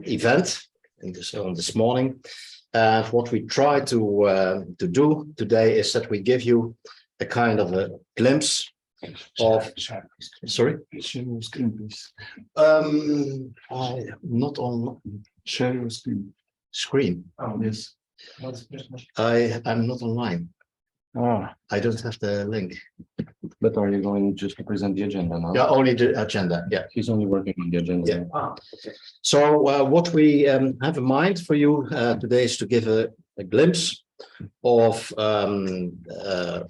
event on this morning. And what we try to do today is that we give you a kind of a glimpse of. Sorry. Share your screen, please. I'm not on Share your screen. screen. Oh yes. I'm not online. Ah, I don't have the link. But are you going just to present the agenda now? Yeah, only the agenda. Yeah. He's only working on the agenda. Yeah. So what we have in mind for you today is to give a glimpse of the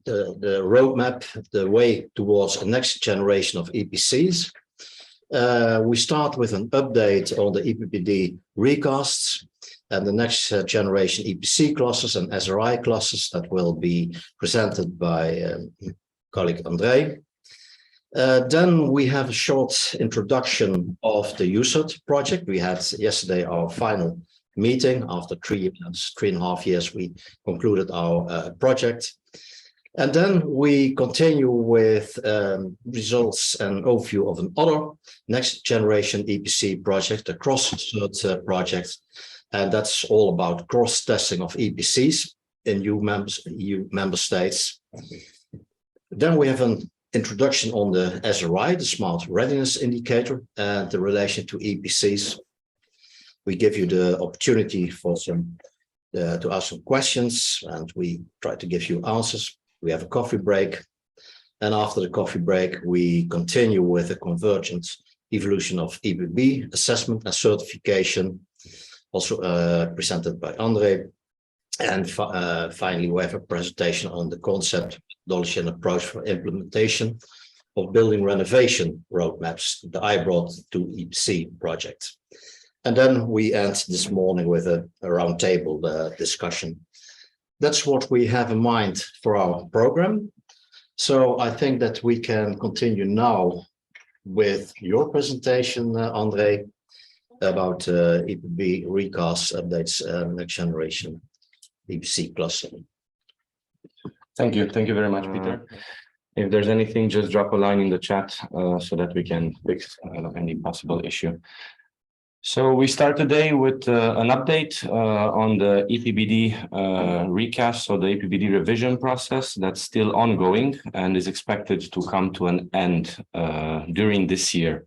roadmap, the way towards the next generation of EPCs. We start with an update on the EPBD recasts and the next generation EPC classes and SRI classes that will be presented by colleague André. Then we have a short introduction of the U-cert project. We had yesterday our final meeting. After 3.5 years, we concluded our project. And then we continue with results and overview of another next generation EPC project, the CrossCert project. And that's all about cross-testing of EPCs in EU member states. Then we have an introduction on the SRI, the Smart Readiness Indicator, and the relation to EPCs. We give you the opportunity for to ask some questions, and we try to give you answers. We have a coffee break, and after the coffee break, we continue with a convergent evolution of EPB assessment and certification, also presented by André. And finally, we have a presentation on the concept, methodology, and approach for implementation of building renovation roadmaps that I brought to EPC project. And then we end this morning with a roundtable discussion. That's what we have in mind for our program. So I think that we can continue now with your presentation, André, about EPB recast updates, next generation EPC cluster. Thank you. Thank you very much, Peter. If there's anything, just drop a line in the chat so that we can fix any possible issue. So we start today with an update on the EPBD recast, so the EPBD revision process that's still ongoing and is expected to come to an end during this year.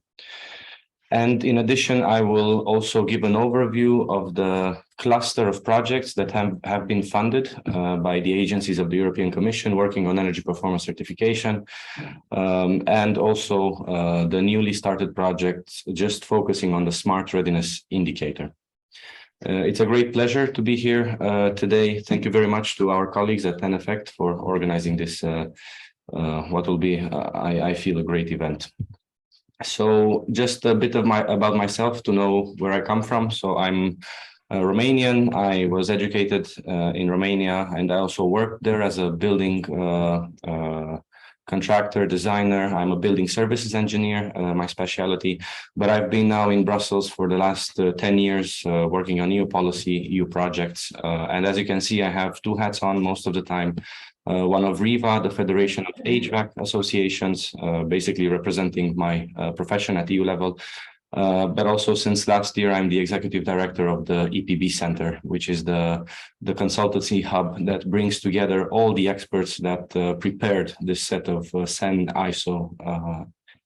And in addition, I will also give an overview of the cluster of projects that have been funded by the agencies of the European Commission working on energy performance certification, and also the newly started projects just focusing on the Smart Readiness Indicator. It's a great pleasure to be here today. Thank you very much to our colleagues at NFECT for organizing this, what will be, I feel, a great event. So just a bit of about myself to know where I come from. So I'm Romanian. I was educated in Romania, and I also worked there as a building contractor, designer. I'm a building services engineer, my specialty, but I've been now in Brussels for the last 10 years working on EU policy, EU projects. And as you can see, I have two hats on most of the time. One of REVA, the Federation of HVAC Associations, basically representing my profession at EU level. But also since last year, I'm the executive director of the EPB Center, which is the consultancy hub that brings together all the experts that prepared this set of SEN ISO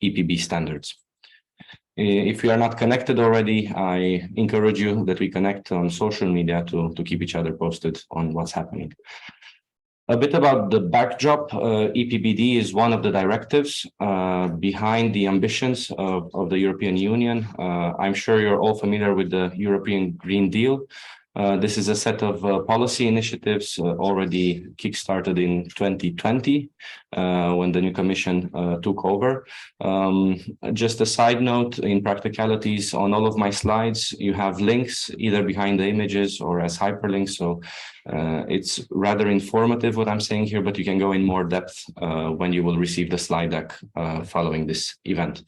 EPB standards. If you are not connected already, I encourage you that we connect on social media to keep each other posted on what's happening. A bit about the backdrop. EPBD is one of the directives behind the ambitions of the European Union. I'm sure you're all familiar with the European Green Deal. This is a set of policy initiatives already kickstarted in 2020 when the new Commission took over. Just a side note, in practicalities, on all of my slides, you have links either behind the images or as hyperlinks. So it's rather informative what I'm saying here, but you can go in more depth when you will receive the slide deck following this event.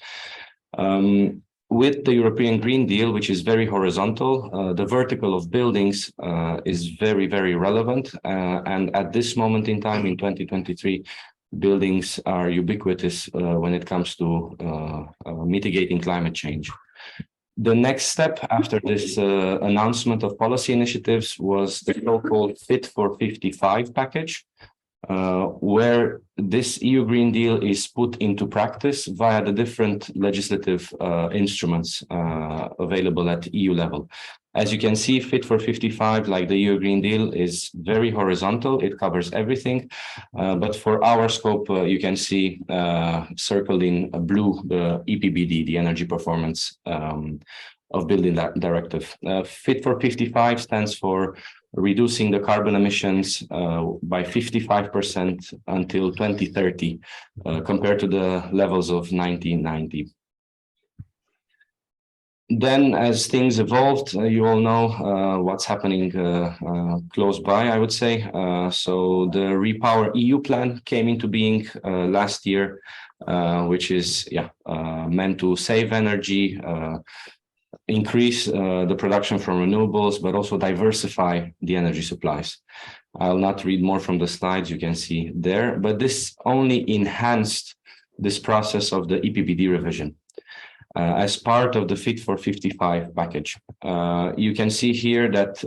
With the European Green Deal, which is very horizontal, the vertical of buildings is very, very relevant. And at this moment in time, in 2023, buildings are ubiquitous when it comes to mitigating climate change. The next step after this announcement of policy initiatives was the so-called Fit for 55 package, where this EU Green Deal is put into practice via the different legislative instruments available at EU level. As you can see, Fit for 55, like the EU Green Deal, is very horizontal. It covers everything. But for our scope, you can see circled in blue the EPBD, the Energy Performance of Building Directive. Fit for 55 stands for reducing the carbon emissions by 55% until 2030, compared to the levels of 1990. Then, as things evolved, you all know what's happening close by, I would say. So the Repower EU plan came into being last year, which is meant to save energy, increase the production from renewables, but also diversify the energy supplies. I'll not read more from the slides you can see there, but this only enhanced this process of the EPBD revision. As part of the Fit for 55 package. You can see here that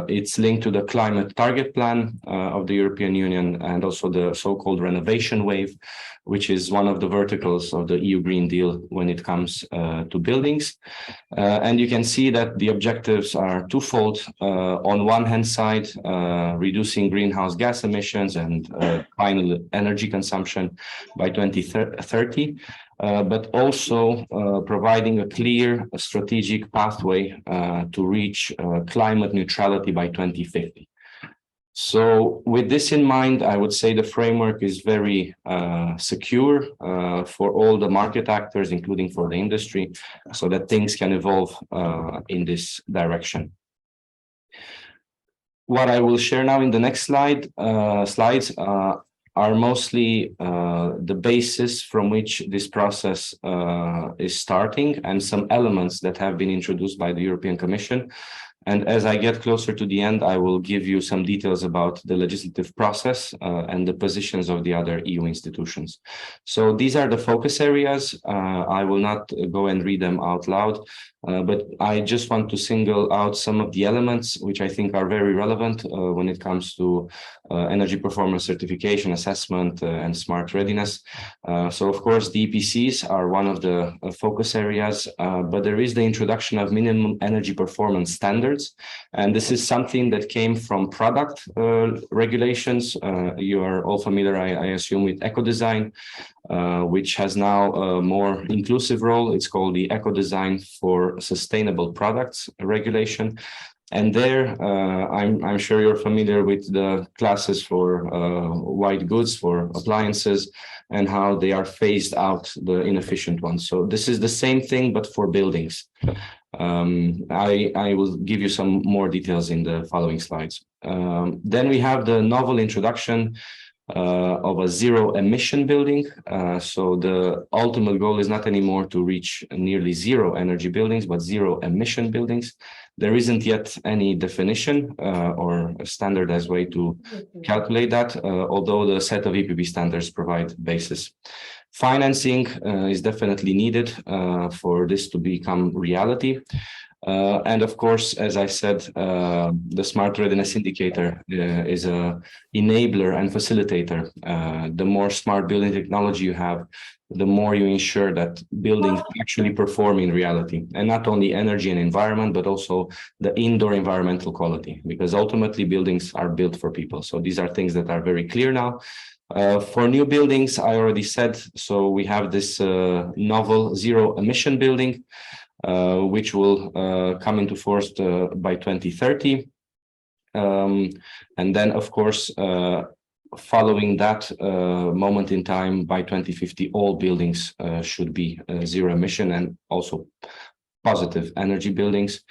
it's linked to the climate target plan of the European Union and also the so-called renovation wave, which is one of the verticals of the EU Green Deal when it comes to buildings. And you can see that the objectives are twofold. On one hand side, reducing greenhouse gas emissions and final energy consumption by 2030. But also providing a clear strategic pathway to reach climate neutrality by 2050. So with this in mind, I would say the framework is very secure for all the market actors, including for the industry, so that things can evolve in this direction. What I will share now in the next slides are mostly the basis from which this process is starting and some elements that have been introduced by the European Commission. And as I get closer to the end, I will give you some details about the legislative process and the positions of the other EU institutions. So these are the focus areas. I will not go and read them out loud, but I just want to single out some of the elements which I think are very relevant when it comes to energy performance certification, assessment, and smart readiness. So of course, the EPCs are one of the focus areas, but there is the introduction of minimum energy performance standards. And this is something that came from product regulations. You are all familiar, I assume, with eco-design, which has now a more inclusive role. It's called the Eco-Design for Sustainable Products regulation. And there, I'm sure you're familiar with the classes for white goods, for appliances, and how they are phased out, the inefficient ones. So this is the same thing, but for buildings. I will give you some more details in the following slides. Then we have the novel introduction of a zero emission building. So the ultimate goal is not anymore to reach nearly zero energy buildings, but zero emission buildings. There isn't yet any definition or a standardized way to calculate that, although the set of EPB standards provide basis. Financing is definitely needed for this to become reality. And of course, as I said, the smart readiness indicator is an enabler and facilitator. The more smart building technology you have, the more you ensure that buildings actually perform in reality, and not only energy and environment, but also the indoor environmental quality, because ultimately buildings are built for people. So these are things that are very clear now. For new buildings, I already said, so we have this novel zero emission building, which will come into force by 2030. And then, of course, following that moment in time, by 2050, all buildings should be zero emission and also positive energy buildings.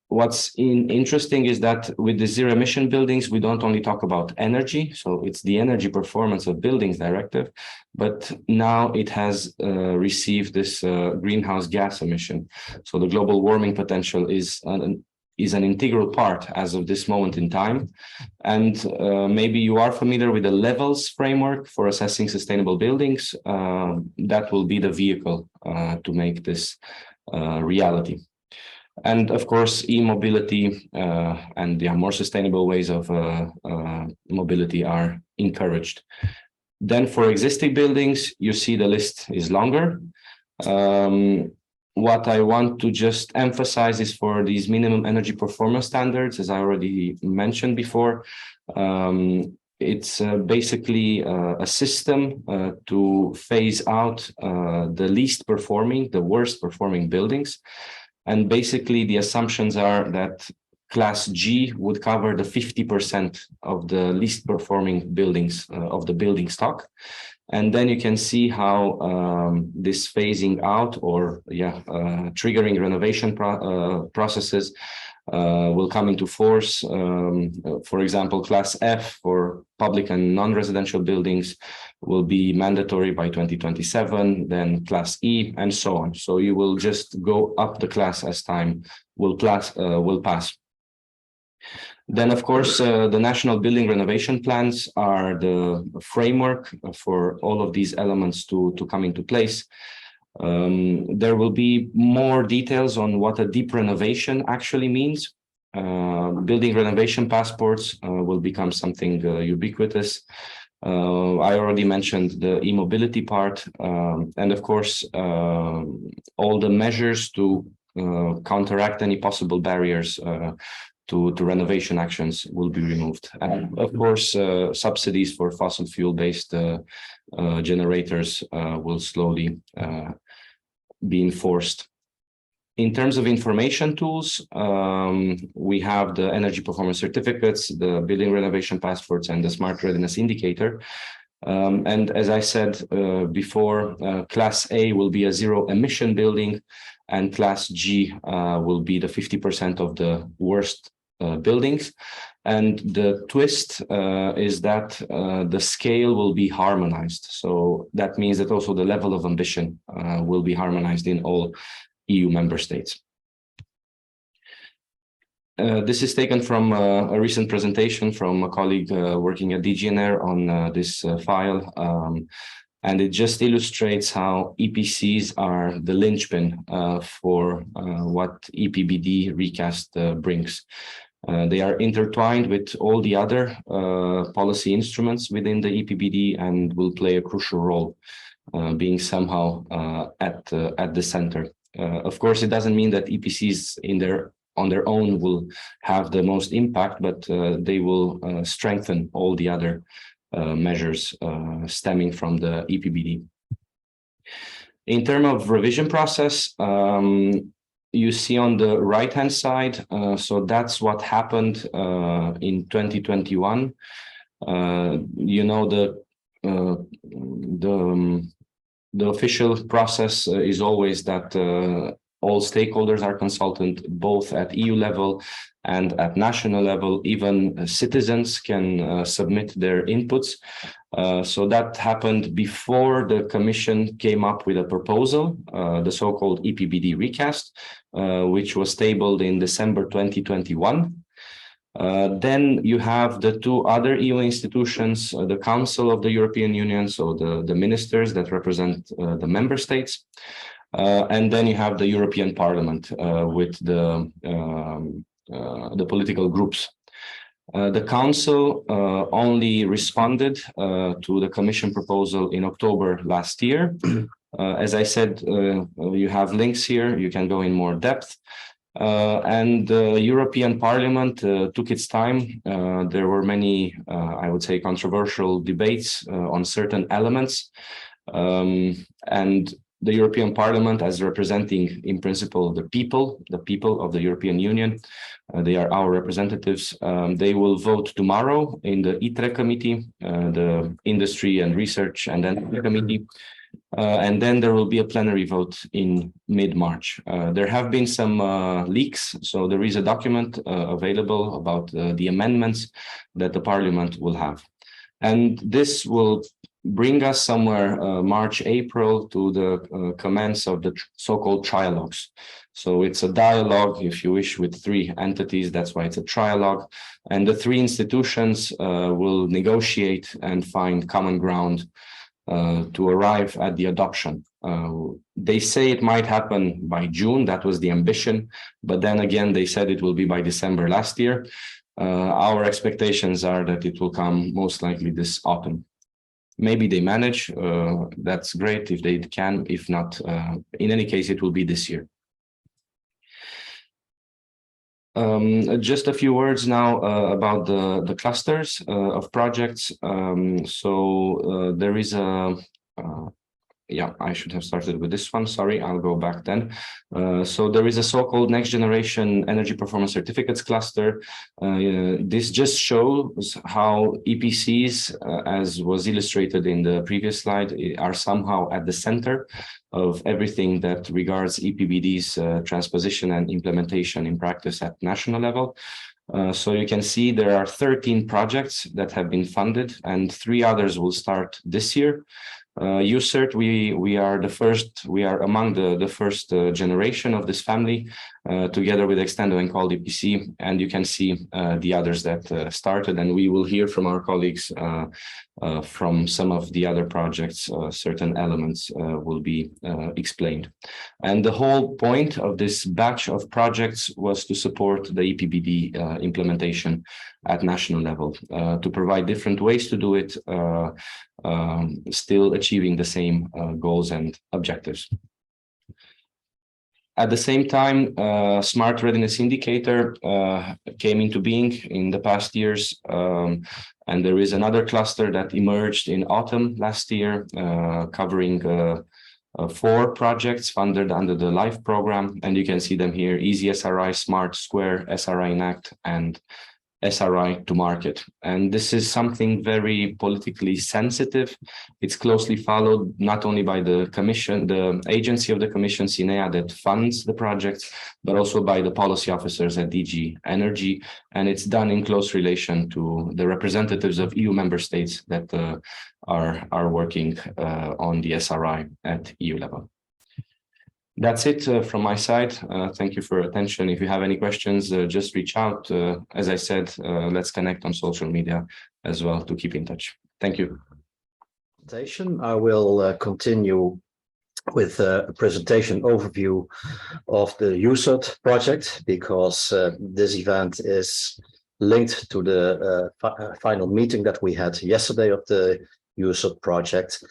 What's interesting is that with the zero emission buildings, we don't only talk about energy, so it's the energy performance of buildings directive, but now it has received this greenhouse gas emission. So the global warming potential is is an integral part as of this moment in time. And maybe you are familiar with the levels framework for assessing sustainable buildings. That will be the vehicle to make this reality. And of course, e-mobility and more sustainable ways of mobility are encouraged. Then for existing buildings, you see the list is longer. What I want to just emphasize is for these minimum energy performance standards, as I already mentioned before, it's basically a system to phase out the least performing, the worst performing buildings. And basically the assumptions are that class G would cover the 50% of the least performing buildings of the building stock. And then you can see how this phasing out or triggering renovation processes will come into force. For example, class F for public and non-residential buildings will be mandatory by 2027, then class E and so on. So you will just go up the class as time will pass. Then, of course, the national building renovation plans are the framework for all of these elements to come into place. There will be more details on what a deep renovation actually means. Building renovation passports will become something ubiquitous. I already mentioned the e-mobility part, and of course, all the measures to counteract any possible barriers to renovation actions will be removed. And of course, subsidies for fossil fuel-based generators will slowly be enforced. In terms of information tools, we have the energy performance certificates, the building renovation passports, and the smart readiness indicator. And as I said before, class A will be a zero emission building, and class G will be the 50% of the worst buildings. And the twist is that the scale will be harmonized. So that means that also the level of ambition will be harmonized in all EU member states. This is taken from a recent presentation from a colleague working at DGNR on this file. And it just illustrates how EPCs are the linchpin for what EPBD Recast brings. They are intertwined with all the other policy instruments within the EPBD and will play a crucial role, being somehow at the center. Of course, it doesn't mean that EPCs on their own will have the most impact, but they will strengthen all the other measures stemming from the EPBD. In terms of revision process, you see on the right-hand side, so that's what happened in 2021. You know, the official process is always that all stakeholders are consulted, both at EU level and at national level. Even citizens can submit their inputs. So that happened before the Commission came up with a proposal, the so-called EPBD Recast, which was tabled in December 2021. Then you have the two other EU institutions, the Council of the European Union, so the ministers that represent the member states. And then you have the European Parliament with the political groups. The Council only responded to the Commission proposal in October last year. As I said, you have links here, you can go in more depth. And the European Parliament took its time. There were many, I would say, controversial debates on certain elements. And the European Parliament, as representing in principle the people of the European Union, they are our representatives. They will vote tomorrow in the ITRE committee, the Industry and Research and Energy Committee. And then there will be a plenary vote in mid-March. There have been some leaks, so there is a document available about the amendments that the Parliament will have. And this will bring us somewhere March, April to the commence of the so-called trialogues. So it's a dialogue, if you wish, with three entities. That's why it's a trialogue. And the three institutions will negotiate and find common ground to arrive at the adoption. They say it might happen by June. That was the ambition. But then again, they said it will be by December last year. Our expectations are that it will come most likely this autumn. Maybe they manage. That's great if they can. If not, in any case, it will be this year. Just a few words now about the clusters of projects. There is a yeah, I should have started with this one. Sorry, I'll go back then. So there is a so-called next generation energy performance certificates cluster. This just shows how EPCs, as was illustrated in the previous slide, are somehow at the center of everything that regards EPBD's transposition and implementation in practice at national level. So you can see there are 13 projects that have been funded and 3 others will start this year. U-cert, we are among the first generation of this family, together with Extendo and called EPC, and you can see the others that started, and we will hear from our colleagues from some of the other projects. Certain elements will be explained. And the whole point of this batch of projects was to support the EPBD implementation at national level, to provide different ways to do it, still achieving the same goals and objectives. At the same time, Smart Readiness Indicator came into being in the past years, and there is another cluster that emerged in autumn last year, covering 4 projects funded under the LIFE program, and you can see them here: Easy SRI, Smart Square, SRI Enact, and SRI to market. And this is something very politically sensitive. It's closely followed not only by the commission, the agency of the commission, CINEA, that funds the projects, but also by the policy officers at DG Energy. And it's done in close relation to the representatives of EU member states that are working on the SRI at EU level. That's it from my side. Thank you for your attention. If you have any questions, just reach out. As I said, let's connect on social media as well to keep in touch. Thank you. I will continue with a presentation overview of the U-cert project, because this event is linked to the final meeting that we had yesterday of the U-cert project.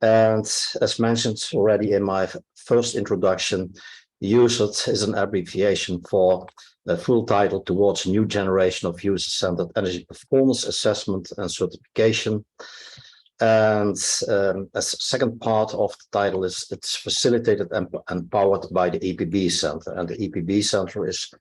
And as mentioned already in my first introduction, U-cert is an abbreviation for the full title Towards a New Generation of User-Centered Energy Performance Assessment and Certification. And a second part of the title is it's facilitated and powered by the EPB Center. And the EPB Center is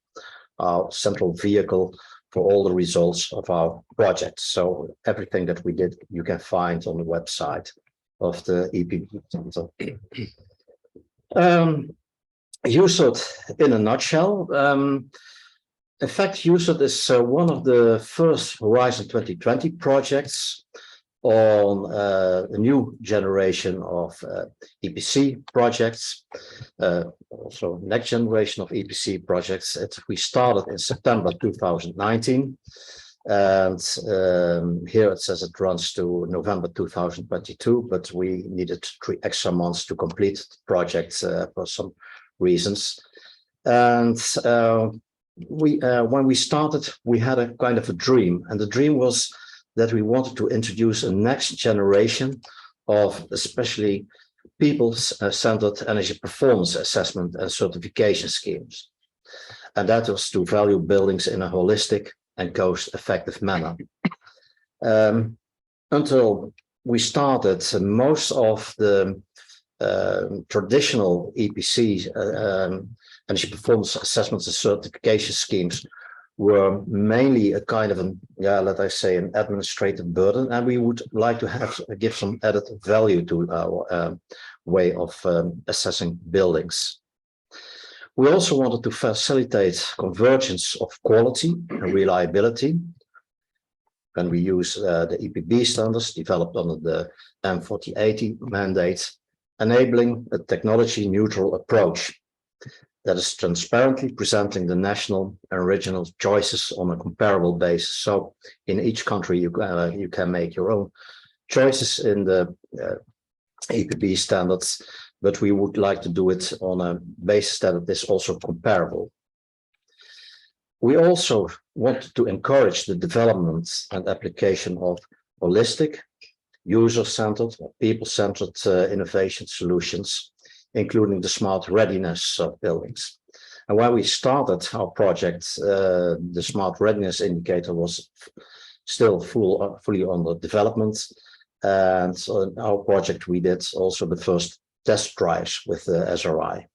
our central vehicle for all the results of our project. So everything that we did, you can find on the website of the EPB Center. U-cert in a nutshell. In fact, U-cert is one of the first Horizon 2020 projects on a new generation of EPC projects, also next generation of EPC projects. We started in September 2019. And here it says it runs to November 2022, but we needed 3 extra months to complete the project for some reasons. And when we started, we had a kind of a dream, and the dream was that we wanted to introduce a next generation of especially people-centered energy performance assessment and certification schemes. And that was to value buildings in a holistic and cost-effective manner. Until we started, most of the traditional EPC energy performance assessments and certification schemes were mainly a kind of an, let I say, an administrative burden, and we would like to give some added value to our way of assessing buildings. We also wanted to facilitate convergence of quality and reliability. when we use the EPB standards developed under the M4080 mandate, enabling a technology-neutral approach that is transparently presenting the national and regional choices on a comparable basis. So in each country, you can make your own choices in the EPB standards, but we would like to do it on a basis that it is also comparable. We also want to encourage the development and application of holistic, user-centered, people-centered innovation solutions, including the smart readiness of buildings. And when we started our project, the smart readiness indicator was still fully under development. And so in our project, we did also the first test drives with the SRI.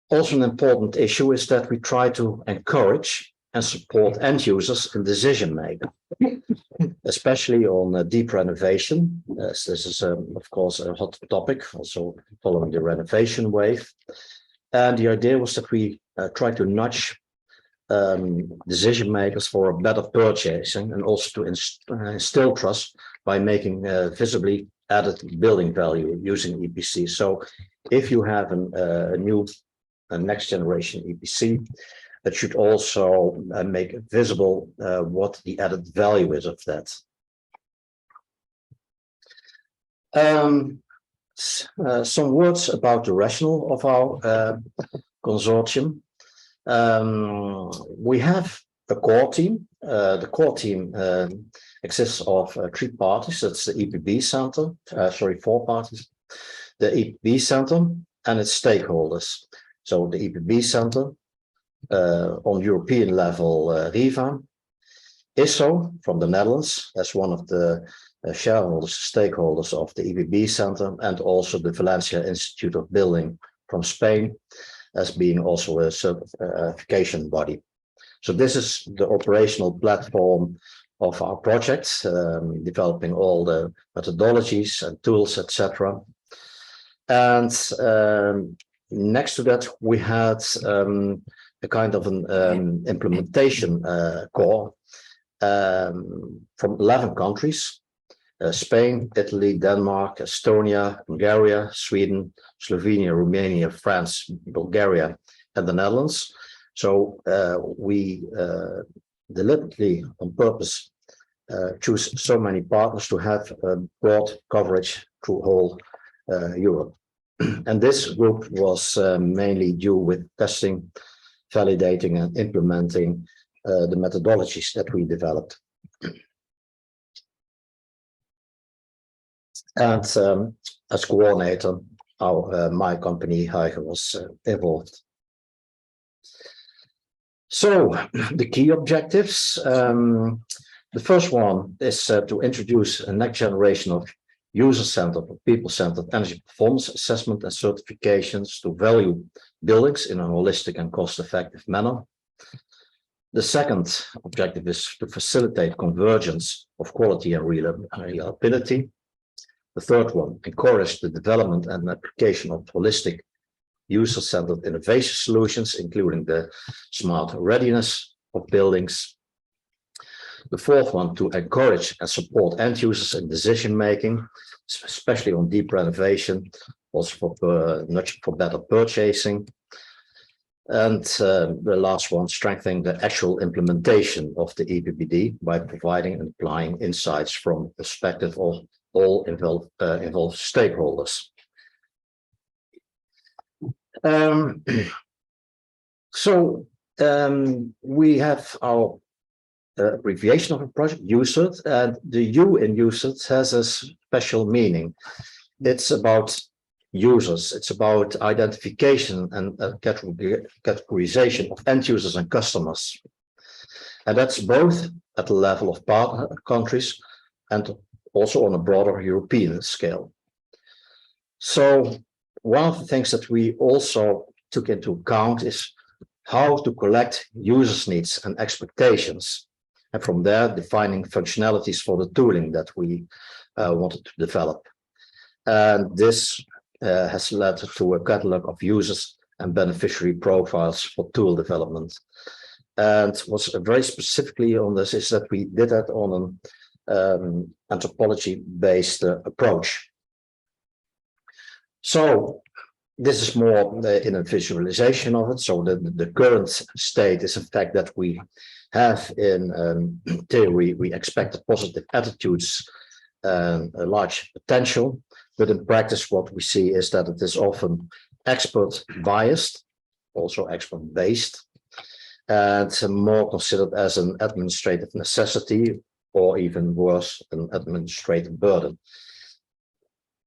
Also, an important issue is that we try to encourage and support end users in decision making, especially on deep renovation. This is, of course, a hot topic, also following the renovation wave. And the idea was that we try to nudge decision makers for a better purchasing and also to instill trust by making visibly added building value using EPC. So if you have a next generation EPC, that should also make visible what the added value is of that. Some words about the rationale of our consortium. We have a core team. The core team exists of 3 parties. That's the EPB Center, 4 parties. The EPB Center and its stakeholders. So the EPB Center, on European level, RIVA, ISO from the Netherlands as one of the shareholders, stakeholders of the EPB Center, and also the Valencia Institute of Building from Spain as being also a certification body. So this is the operational platform of our project, developing all the methodologies and tools, etc. And next to that, we had a kind of an implementation core from 11 countries, Spain, Italy, Denmark, Estonia, Hungary, Sweden, Slovenia, Romania, France, Bulgaria, and the Netherlands. So we deliberately, on purpose, choose so many partners to have broad coverage through whole Europe. And this group was mainly due with testing, validating, and implementing the methodologies that we developed. And as coordinator, my company, Heiger, was involved. So the key objectives. The first one is to introduce a next generation of user-centered or people-centered energy performance assessment and certifications to value buildings in a holistic and cost-effective manner. The second objective is to facilitate convergence of quality and reliability. The third one, encourage the development and application of holistic user-centered innovation solutions, including the smart readiness of buildings. The fourth one, to encourage and support end users in decision-making, especially on deep renovation, also for better purchasing. And the last one, strengthening the actual implementation of the EPBD by providing and applying insights from the perspective of all involved stakeholders. We have our abbreviation of a project, U-cert, and the U in U-cert has a special meaning. It's about users, it's about identification and categorization of end users and customers. And that's both at the level of partner countries and also on a broader European scale. So one of the things that we also took into account is how to collect users' needs and expectations. And from there, defining functionalities for the tooling that we wanted to develop. And this has led to a catalog of users and beneficiary profiles for tool development. And what's very specifically on this is that we did that on an anthropology-based approach. So this is more in a visualization of it. So the current state is a fact that we have in theory, we expect positive attitudes and a large potential, but in practice, what we see is that it is often expert biased, also expert based, and more considered as an administrative necessity, or even worse, an administrative burden.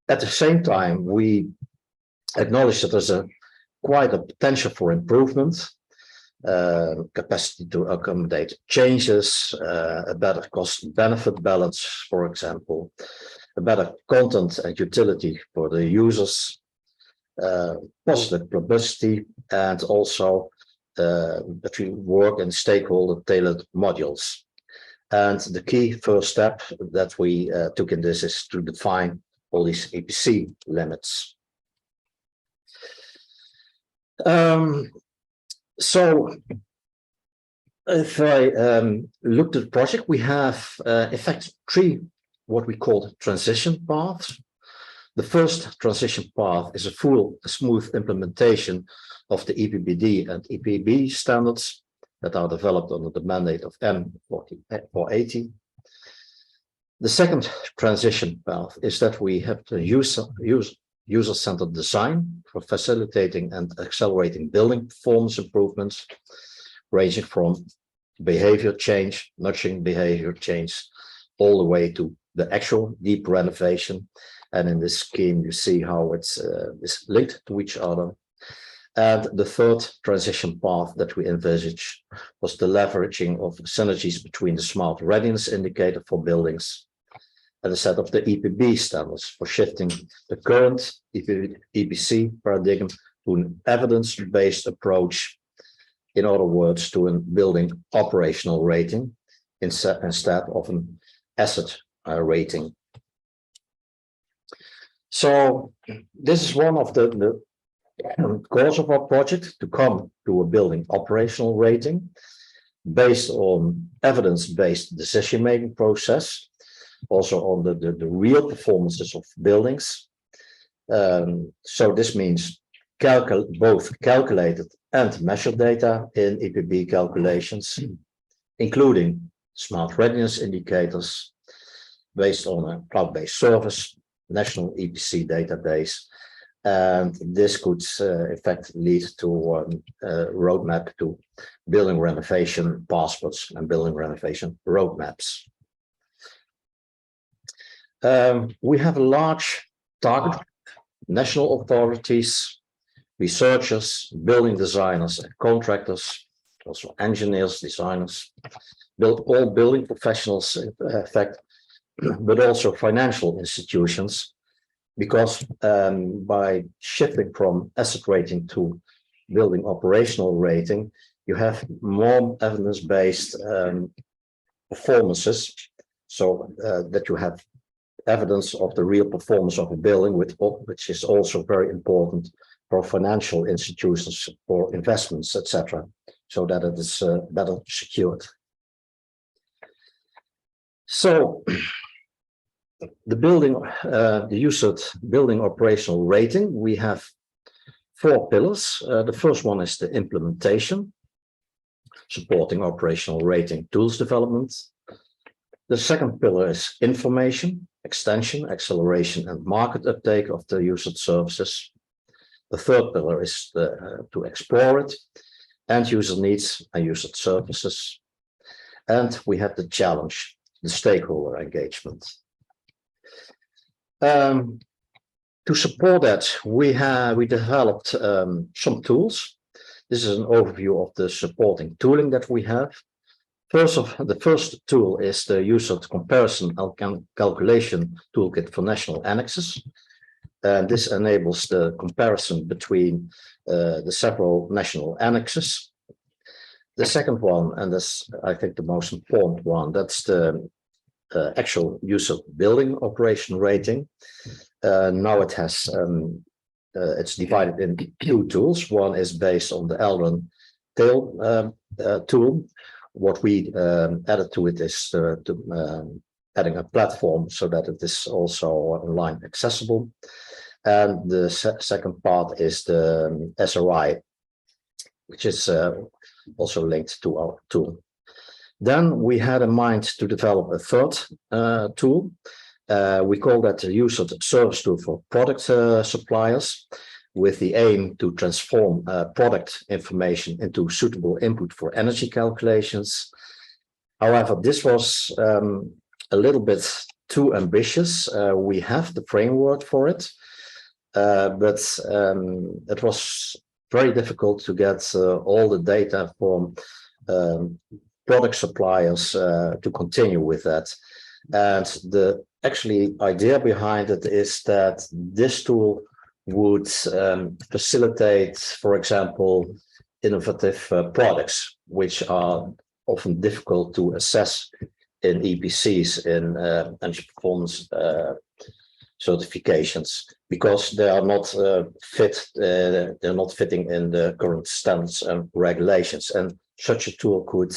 At the same time, we acknowledge that there's quite a potential for improvement, capacity to accommodate changes, a better cost-benefit balance, for example, a better content and utility for the users, positive publicity, and also between work and stakeholder tailored modules. And the key first step that we took in this is to define all these EPC limits. So if I look at the project, we have in fact three what we call transition paths. The first transition path is a full smooth implementation of the EPBD and EPB standards that are developed under the mandate of M480. The second transition path is that we have the user-centered design for facilitating and accelerating building performance improvements, ranging from behavior change, nurturing behavior change, all the way to the actual deep renovation. And in this scheme, you see how it's linked to each other. And the third transition path that we envisaged was the leveraging of synergies between the smart readiness indicator for buildings and the set of the EPB standards for shifting the current EPC paradigm to an evidence-based approach. In other words, to a building operational rating instead of an asset rating. So this is one of the goals of our project, to come to a building operational rating based on evidence-based decision-making process, also on the real performances of buildings. So this means both calculated and measured data in EPB calculations, including smart readiness indicators based on a cloud-based service, national EPC database. And this could in fact lead to a roadmap to building renovation passports and building renovation roadmaps. We have a large target, national authorities, researchers, building designers and contractors, also engineers, designers, all building professionals in fact, but also financial institutions, because by shifting from asset rating to building operational rating, you have more evidence-based performances, so that you have evidence of the real performance of a building, which is also very important for financial institutions, for investments, etc., so that it is better secured. So the U-cert building operational rating, we have 4 pillars. The first one is the implementation, supporting operational rating tools development. The second pillar is information, extension, acceleration, and market uptake of the U-cert services. The third pillar is to explore it, and user needs and U-cert services. And we have the challenge, the stakeholder engagement. To support that, we developed some tools. This is an overview of the supporting tooling that we have. The first tool is the U-cert comparison and calculation toolkit for national annexes. And this enables the comparison between the several national annexes. The second one, and that's I think the most important one, that's the actual U-cert building operation rating. Now it has it's divided into 2 tools. One is based on the Eldon tail tool. What we added to it is adding a platform so that it is also online accessible. And the second part is the SRI, which is also linked to our tool. Then we had in mind to develop a third tool. We call that the U-cert service tool for product suppliers, with the aim to transform product information into suitable input for energy calculations. However, this was a little bit too ambitious. We have the framework for it, but it was very difficult to get all the data from product suppliers to continue with that. And the actually idea behind it is that this tool would facilitate, for example, innovative products, which are often difficult to assess in EPCs, in energy performance certifications, because they are not they're not fitting in the current standards and regulations. And such a tool could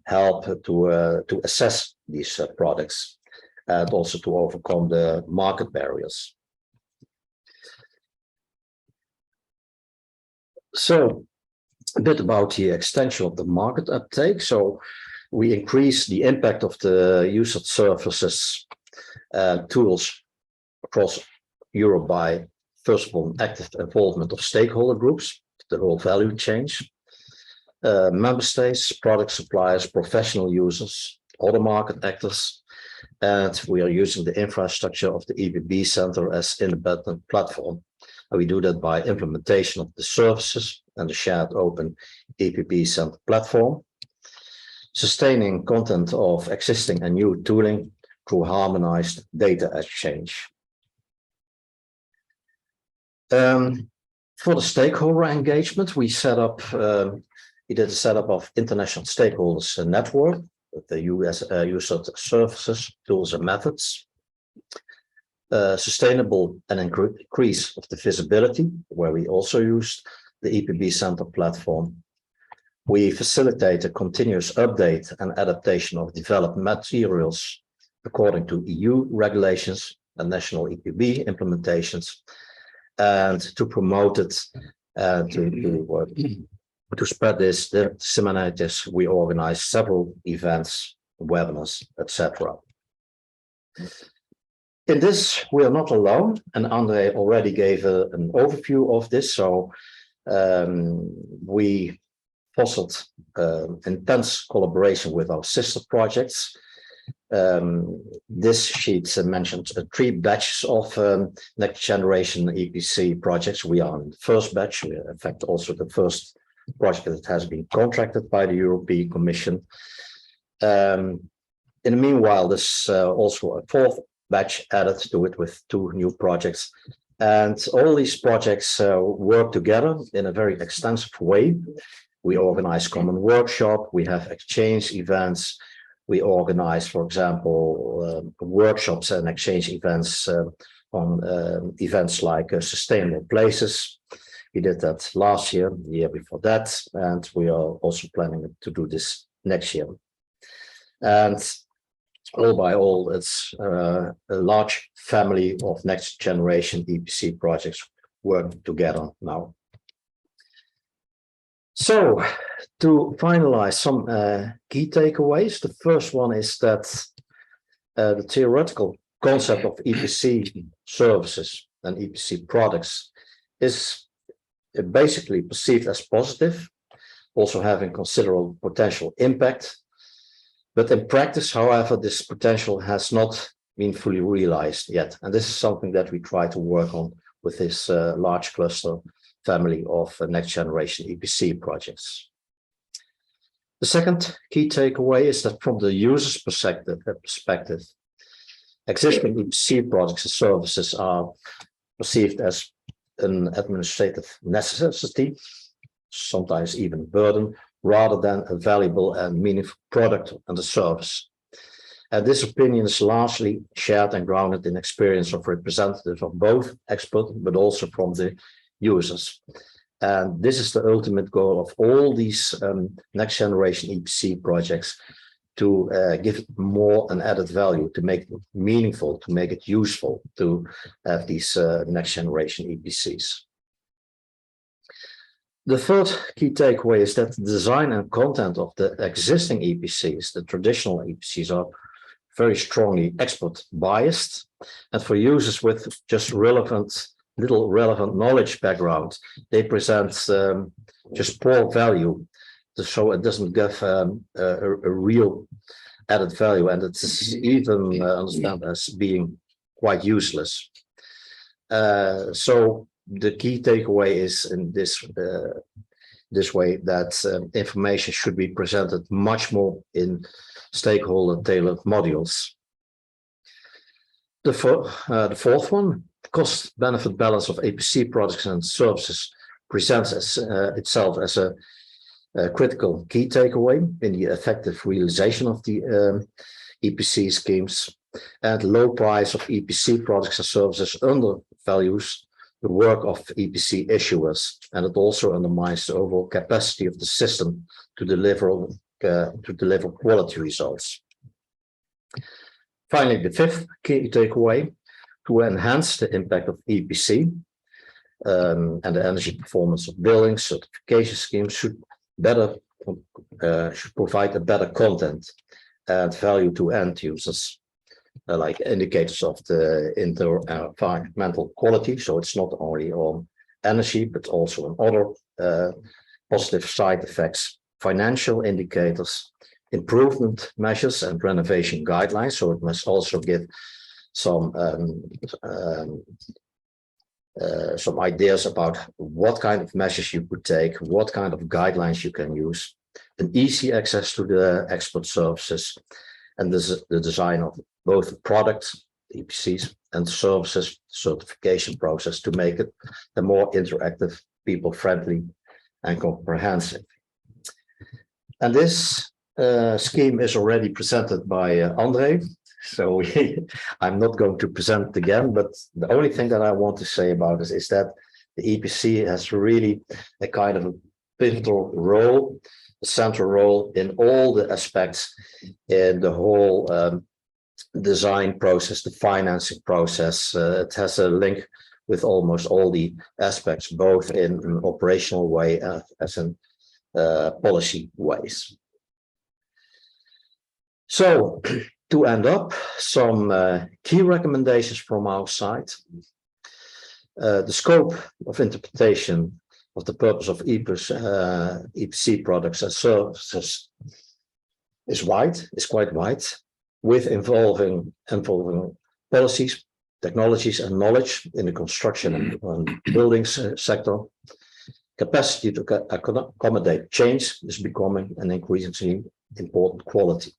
help to assess these products and also to overcome the market barriers. So a bit about the extension of the market uptake. So we increase the impact of the U-cert services tools across Europe by, first of all, active involvement of stakeholder groups, the whole value chain, member states, product suppliers, professional users, other market actors, and we are using the infrastructure of the EPB Center as independent platform. And we do that by implementation of the services and the shared open EPB Center platform, sustaining content of existing and new tooling through harmonized data exchange. For the stakeholder engagement, we set up, we did a setup of international stakeholders network with the U-cert services, tools and methods. Sustainable and increase of the visibility, where we also used the EPB Center platform. We facilitate a continuous update and adaptation of developed materials according to EU regulations and national EPB implementations, and to promote it to spread this disseminators, we organize several events, webinars, etc. In this, we are not alone, and Andre already gave an overview of this. So we fostered intense collaboration with our sister projects. This sheet mentions 3 batches of next generation EPC projects. We are in the first batch, in fact, also the first project that has been contracted by the European Commission. In the meanwhile, there's also a 4th batch added to it with 2 new projects. And all these projects work together in a very extensive way. We organize common workshop, we have exchange events, we organize, for example, workshops and exchange events on events like sustainable places. We did that last year, the year before that, and we are also planning to do this next year. And all by all, it's a large family of next generation EPC projects working together now. So to finalize some key takeaways, the first one is that the theoretical concept of EPC services and EPC products is basically perceived as positive, also having considerable potential impact. But in practice, however, this potential has not been fully realized yet. And this is something that we try to work on with this large cluster family of next generation EPC projects. The second key takeaway is that from the user's perspective, existing EPC products and services are perceived as an administrative necessity, sometimes even a burden, rather than a valuable and meaningful product and a service. And this opinion is largely shared and grounded in experience of representatives of both expert, but also from the users. And this is the ultimate goal of all these next generation EPC projects, to give it more an added value, to make it meaningful, to make it useful, to have these next generation EPCs. The third key takeaway is that the design and content of the existing EPCs, the traditional EPCs, are very strongly expert biased, and for users with just little relevant knowledge background, they present just poor value. So it doesn't give a real added value, and it's even understood as being quite useless. So the key takeaway is in this way that information should be presented much more in stakeholder tailored modules. The fourth one, cost benefit balance of EPC products and services, presents itself as a critical key takeaway in the effective realization of the EPC schemes, and low price of EPC products and services undervalues the work of EPC issuers, and it also undermines the overall capacity of the system to deliver quality results. Finally, the fifth key takeaway, to enhance the impact of EPC and the energy performance of buildings, certification schemes should provide a better content and value to end users, like indicators of the environmental quality. So it's not only on energy, but also on other positive side effects, financial indicators, improvement measures, and renovation guidelines. So it must also give some ideas about what kind of measures you could take, what kind of guidelines you can use, an easy access to the expert services, and the design of both the products, EPCs, and services certification process to make it a more interactive, people-friendly, and comprehensive. And this scheme is already presented by Andre, so I'm not going to present it again, but the only thing that I want to say about this is that the EPC has really a kind of a pivotal role, a central role in all the aspects in the whole design process, the financing process. It has a link with almost all the aspects, both in an operational way as in policy ways. So to end up, some key recommendations from our side. The scope of interpretation of the purpose of EPC products and services is quite wide, with involving policies, technologies, and knowledge in the construction and buildings sector. Capacity to accommodate change is becoming an increasingly important quality.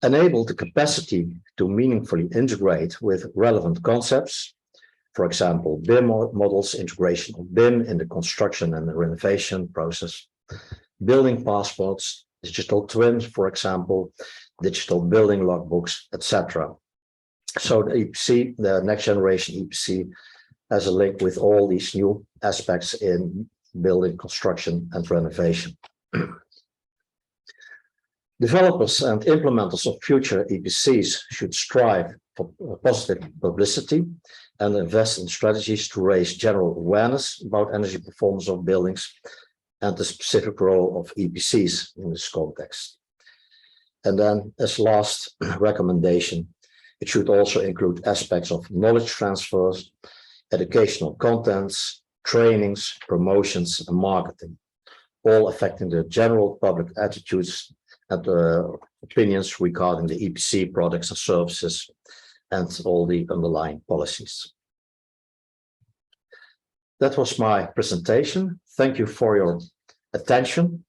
Enable the capacity to meaningfully integrate with relevant concepts, for example, BIM models, integration of BIM in the construction and the renovation process, building passports, digital twins, for example, digital building logbooks, etc. So the EPC, the next generation EPC, has a link with all these new aspects in building, construction, and renovation. Developers and implementers of future EPCs should strive for positive publicity and invest in strategies to raise general awareness about energy performance of buildings and the specific role of EPCs in this context. And then, as last recommendation, it should also include aspects of knowledge transfers, educational contents, trainings, promotions, and marketing, all affecting the general public attitudes and opinions regarding the EPC products and services and all the underlying policies. That was my presentation. Thank you for your attention.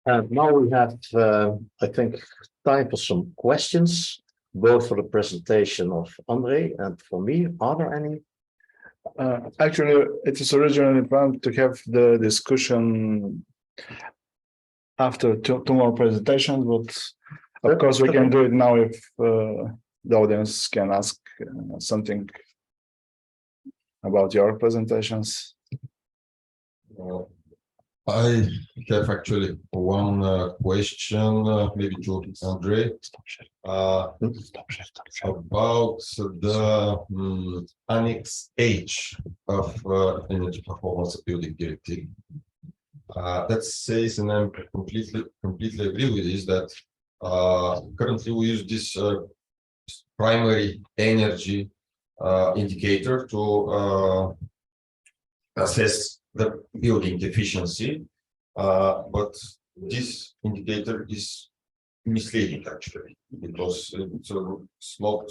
And now we have, I think, time for some questions, both for the presentation of Andre and for me. Are there any? Actually, it is originally planned to have the discussion after two more presentations, but of course we can do it now if the audience can ask something about your presentations. I have actually one question, maybe to Andrei, about the Annex H of Energy Performance of Building Directive. That says, and I'm completely agree with this, that currently we use this primary energy indicator to assess the building efficiency, but this indicator is misleading actually, because it's not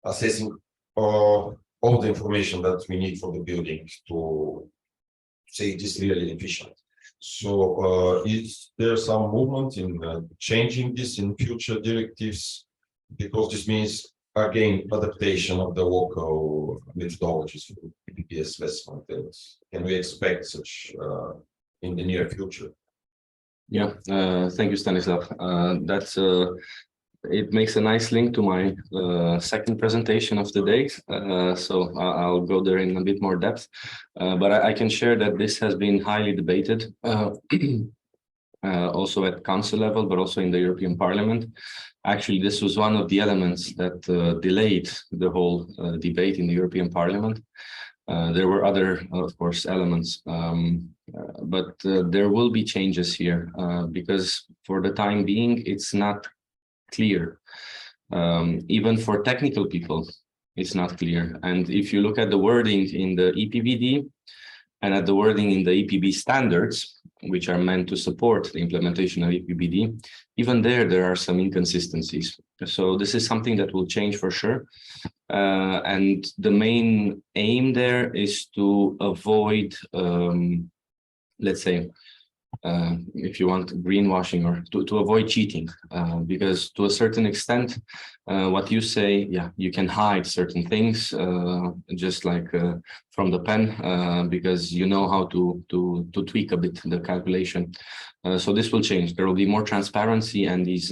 assessing all the information that we need for the building to say it is really efficient. So is there some movement in changing this in future directives? Because this means again adaptation of the local methodologies for EPP assessment. Can we expect such in the near future? Yeah, thank you, Stanislav. That's it makes a nice link to my second presentation of the day. So I'll go there in a bit more depth. But I can share that this has been highly debated, also at council level, but also in the European Parliament. Actually, this was one of the elements that delayed the whole debate in the European Parliament. There were other, of course, elements, but there will be changes here because for the time being, it's not clear. Even for technical people, it's not clear. And if you look at the wording in the EPBD and at the wording in the EPB standards, which are meant to support the implementation of EPBD, even there are some inconsistencies. So this is something that will change for sure. And the main aim there is to avoid, let's say, if you want greenwashing, or to avoid cheating, because to a certain extent, what you say, yeah, you can hide certain things, just like from the pen, because you know how to tweak a bit the calculation. So this will change. There will be more transparency, and these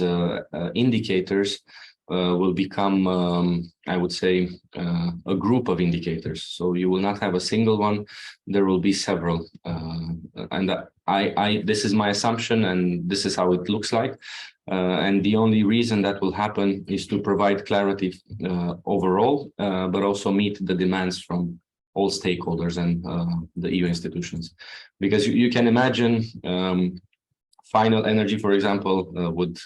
indicators will become, I would say, a group of indicators. So you will not have a single one. There will be several, and this is my assumption, and this is how it looks like. And the only reason that will happen is to provide clarity overall, but also meet the demands from all stakeholders and the EU institutions. Because you can imagine final energy, for example, would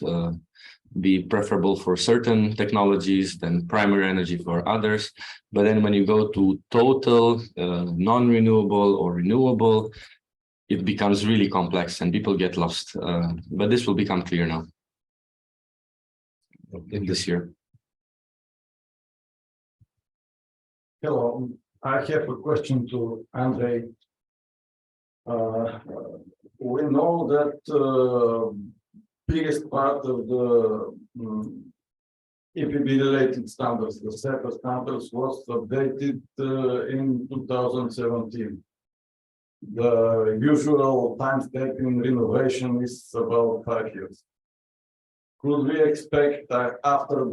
be preferable for certain technologies than primary energy for others. But then when you go to total, non-renewable or renewable, it becomes really complex and people get lost. But this will become clear now in this year. Hello, I have a question to Andrei. We know that biggest part of the EPB-related standards, the set of standards, was updated in 2017. The usual time step in renovation is about 5 years. Could we expect that after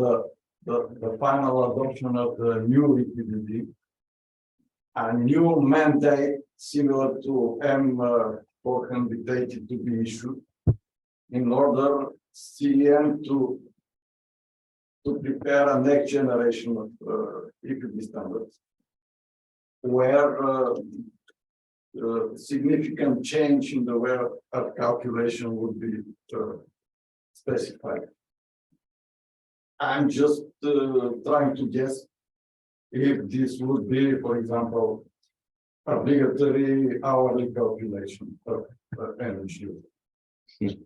the final adoption of the new EPBD, a new mandate similar to M480 to be issued in order CEN to prepare a next generation of EPB standards, where significant change in the way of calculation would be specified? I'm just trying to guess if this would be, for example, obligatory hourly calculation of energy use.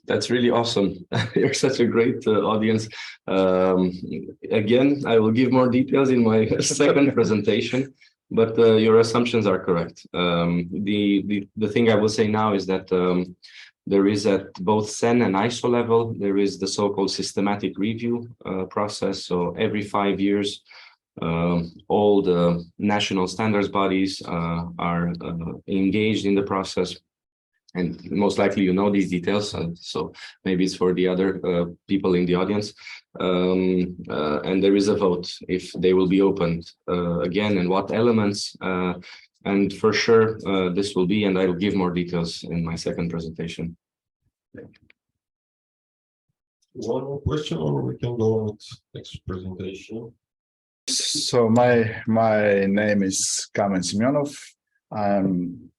That's really awesome. You're such a great audience. Again, I will give more details in my second presentation, but your assumptions are correct. The thing I will say now is that there is at both CEN and ISO level, there is the so-called systematic review process. So every 5 years, all the national standards bodies are engaged in the process. And most likely you know these details, so maybe it's for the other people in the audience. And there is a vote if they will be opened again, and what elements. And for sure, this will be, and I will give more details in my second presentation. One more question, or we can go on with next presentation. So my name is Kamen Semyonov. I'm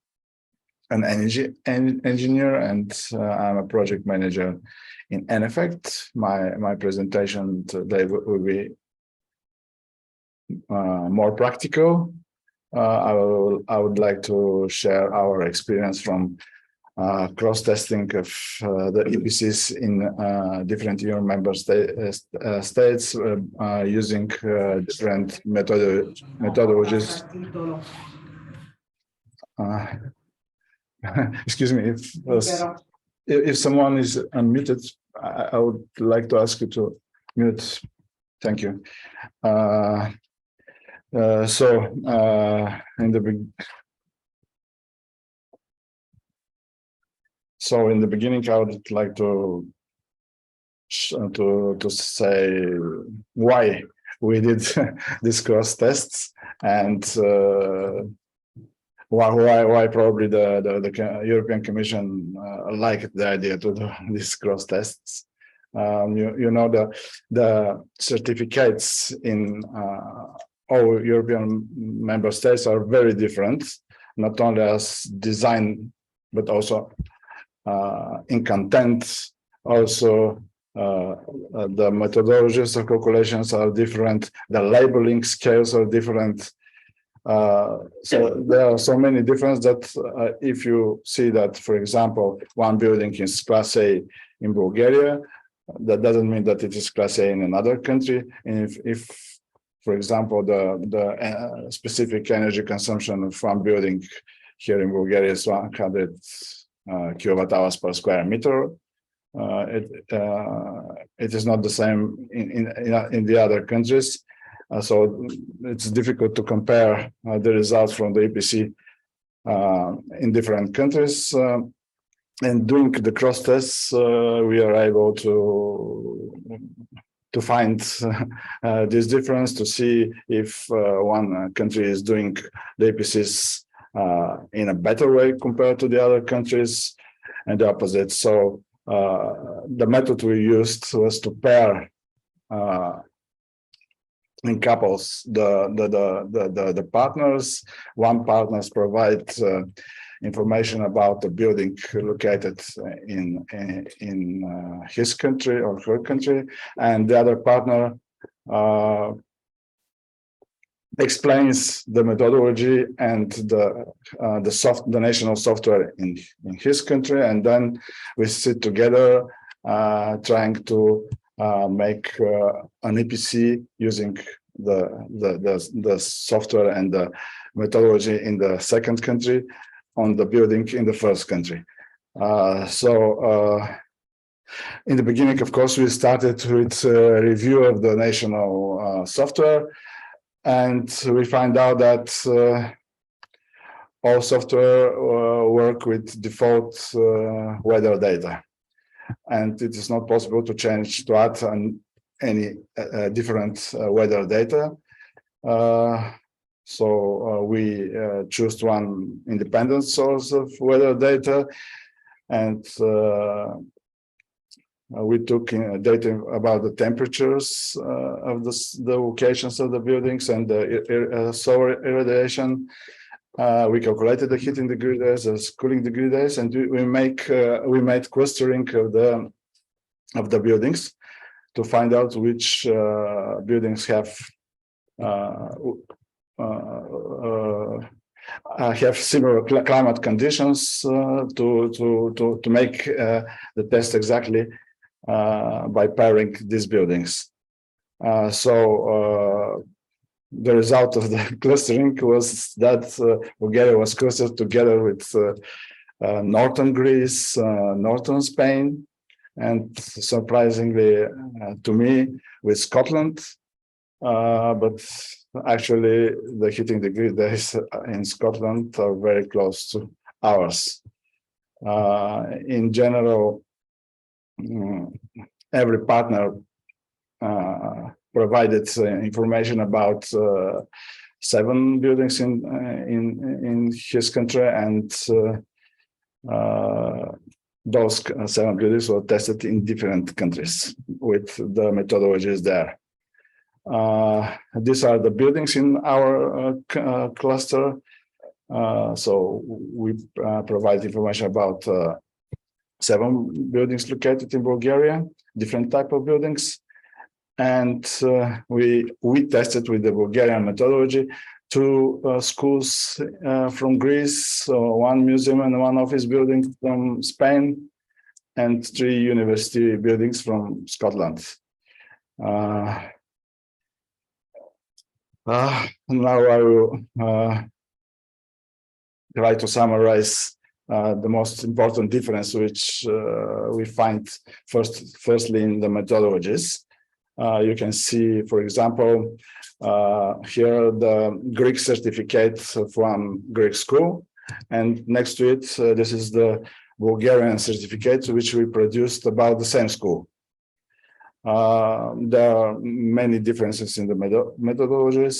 an energy engineer, and I'm a project manager in Effect. My presentation today will be more practical. I would like to share our experience from cross-testing of the EPCs in different EU member states using different methodologies. Excuse me, if someone is unmuted, I would like to ask you to mute. Thank you. In the beginning, I would like to say why we did these cross tests, and why probably the European Commission liked the idea to do these cross tests. You know, the certificates in all European member states are very different, not only as design but also in content. Also, the methodologies of calculations are different. The labeling scales are different. So there are so many differences that if you see that, for example, one building is Class A in Bulgaria, that doesn't mean that it is Class A in another country. And if for example, the specific energy consumption of one building here in Bulgaria is 100 kilowatt hours per square meter, it is not the same in the other countries. So it's difficult to compare the results from the EPC in different countries. And doing the cross tests, we are able to find this difference, to see if one country is doing the EPCs in a better way compared to the other countries, and the opposite. So the method we used was to pair in couples the partners. One partners provide information about the building located in his country or her country, and the other partner explains the methodology and the national software in his country, and then we sit together trying to make an EPC using the software and the methodology in the second country on the building in the first country. In the beginning, of course, we started with a review of the national software, and we find out that all software work with default weather data, and it is not possible to add any different weather data. So we chose one independent source of weather data, and we took data about the temperatures of the locations of the buildings and the solar irradiation. We calculated the heating degree days, the cooling degree days, and we made clustering of the buildings to find out which buildings have similar climate conditions to make the test exactly by pairing these buildings. The result of the clustering was that Bulgaria was clustered together with northern Greece, northern Spain, and surprisingly to me, with Scotland. But actually, the heating degree days in Scotland are very close to ours. In general, every partner provided information about 7 buildings in his country, and those 7 buildings were tested in different countries with the methodologies there. These are the buildings in our cluster. So we provide information about 7 buildings located in Bulgaria, different type of buildings. And we tested with the Bulgarian methodology 2 schools from Greece, 1 museum and 1 office building from Spain, and 3 university buildings from Scotland. Now I will try to summarize the most important difference which we find firstly in the methodologies. You can see, for example, here the Greek certificate from Greek school, and next to it, this is the Bulgarian certificate which we produced about the same school. There are many differences in the methodologies.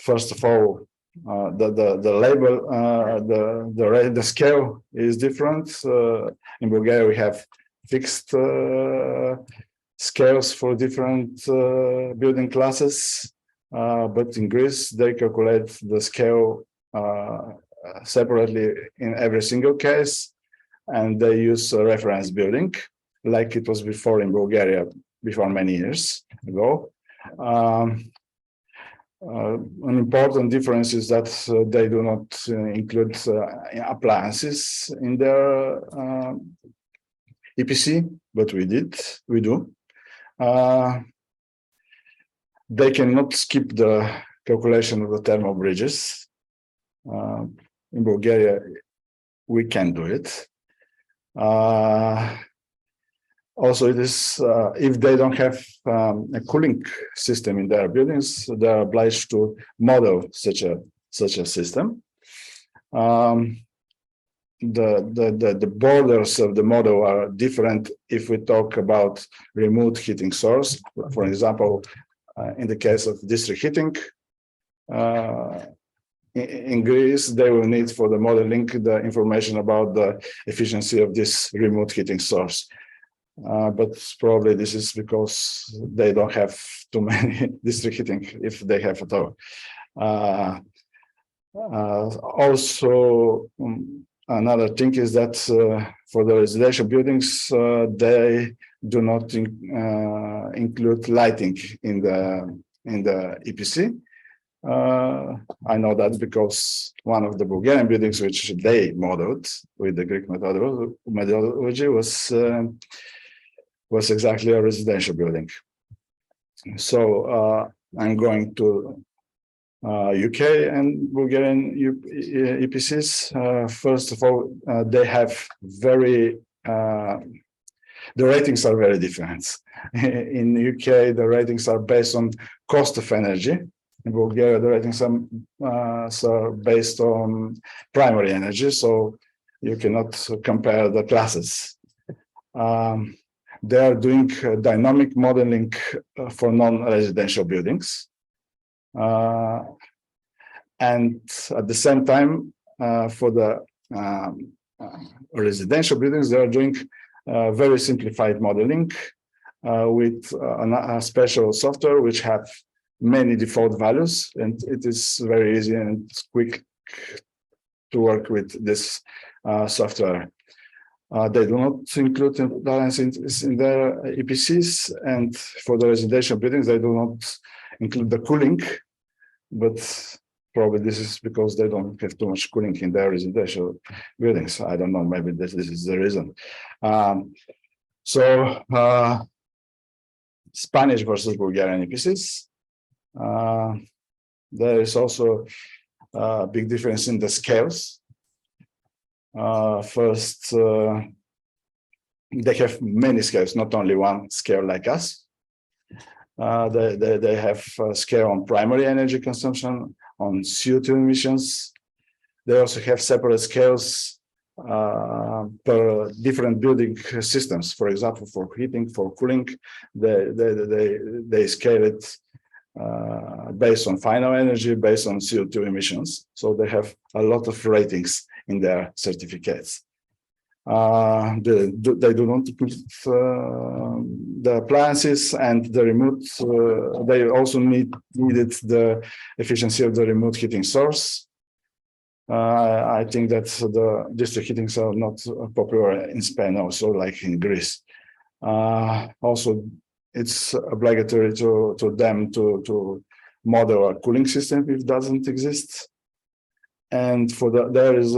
First of all, the label, the scale is different. In Bulgaria, we have fixed scales for different building classes, but in Greece, they calculate the scale separately in every single case, and they use a reference building, like it was before in Bulgaria, before many years ago. An important difference is that they do not include appliances in their EPC, but we do. They cannot skip the calculation of the thermal bridges. In Bulgaria, we can do it. Also, it is if they don't have a cooling system in their buildings, they are obliged to model such a system. The borders of the model are different if we talk about remote heating source. For example, in the case of district heating, in Greece, they will need for the modeling the information about the efficiency of this remote heating source. But probably this is because they don't have too many district heating, if they have at all. Also, another thing is that for the residential buildings, they do not include lighting in the EPC. I know that because one of the Bulgarian buildings which they modeled with the Greek methodology was exactly a residential building. So I'm going to UK and Bulgarian EPCs. First of all, they have the ratings are very different. In UK, the ratings are based on cost of energy. In Bulgaria, the ratings are based on primary energy, so you cannot compare the classes. They are doing dynamic modeling for non-residential buildings. And at the same time, for the residential buildings, they are doing very simplified modeling with a special software which have many default values, and it is very easy and quick to work with this software. They do not include appliances in their EPCs, and for the residential buildings, they do not include the cooling, but probably this is because they don't have too much cooling in their residential buildings. I don't know, maybe this is the reason. Spanish versus Bulgarian EPCs. There is also a big difference in the scales. First, they have many scales, not only one scale like us. They have a scale on primary energy consumption, on CO2 emissions, They also have separate scales per different building systems. For example, for heating, for cooling, they scale it based on final energy, based on CO2 emissions. So they have a lot of ratings in their certificates. They do not include the appliances and the remote. They also needed the efficiency of the remote heating source. I think that the district heatings are not popular in Spain, also like in Greece. Also, it's obligatory to them to model a cooling system if it doesn't exist. And for there is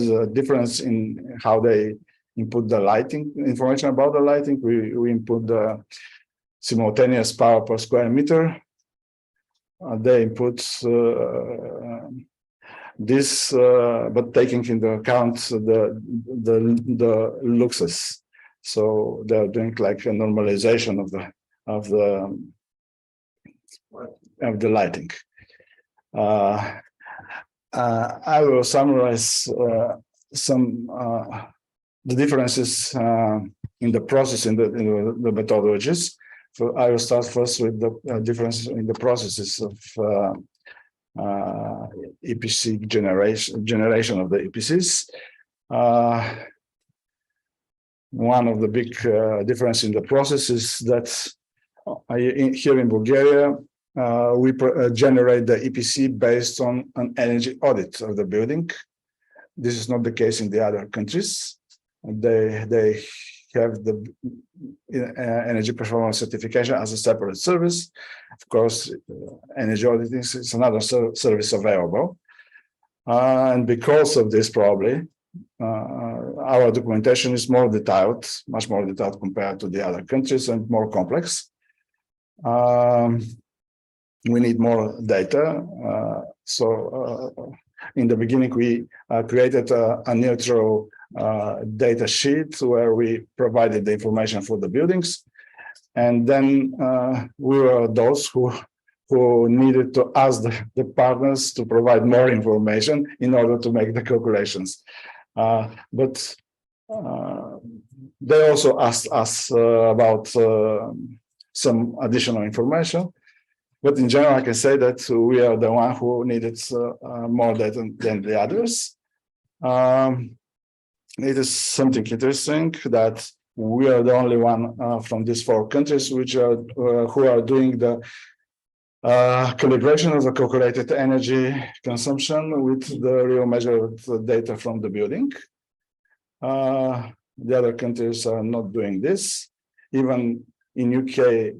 a difference in how they input the lighting information about the lighting. We input the simultaneous power per square meter. They input this, but taking into account the luxes. So they're doing like a normalization of the lighting. I will summarize some the differences in the process in the methodologies. So I will start first with the difference in the processes of EPC generation of the EPCs. One of the big difference in the process is that here in Bulgaria, we generate the EPC based on an energy audit of the building. This is not the case in the other countries. They have the energy performance certification as a separate service. Of course, energy auditing is another service available. And because of this, probably, our documentation is more detailed, much more detailed compared to the other countries and more complex. We need more data. In the beginning, we created a neutral data sheet where we provided the information for the buildings. And then we were those who needed to ask the partners to provide more information in order to make the calculations. But they also asked us about some additional information. But in general, I can say that we are the one who needed more data than the others. It is something interesting that we are the only one from these 4 countries which are who are doing the calibration of the calculated energy consumption with the real measured data from the building. The other countries are not doing this. Even in UK,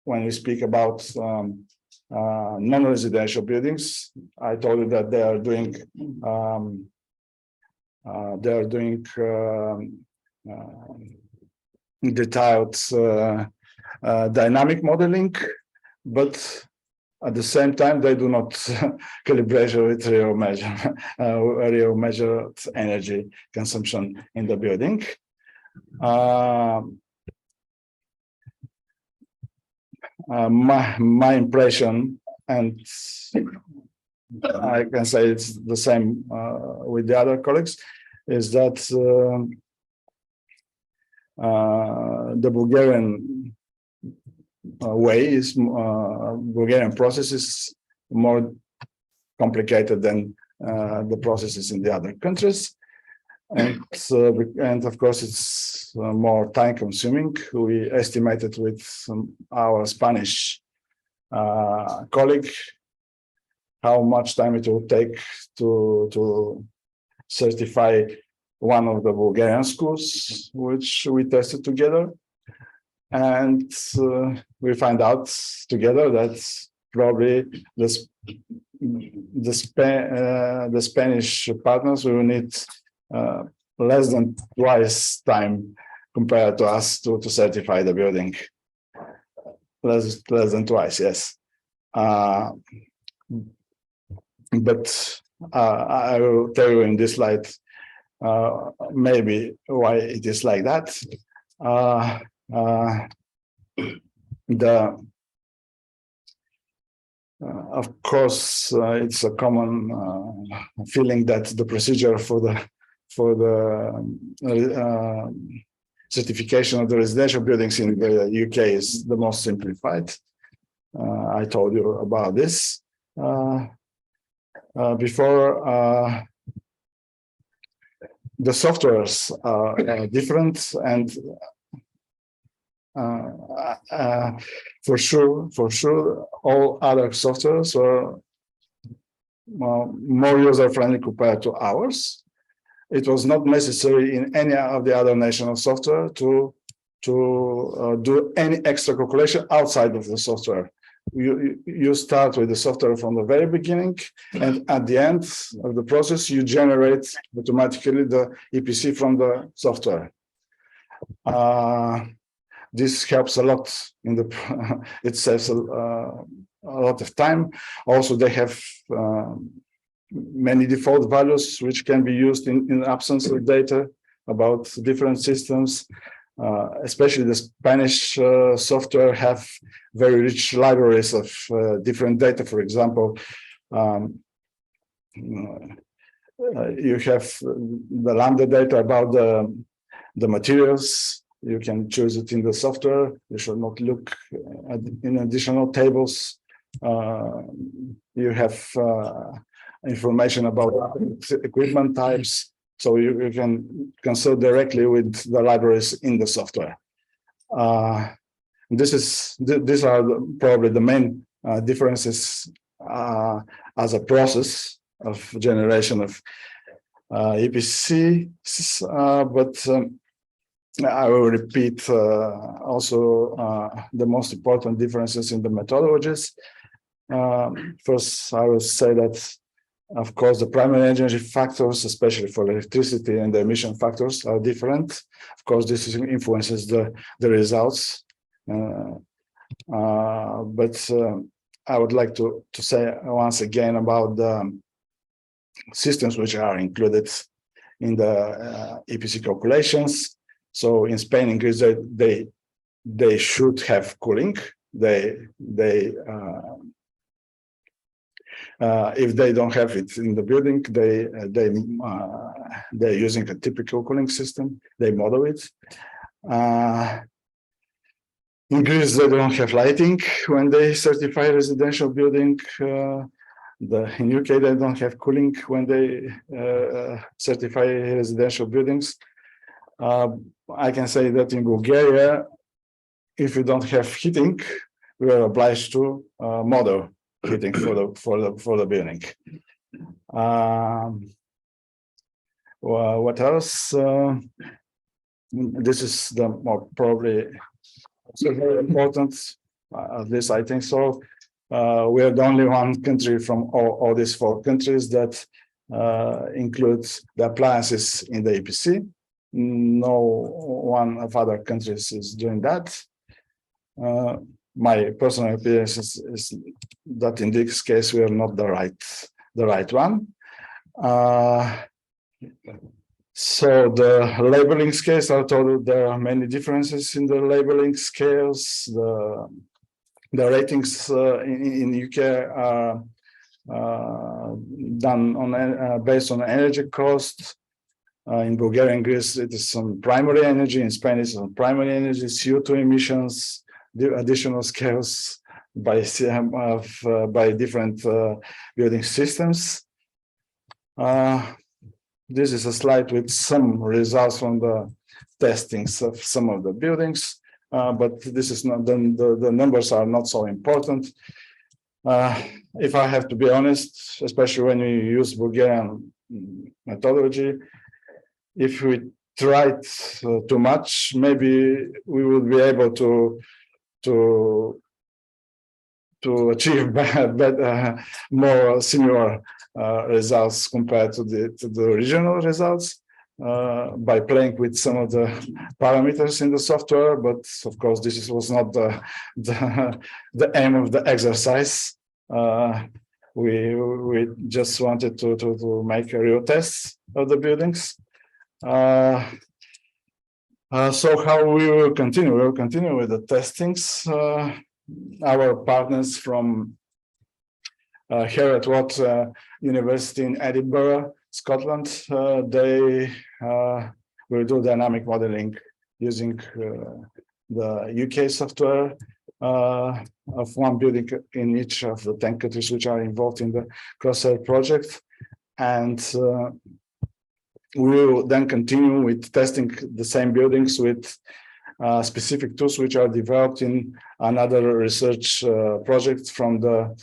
when we speak about non-residential buildings, I told you that they are doing detailed dynamic modeling, but at the same time they do not calibrate with real measured energy consumption in the building. My impression, and I can say it's the same with the other colleagues, is that the Bulgarian way is Bulgarian process is more complicated than the processes in the other countries, and of course it's more time consuming. We estimated with our Spanish colleague how much time it will take to certify one of the Bulgarian schools, which we tested together. And we find out together that probably the Spanish partners will need less than twice time compared to us to certify the building. Less than twice, yes. But I will tell you in this slide maybe why it is like that. Of course, it's a common feeling that the procedure for the certification of the residential buildings in the UK is the most simplified. I told you about this before. The softwares are different, and for sure, all other softwares are more user-friendly compared to ours. It was not necessary in any of the other national software to do any extra calculation outside of the software. You start with the software from the very beginning, and at the end of the process, you generate automatically the EPC from the software. This helps a lot in the. It saves a lot of time. Also, they have many default values which can be used in absence of data about different systems. Especially the Spanish software have very rich libraries of different data. For example, you have the Lambda data about the materials. You can choose it in the software. You should not look in additional tables. You have information about equipment types. So you can consult directly with the libraries in the software. These are probably the main differences as a process of generation of EPCs. But I will repeat also the most important differences in the methodologies. First, I will say that, of course, the primary energy factors, especially for electricity, and the emission factors are different. Of course, this influences the results. But I would like to say once again about the systems which are included in the EPC calculations. So in Spain and Greece, they should have cooling. If they don't have it in the building, they're using a typical cooling system. They model it. In Greece, they don't have lighting when they certify residential building. In UK, they don't have cooling when they certify residential buildings. I can say that in Bulgaria, if you don't have heating, we are obliged to model heating for the building. What else? This is the more probably very important. At least I think so. We are the only one country from all these 4 countries that includes the appliances in the EPC. No one of other countries is doing that. My personal opinion is that in this case we are not the right one. So the labeling scales, I told you there are many differences in the labeling scales. The ratings in UK are done on based on energy cost. In Bulgaria and Greece, it is on primary energy. In Spain, it's on primary energy, CO2 emissions, the additional scales by different building systems. This is a slide with some results from the testings of some of the buildings, but this is not the numbers are not so important. If I have to be honest, especially when you use Bulgarian methodology, if we tried too much, maybe we will be able to achieve better, more similar results compared to the original results by playing with some of the parameters in the software. But of course, this was not the aim of the exercise. We just wanted to make a real test of the buildings. So how we will continue? We will continue with the testings. Our partners from Herod University in Edinburgh, Scotland. They will do dynamic modeling using the UK software of one building in each of the 10 countries which are involved in the CrossCert project. And we will then continue with testing the same buildings with specific tools which are developed in another research project from the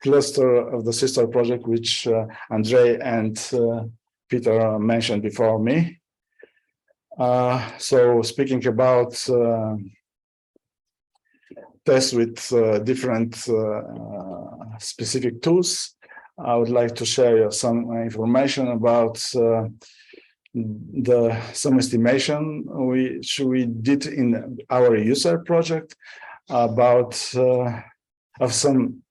cluster of the sister project, which Andrei and Peter mentioned before me. So speaking about tests with different specific tools, I would like to share some information about some estimation which we did in our U-cert project about of some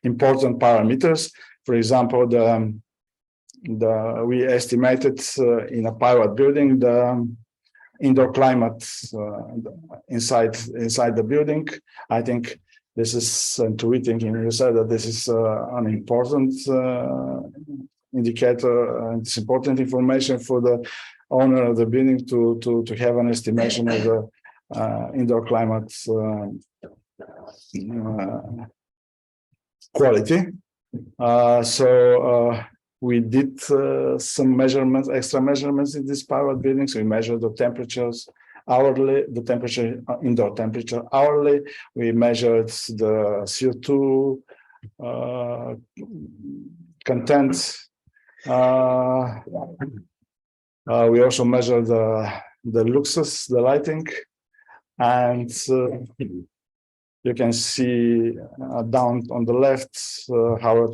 important parameters. For example, we estimated in a pilot building the indoor climate inside the building. I think this is intuiting in you said that this is an important indicator, and it's important information for the owner of the building to have an estimation of the indoor climate quality. So we did some measurements, extra measurements in these pilot buildings. We measured the temperatures hourly, the temperature, indoor temperature hourly. We measured the CO2 content. We also measured the luxus, the lighting, and you can see down on the left how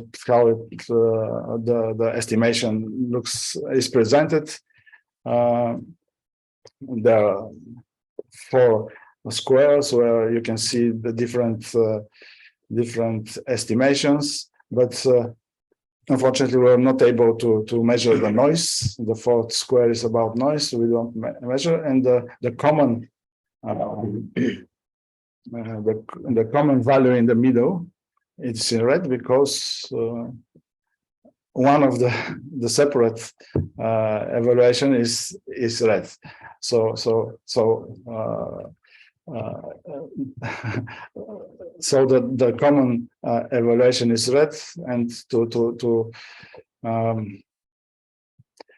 the estimation is presented. There are 4 squares where you can see the different estimations, but unfortunately we're not able to measure the noise. The 4th square is about noise, so we don't measure, and the common the common value in the middle, it's in red because one of the separate evaluation is red. So the common evaluation is red, and to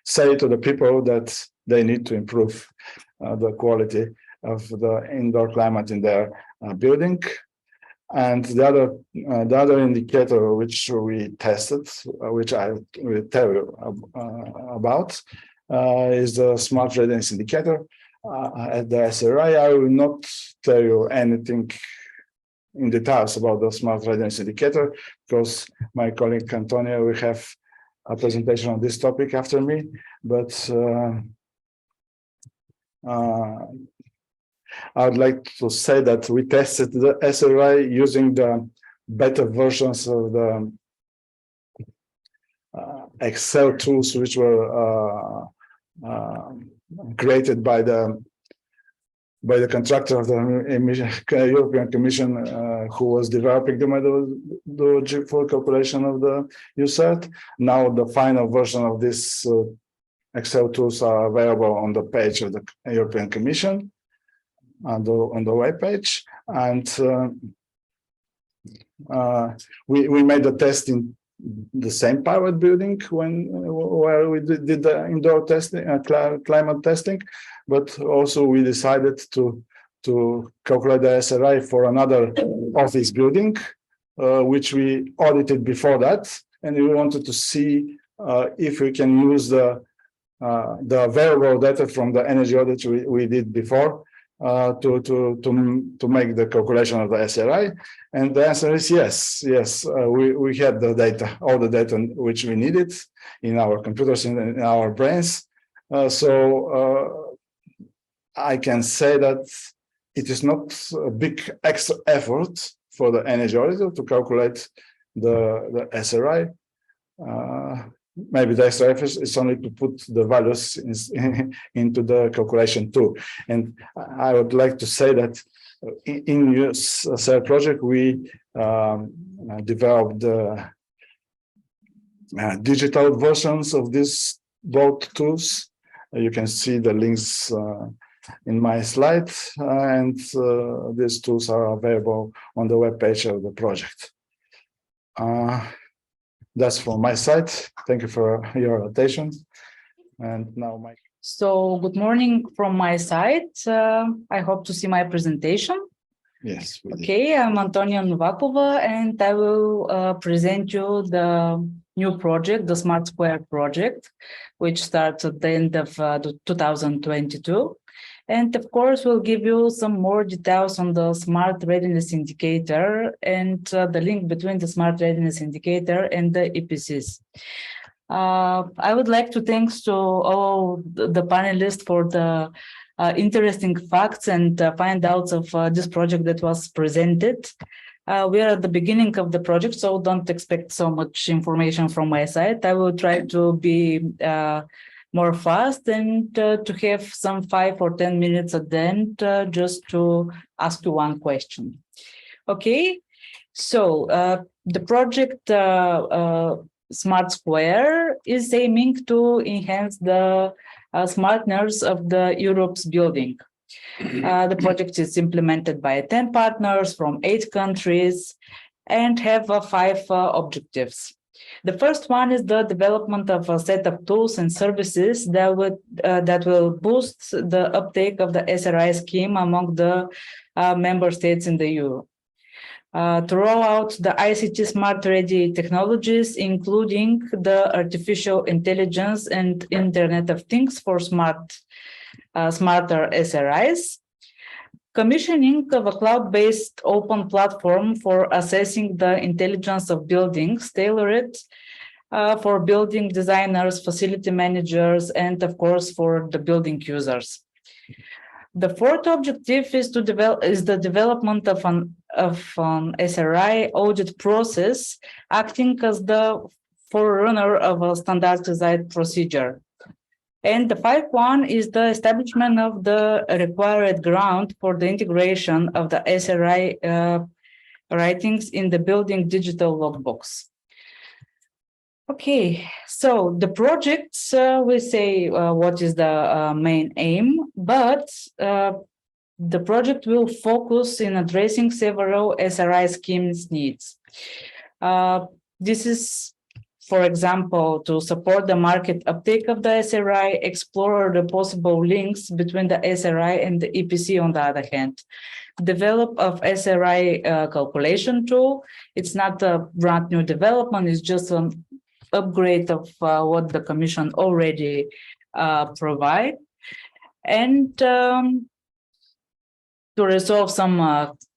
say to the people that they need to improve the quality of the indoor climate in their building. And the other indicator which we tested, which I will tell you about, is the smart readiness indicator at the SRI. I will not tell you anything in details about the smart readiness indicator because my colleague Antonio will have a presentation on this topic after me. But I would like to say that we tested the SRI using the beta versions of the Excel tools, which were created by the contractor of the European Commission, who was developing the methodology for calculation of the U-cert. Now the final version of this Excel tools are available on the page of the European Commission, on the web page, and we made the test in the same pilot building where we did the indoor testing, climate testing, but also we decided to calculate the SRI for another office building, which we audited before that, and we wanted to see if we can use the available data from the energy audit we did before to make the calculation of the SRI, and the answer is yes. We had the data, all the data which we needed in our computers, in our brains. So I can say that it is not a big extra effort for the energy auditor to calculate the SRI. Maybe the extra effort is only to put the values into the calculation too. And I would like to say that in U-cert Project, we developed digital versions of these both tools. You can see the links in my slide, and these tools are available on the webpage of the project. That's from my side. Thank you for your attention. And now, Mike. So, good morning from my side. I hope to see my presentation. Yes. Okay, I'm Antonia Novakova, and I will present you the new project, the Smart Square project, which starts at the end of 2022. And of course, we'll give you some more details on the Smart Readiness Indicator and the link between the Smart Readiness Indicator and the EPCs. I would like to thank to all the panelists for the interesting facts and findouts of this project that was presented. We are at the beginning of the project, so don't expect so much information from my side. I will try to be more fast and to have some 5 or 10 minutes at the end just to ask you one question. Okay, so the project Smart Square is aiming to enhance the smartness of the Europe's building. The project is implemented by 10 partners from 8 countries and have 5 objectives. The first one is the development of a set of tools and services that will boost the uptake of the SRI scheme among the member states in the EU. To roll out the ICT smart ready technologies, including the artificial intelligence and Internet of Things for smarter SRIs. Commissioning of a cloud-based open platform for assessing the intelligence of buildings, tailored for building designers, facility managers, and of course for the building users. The fourth objective is the development of an SRI audit process, acting as the forerunner of a standardized procedure. And the 5th one is the establishment of the required ground for the integration of the SRI writings in the building digital logbox. Okay, so the projects, we say what is the main aim, but the project will focus in addressing several SRI schemes needs. This is, for example, to support the market uptake of the SRI, explore the possible links between the SRI and the EPC on the other hand. Develop of SRI calculation tool. It's not a brand new development, it's just an upgrade of what the Commission already provide. And to resolve some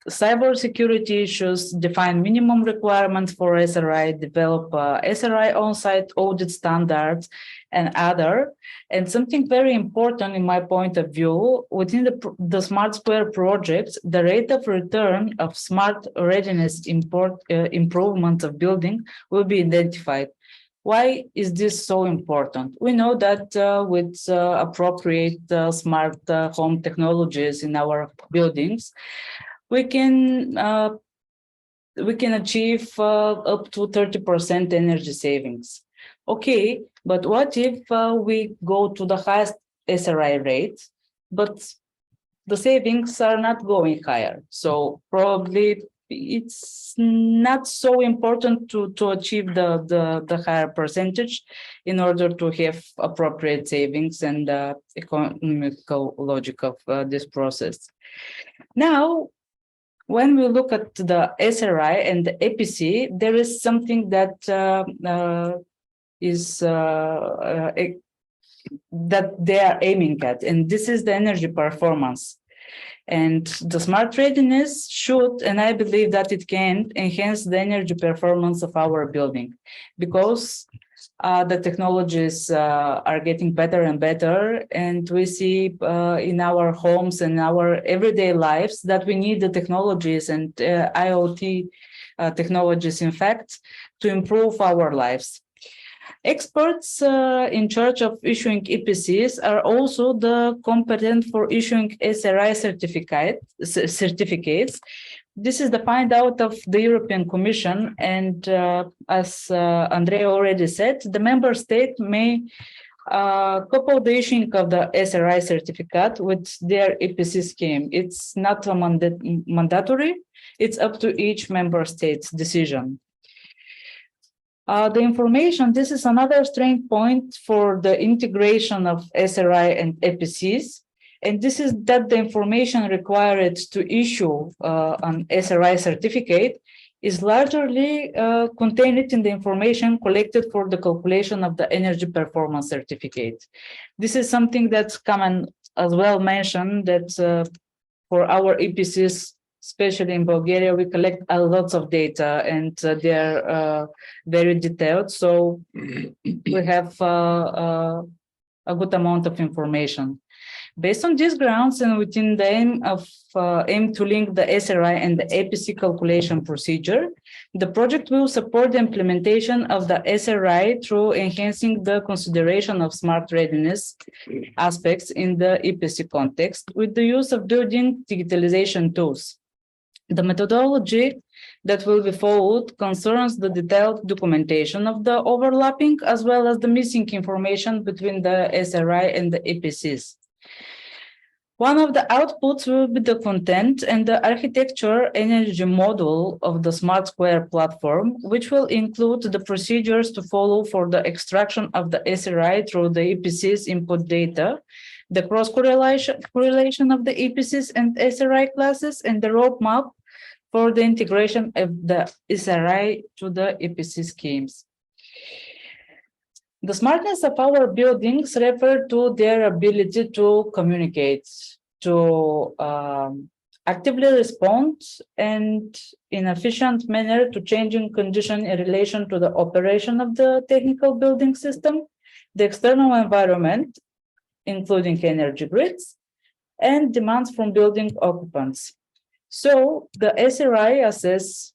cybersecurity issues, define minimum requirements for SRI, develop SRI on-site audit standards and other. And something very important in my point of view, within the Smart Square project, the rate of return of smart readiness improvement of building will be identified. Why is this so important? We know that with appropriate smart home technologies in our buildings, we can achieve up to 30% energy savings. Okay, but what if we go to the highest SRI rate, but the savings are not going higher? So probably it's not so important to achieve the higher percentage in order to have appropriate savings and economical logic of this process. Now, when we look at the SRI and the EPC, there is something that that they are aiming at, and this is the energy performance. And the smart readiness should, and I believe that it can, enhance the energy performance of our building, because the technologies are getting better and better, and we see in our homes and our everyday lives that we need the technologies and IoT technologies, in fact, to improve our lives. Experts in charge of issuing EPCs are also the competent for issuing SRI certificates. This is the find out of the European Commission, and as Andrea already said, the member state may couple the issuing of the SRI certificate with their EPC scheme. It's not a mandatory, it's up to each member state's decision. The information, this is another strong point for the integration of SRI and EPCs. And this is that the information required to issue an SRI certificate is largely contained in the information collected for the calculation of the energy performance certificate. This is something that's common as well mentioned that for our EPCs, especially in Bulgaria, we collect a lot of data and they're very detailed. So we have a good amount of information. Based on these grounds and within the aim to link the SRI and the EPC calculation procedure, the project will support the implementation of the SRI through enhancing the consideration of smart readiness aspects in the EPC context with the use of building digitalization tools. The methodology that will be followed concerns the detailed documentation of the overlapping as well as the missing information between the SRI and the EPCs. One of the outputs will be the content and the architecture energy model of the Smart Square platform, which will include the procedures to follow for the extraction of the SRI through the EPC's input data, the cross-correlation of the EPCs and SRI classes, and the roadmap for the integration of the SRI to the EPC schemes. The smartness of our buildings refer to their ability to communicate, to actively respond, and in efficient manner to changing condition in relation to the operation of the technical building system, the external environment, including energy grids, and demands from building occupants. So the SRI assess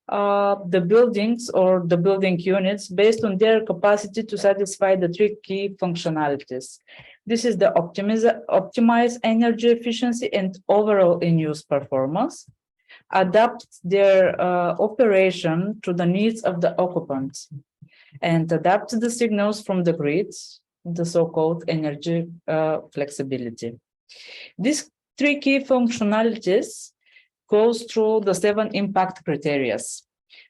the buildings or the building units based on their capacity to satisfy the three key functionalities. This is the optimize energy efficiency and overall in-use performance, adapt their operation to the needs of the occupants, and adapt the signals from the grids, the so-called energy flexibility. These three key functionalities goes through the 7 impact criteria.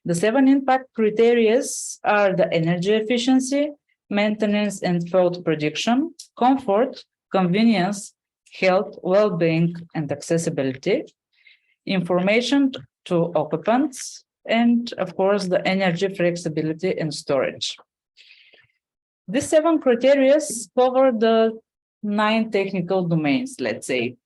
The 7 impact criteria are the energy efficiency, maintenance and fault prediction, comfort, convenience, health, well-being, and accessibility, information to occupants, and of course, the energy flexibility and storage. These 7 criteria cover the 9 technical domains, let's say.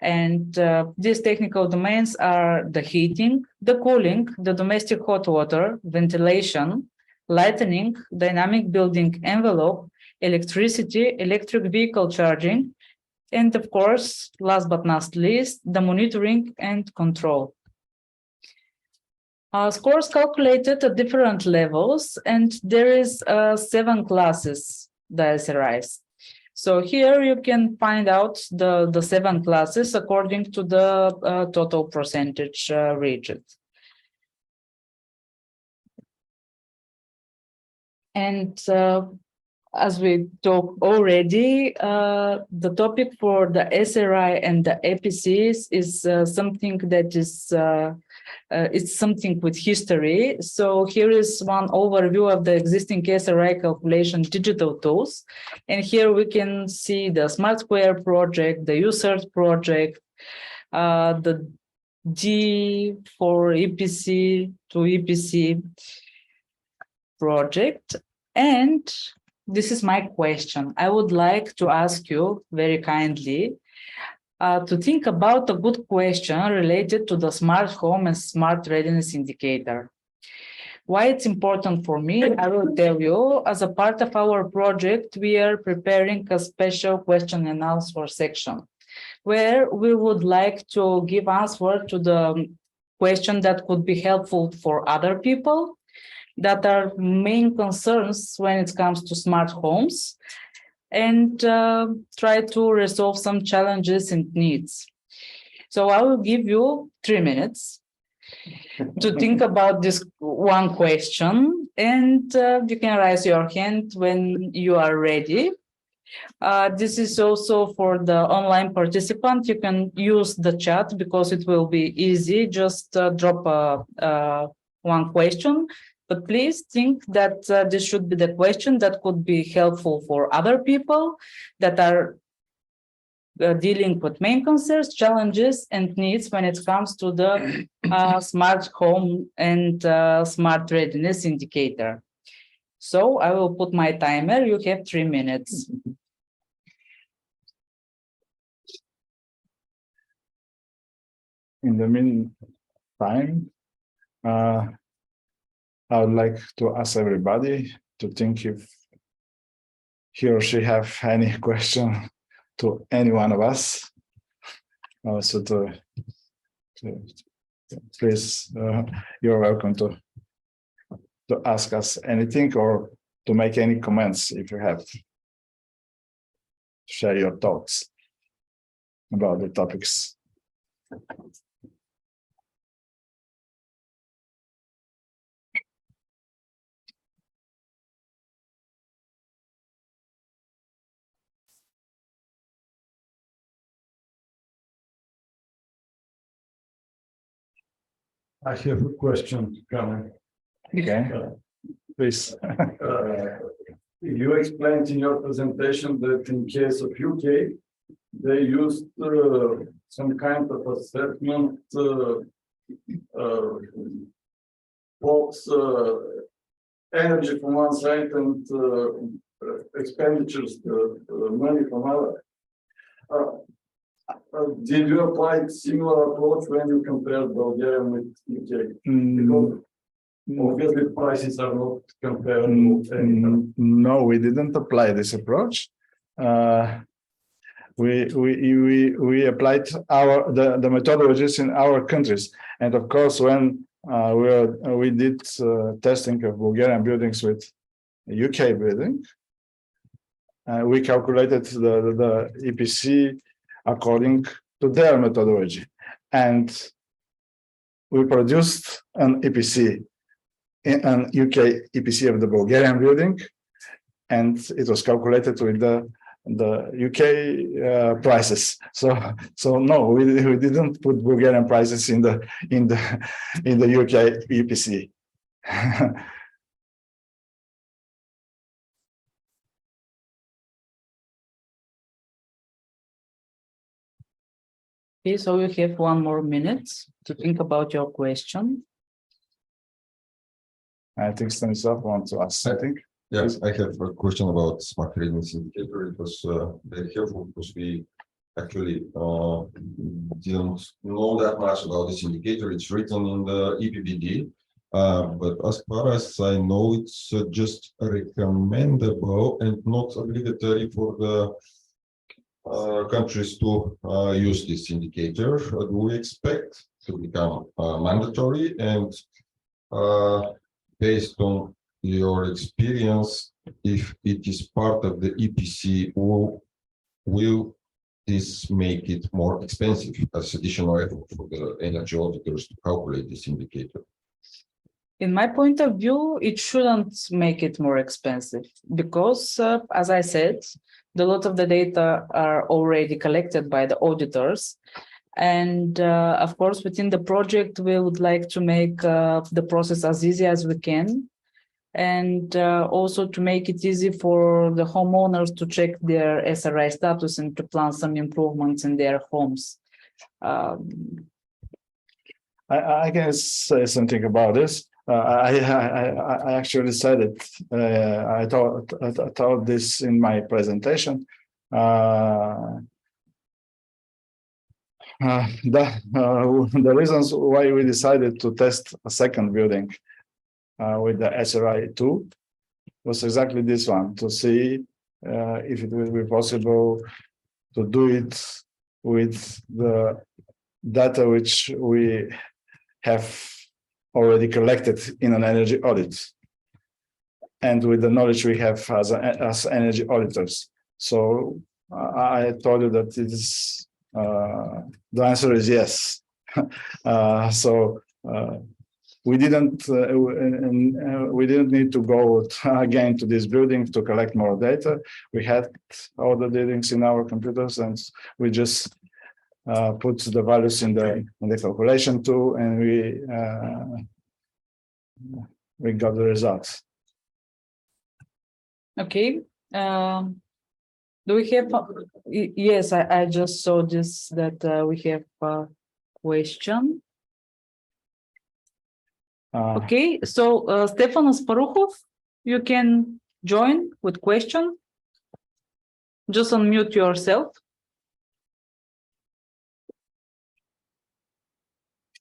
And these technical domains are the heating, the cooling, the domestic hot water, ventilation, lighting, dynamic building envelope, electricity, electric vehicle charging, and of course, last but not least, the monitoring and control. Scores calculated at different levels, and there is 7 classes, the SRIs. So here you can find out the 7 classes according to the total percentage reached. And as we talked already, the topic for the SRI and the EPCs is something that is it's something with history. So here is one overview of the existing SRI calculation digital tools. And here we can see the Smart Square project, the U-cert project, the D for EPC to EPC project. And this is my question. I would like to ask you very kindly to think about a good question related to the smart home and smart readiness indicator. Why it's important for me, I will tell you. As a part of our project, we are preparing a special question and answer section where we would like to give answer to the question that could be helpful for other people that are main concerns when it comes to smart homes, and try to resolve some challenges and needs. So I will give you 3 minutes to think about this one question, and you can raise your hand when you are ready. This is also for the online participant. You can use the chat because it will be easy. Just drop one question, but please think that this should be the question that could be helpful for other people that are dealing with main concerns, challenges, and needs when it comes to the smart home and smart readiness indicator. So I will put my timer. You have 3 minutes. In the meantime, I would like to ask everybody to think if he or she have any question to any one of us. Also please, you're welcome to ask us anything or to make any comments if you have. Share your thoughts about the topics. I have a question coming. Okay, please. You explained in your presentation that in case of UK, they used some kind of assessment box energy from one side and expenditures, money from other. Did you apply similar approach when you compared Bulgaria with UK? Because obviously prices are not comparable. No, we didn't apply this approach. We applied the methodologies in our countries, and of course, when we did testing of Bulgarian buildings with UK building, we calculated the EPC according to their methodology, and we produced an EPC, an UK EPC of the Bulgarian building, and it was calculated with the UK prices. So no, we didn't put Bulgarian prices in the UK EPC. Okay, so you have 1 more minute to think about your question. I think Stanislav wants to ask something. Yes, I have a question about smart readiness indicator. It was very helpful because we actually didn't know that much about this indicator. It's written in the EPBD, but as far as I know, it's just recommendable and not obligatory for the countries to use this indicator. Do we expect to become mandatory? And based on your experience, if it is part of the EPC, will this make it more expensive as additional effort for the energy auditors to calculate this indicator? In my point of view, it shouldn't make it more expensive because, as I said, a lot of the data are already collected by the auditors. And of course, within the project, we would like to make the process as easy as we can. And also to make it easy for the homeowners to check their SRI status and to plan some improvements in their homes. I can say something about this. I actually said it. I thought this in my presentation. The reasons why we decided to test a second building with the SRI 2 was exactly this one, to see if it will be possible to do it with the data which we have already collected in an energy audit. and with the knowledge we have as energy auditors. So I told you that it is the answer is yes. We didn't need to go again to this building to collect more data. We had all the readings in our computers, and we just put the values in the calculation tool, and we got the results. Okay. Do we have? Yes, I just saw this that we have a question. Okay, so Stefan Sparukhov, you can join with question. Just unmute yourself.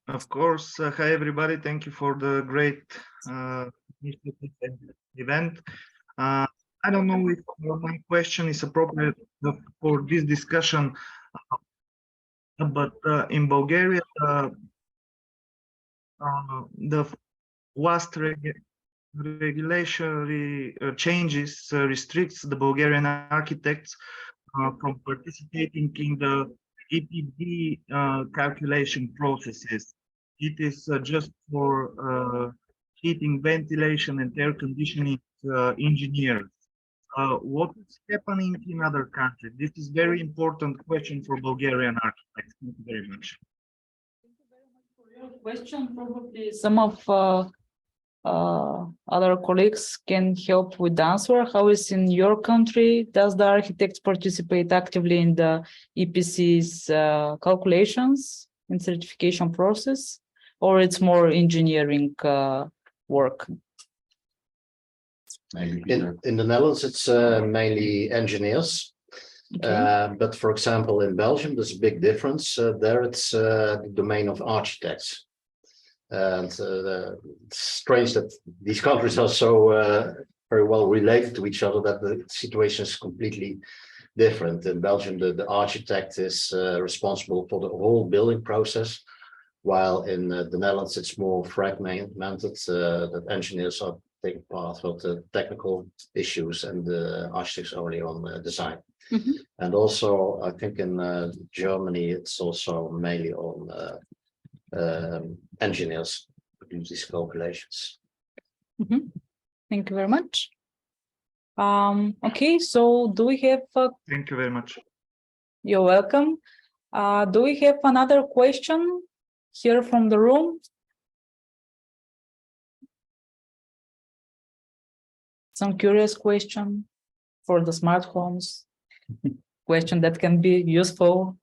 Of course. Hi, everybody. Thank you for the great event. I don't know if my question is appropriate for this discussion, but in Bulgaria, the last regulatory changes restricts the Bulgarian architects from participating in the EPBD calculation processes. It is just for heating, ventilation, and air conditioning engineers. What is happening in other countries? This is very important question for Bulgarian architects. Thank you very much. Thank you very much for your question. Probably some of other colleagues can help with the answer. How is in your country? Does the architects participate actively in the EPCs calculations and certification process, or it's more engineering work? In the Netherlands, it's mainly engineers. Okay. But for example, in Belgium, there's a big difference. There it's the domain of architects. And it's strange that these countries are so very well related to each other that the situation is completely different. In Belgium, the architect is responsible for the whole building process, while in the Netherlands, it's more fragmented, that engineers are taking part of the technical issues and the architects only on design. Mm-hmm. And also, I think in Germany, it's also mainly on engineers who do these calculations. Mm-hmm. Thank you very much. Okay, so do we have? Thank you very much. You're welcome. Do we have another question here from the room? Some curious question for the smart homes. Question that can be useful.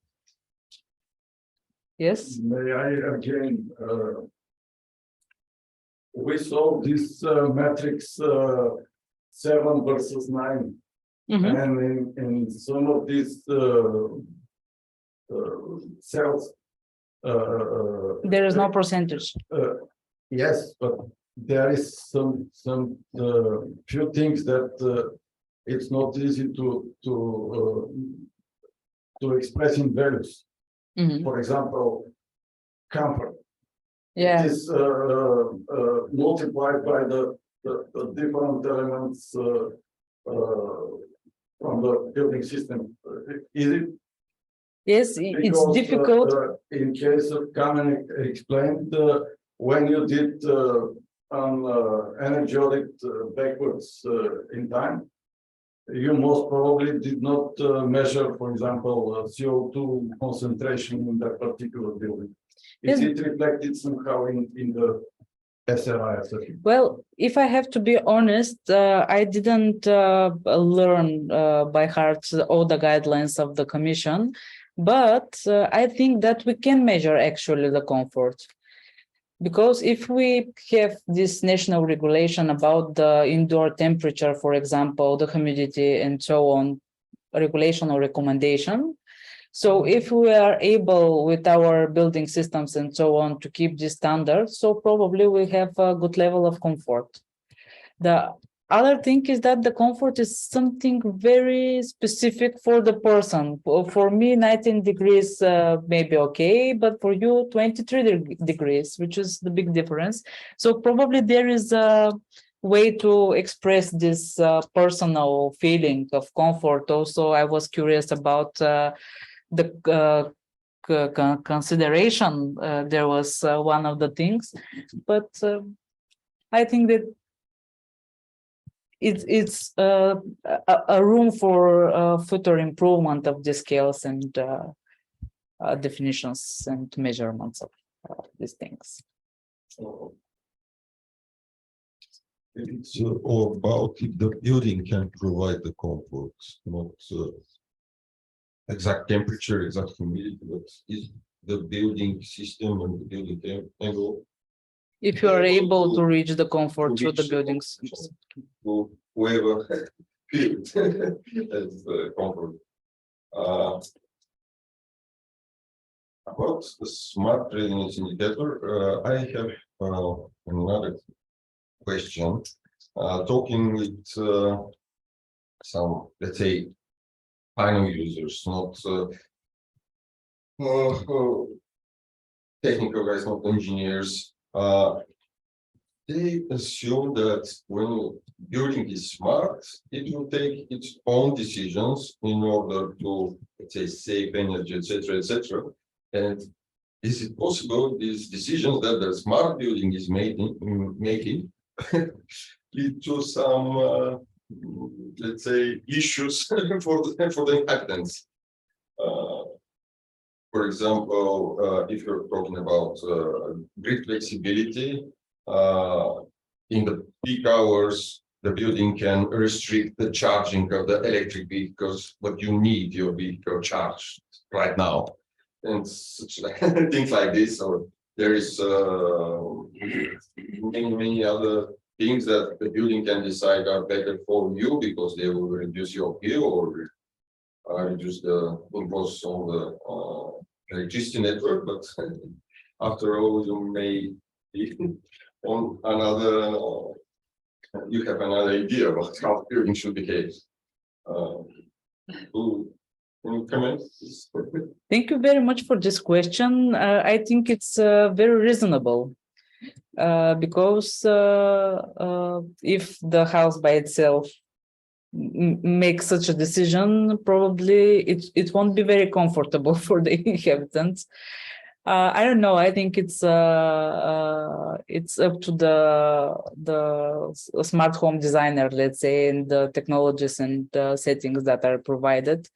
Yes. May I again? We saw this matrix 7 versus 9, Mm-hmm. and in some of these cells, There is no percentage. yes, but there is some few things that it's not easy to express in values. Mm-hmm. For example, comfort. Yeah. It is multiplied by the different elements from the building system. Is it? Yes, it's difficult. In case of Carmen explained, when you did an energy audit backwards in time, you most probably did not measure, for example, CO2 concentration in that particular building. Is it reflected somehow in the SRI? Well, if I have to be honest, I didn't learn by heart all the guidelines of the Commission, but I think that we can measure actually the comfort. Because if we have this national regulation about the indoor temperature, for example, the humidity and so on, regulation or recommendation. So if we are able with our building systems and so on to keep this standard, so probably we have a good level of comfort. The other thing is that the comfort is something very specific for the person. For me, 19 degrees may be okay, but for you, 23 degrees, which is the big difference. So probably there is way to express this personal feeling of comfort. Also, I was curious about the consideration. There was one of the things, but I think that it's a room for further improvement of the skills and definitions and measurements of these things. It's all about if the building can provide the comfort, not exact temperature, exact humidity, but is the building system and the building angle. If you are able to reach the comfort through the buildings. Whoever feels as comfort. About the smart readiness indicator, I have another question. Talking with some, let's say, final users, not technical guys, not engineers. They assume that when building is smart, it will take its own decisions in order to, let's say, save energy, etc., etc. And is it possible these decisions that the smart building is making lead to some, let's say, issues for the inhabitants? For example, if you're talking about grid flexibility, in the peak hours, the building can restrict the charging of the electric vehicles, but you need your vehicle charged right now. And such like, things like this, or there is many other things that the building can decide are better for you because they will reduce your bill or reduce the impulse on the electricity network. But after all, you may be on another, you have another idea about how building should behave. Can you comment? Thank you very much for this question. I think it's very reasonable because if the house by itself makes such a decision, probably it won't be very comfortable for the inhabitants. I don't know. I think it's up to the smart home designer, let's say, and the technologies and settings that are provided.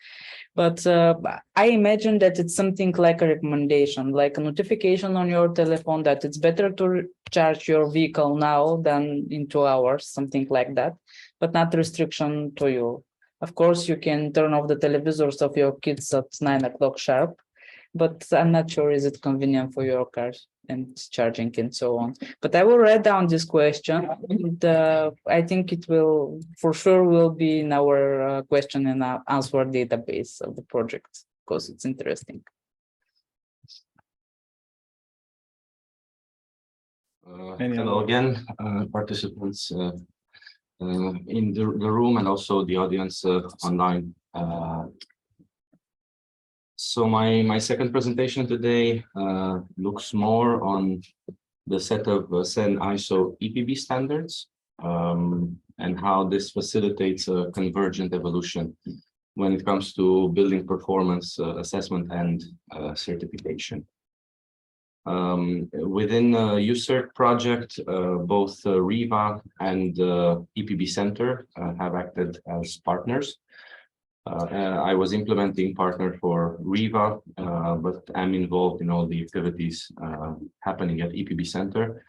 But I imagine that it's something like a recommendation, like a notification on your telephone that it's better to charge your vehicle now than in 2 hours, something like that, but not restriction to you. Of course, you can turn off the televisors of your kids at 9 o'clock sharp, but I'm not sure is it convenient for your car and charging and so on. But I will write down this question. And, I think it will, for sure, will be in our question and answer database of the project because it's interesting. Hello again, participants in the room and also the audience online. So my second presentation today looks more on the set of CEN ISO EPB standards and how this facilitates a convergent evolution when it comes to building performance assessment and certification. Within U-cert project, both RIVA and EPB Center have acted as partners. I was implementing partner for RIVA, but I'm involved in all the activities happening at EPB Center.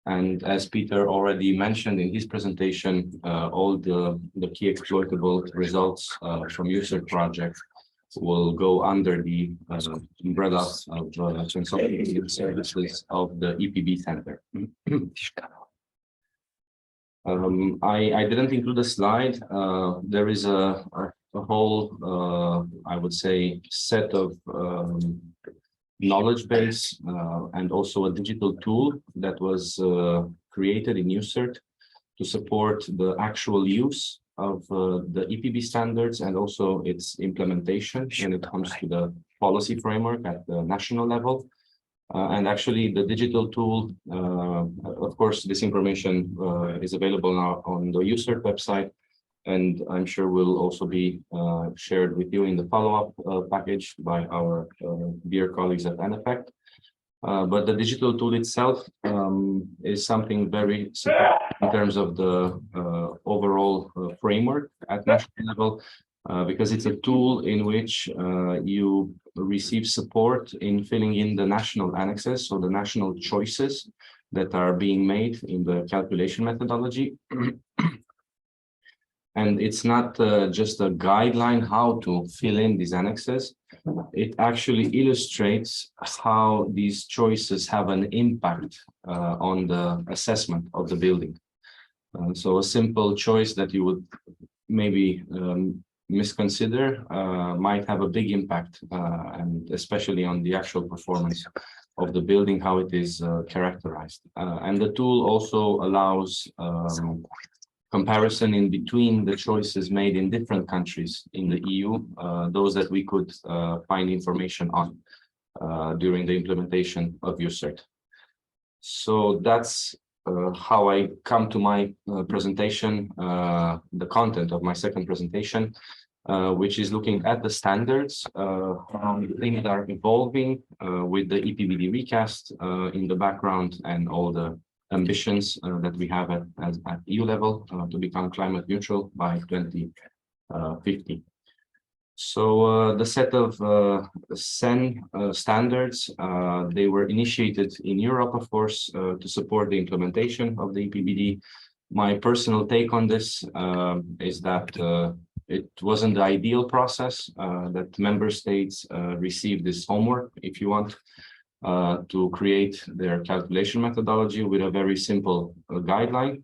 And as Peter already mentioned in his presentation, all the key exploitable results from U-cert project will go under the umbrella of consolidated services of the EPB Center. I didn't include a slide. There is a whole, I would say, set of knowledge base and also a digital tool that was created in U-cert to support the actual use of the EPB standards and also its implementation when it comes to the policy framework at the national level. And actually, the digital tool, of course, this information is available now on the U-cert website, and I'm sure will also be shared with you in the follow-up package by our dear colleagues at NFEC. But the digital tool itself is something very simple in terms of the overall framework at national level, because it's a tool in which you receive support in filling in the national annexes, so the national choices that are being made in the calculation methodology. And it's not just a guideline how to fill in these annexes. It actually illustrates how these choices have an impact on the assessment of the building. So a simple choice that you would maybe misconsider might have a big impact, and especially on the actual performance of the building, how it is characterized. And the tool also allows comparison in between the choices made in different countries in the EU, those that we could find information on during the implementation of U-cert. So that's how I come to my presentation, the content of my second presentation, which is looking at the standards, how things are evolving with the EPBD recast in the background, and all the ambitions that we have at EU level to become climate neutral by 2050. So the set of SEN standards, they were initiated in Europe, of course, to support the implementation of the EPBD. My personal take on this is that it wasn't the ideal process, that member states received this homework, if you want, to create their calculation methodology with a very simple guideline.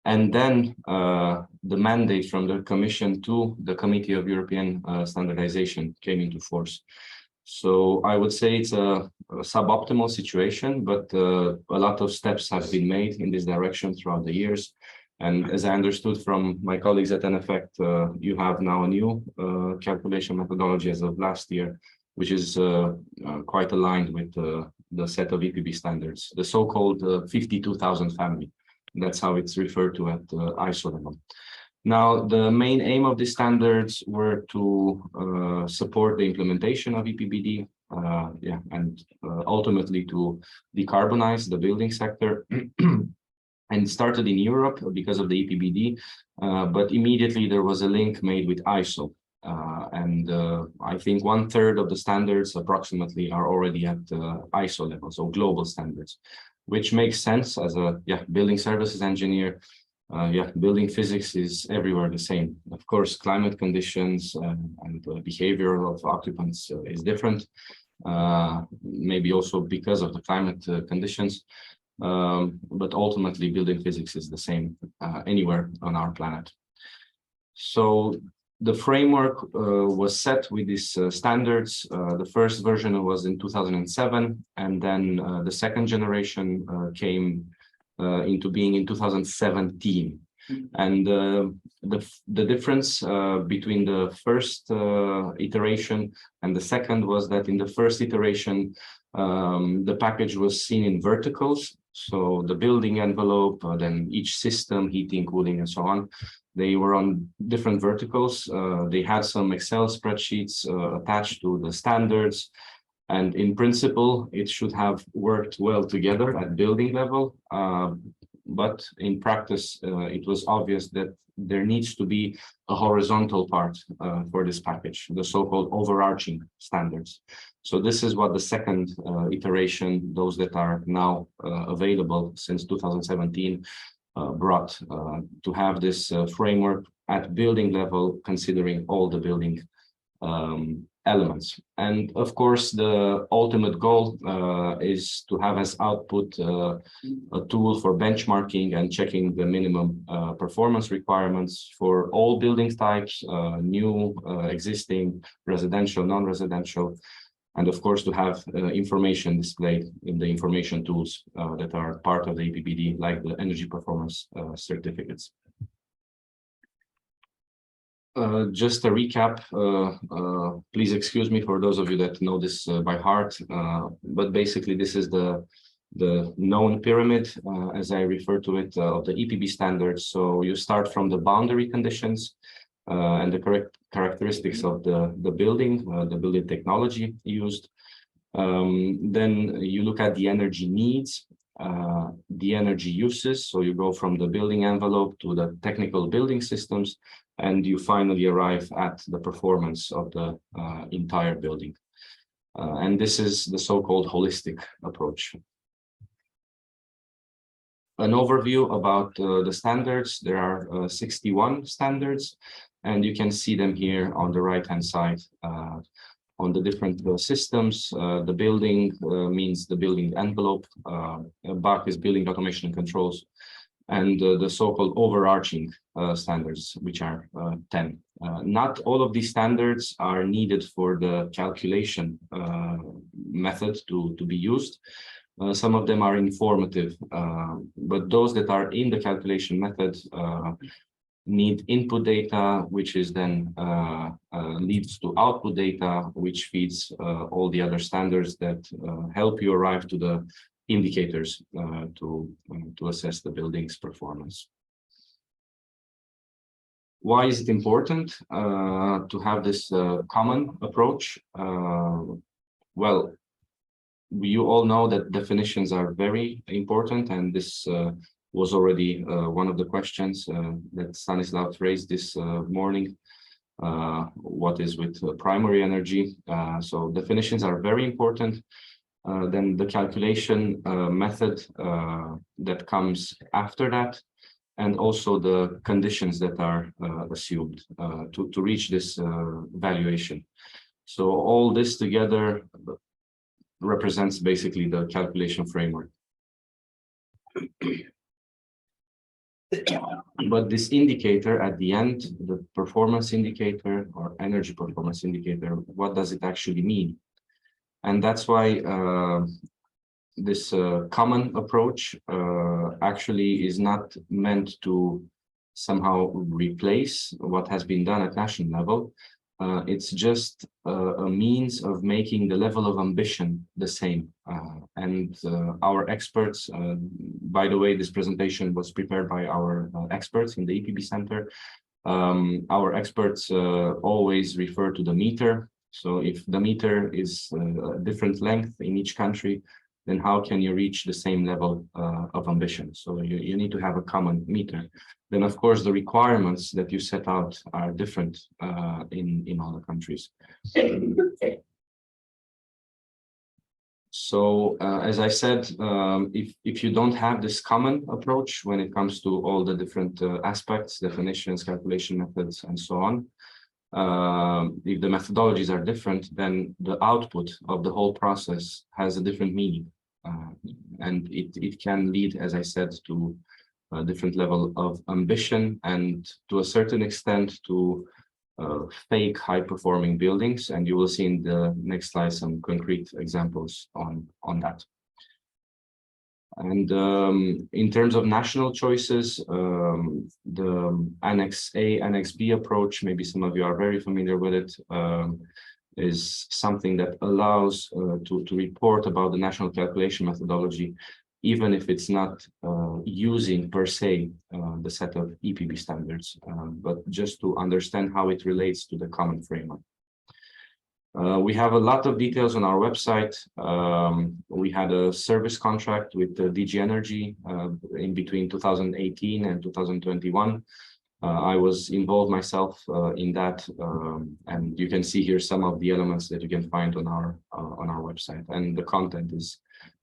And then the mandate from the Commission to the Committee of European Standardization came into force. So I would say it's a suboptimal situation, but a lot of steps have been made in this direction throughout the years. And as I understood from my colleagues at NFEC, you have now a new calculation methodology as of last year, which is quite aligned with the set of EPB standards, the so-called 52,000 family. That's how it's referred to at ISO level. Now, the main aim of these standards were to support the implementation of EPBD, and ultimately to decarbonize the building sector. And it started in Europe because of the EPBD, but immediately there was a link made with ISO. And I think 1/3 of the standards approximately are already at ISO level, so global standards, which makes sense as a building services engineer. Building physics is everywhere the same. Of course, climate conditions and the behavior of occupants is different, maybe also because of the climate conditions. But ultimately, building physics is the same anywhere on our planet. So the framework was set with these standards. The first version was in 2007, and then the second generation came into being in 2017. And the difference between the first iteration and the second was that in the first iteration, the package was seen in verticals. So the building envelope, then each system, heating, cooling, and so on, they were on different verticals. They had some Excel spreadsheets attached to the standards. And in principle, it should have worked well together at building level. But in practice, it was obvious that there needs to be a horizontal part for this package, the so-called overarching standards. So this is what the second iteration, those that are now available since 2017, brought to have this framework at building level, considering all the building elements. And of course, the ultimate goal is to have as output a tool for benchmarking and checking the minimum performance requirements for all building types, new, existing, residential, non-residential, and of course to have information displayed in the information tools that are part of the EPBD, like the energy performance certificates. Just a recap, please excuse me for those of you that know this by heart, but basically this is the known pyramid, as I refer to it, of the EPB standards. So you start from the boundary conditions and the correct characteristics of the building technology used. Then you look at the energy needs, the energy uses. So you go from the building envelope to the technical building systems, and you finally arrive at the performance of the entire building. And this is the so-called holistic approach. An overview about the standards. There are 61 standards, and you can see them here on the right-hand side. On the different systems, the building means the building envelope, BAC is building automation and controls, and the so-called overarching standards, which are 10. Not all of these standards are needed for the calculation method to be used. Some of them are informative, but those that are in the calculation method need input data, which is then leads to output data, which feeds all the other standards that help you arrive to the indicators to assess the building's performance. Why is it important to have this common approach? Well, you all know that definitions are very important, and this was already one of the questions that Stanislav raised this morning. What is with primary energy? So definitions are very important. Then the calculation method that comes after that, and also the conditions that are assumed to reach this valuation. So all this together represents basically the calculation framework. But this indicator at the end, the performance indicator or energy performance indicator, what does it actually mean? And that's why this common approach actually is not meant to somehow replace what has been done at national level. It's just a means of making the level of ambition the same. And our experts, by the way, this presentation was prepared by our experts in the EPB Center. Our experts always refer to the meter. So if the meter is a different length in each country, then how can you reach the same level of ambition? So you need to have a common meter. Then, of course, the requirements that you set out are different in all the countries. So, as I said, if you don't have this common approach when it comes to all the different aspects, definitions, calculation methods, and so on, if the methodologies are different, then the output of the whole process has a different meaning. And it can lead, as I said, to a different level of ambition and to a certain extent to fake high-performing buildings. And you will see in the next slide some concrete examples on that. And in terms of national choices, the Annex A, Annex B approach, maybe some of you are very familiar with it, is something that allows to report about the national calculation methodology, even if it's not using per se the set of EPB standards, but just to understand how it relates to the common framework. We have a lot of details on our website. We had a service contract with DG Energy in between 2018 and 2021. I was involved myself in that, and you can see here some of the elements that you can find on our website. And the content is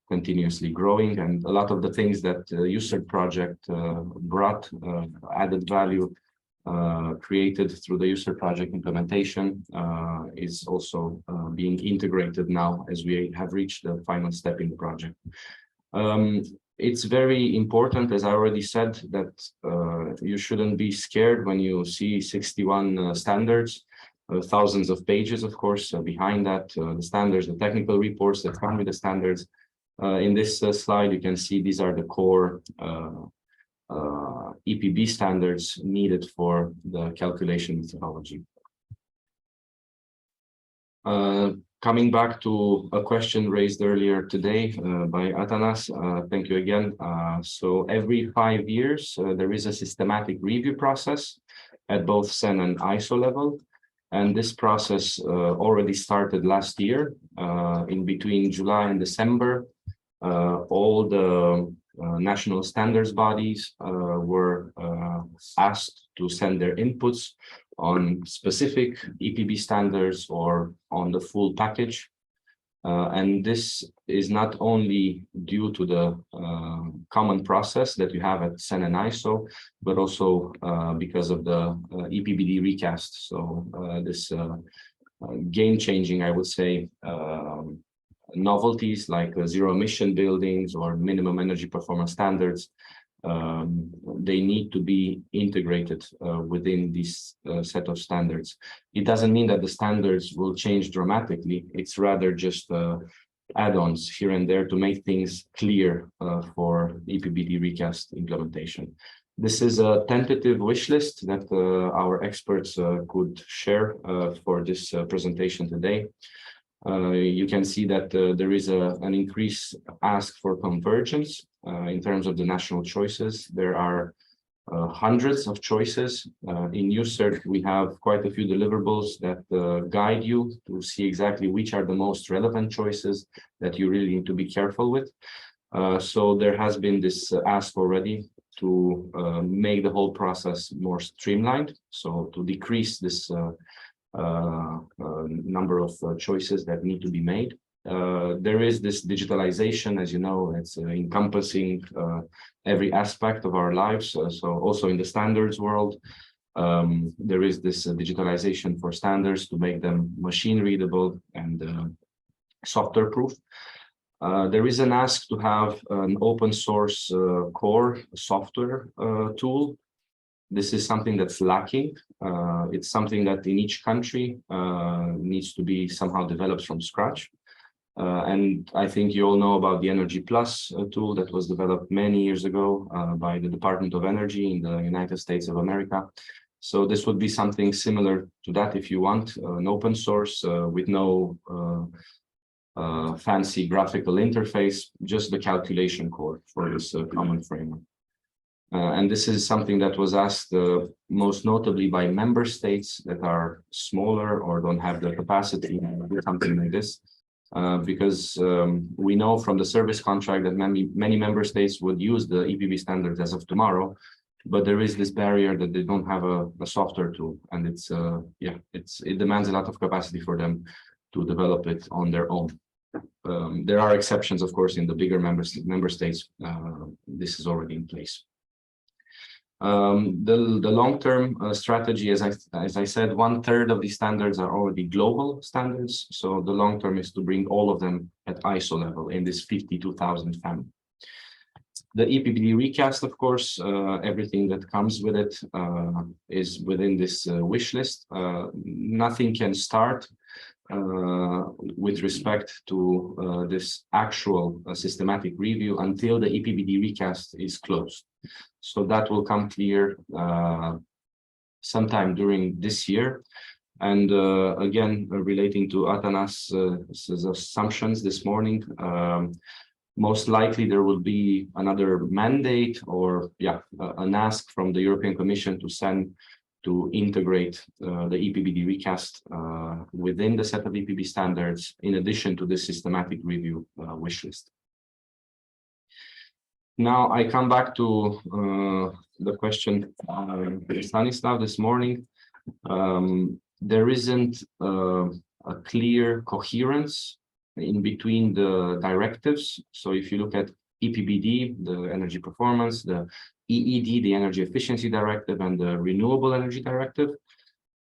continuously growing, and a lot of the things that U-cert Project brought added value created through the U-cert Project implementation is also being integrated now as we have reached the final step in the project. It's very important, as I already said, that you shouldn't be scared when you see 61 standards, thousands of pages, of course, behind that, the standards, the technical reports that come with the standards. In this slide, you can see these are the core EPB standards needed for the calculation methodology. Coming back to a question raised earlier today by Atanas, thank you again. So every 5 years, there is a systematic review process at both SEN and ISO level. And this process already started last year. In between July and December, all the national standards bodies were asked to send their inputs on specific EPB standards or on the full package. And this is not only due to the common process that you have at SEN and ISO, but also because of the EPBD recast. So this game-changing, I would say, novelties like zero emission buildings or minimum energy performance standards, they need to be integrated within this set of standards. It doesn't mean that the standards will change dramatically. It's rather just add-ons here and there to make things clear for EPBD recast implementation. This is a tentative wish list that our experts could share for this presentation today. You can see that there is an increased ask for convergence in terms of the national choices. There are hundreds of choices. In U-cert, we have quite a few deliverables that guide you to see exactly which are the most relevant choices that you really need to be careful with. So there has been this ask already to make the whole process more streamlined, so to decrease this number of choices that need to be made. There is this digitalization, as you know, it's encompassing every aspect of our lives. So also in the standards world, there is this digitalization for standards to make them machine readable and software proof. There is an ask to have an open source core software tool. This is something that's lacking. It's something that in each country needs to be somehow developed from scratch. And I think you all know about the Energy Plus tool that was developed many years ago by the Department of Energy in the United States of America. So this would be something similar to that if you want, an open source with no fancy graphical interface, just the calculation core for this common framework. And this is something that was asked most notably by member states that are smaller or don't have the capacity to do something like this. Because we know from the service contract that many member states would use the EPB standards as of tomorrow, but there is this barrier that they don't have a software tool, and it demands a lot of capacity for them to develop it on their own. There are exceptions, of course, in the bigger member states. This is already in place. The long-term strategy, as I said, 1/3 of these standards are already global standards. So the long term is to bring all of them at ISO level in this 52,000 family. The EPBD recast, of course, everything that comes with it is within this wish list. Nothing can start with respect to this actual systematic review until the EPBD recast is closed. So that will come clear sometime during this year. And again, relating to Atanas's assumptions this morning, most likely there will be another mandate or an ask from the European Commission to send to integrate the EPBD recast within the set of EPB standards, in addition to this systematic review wish list. Now I come back to the question Stanislav this morning. There isn't a clear coherence in between the directives. So if you look at EPBD, the energy performance, the EED, the energy efficiency directive, and the renewable energy directive,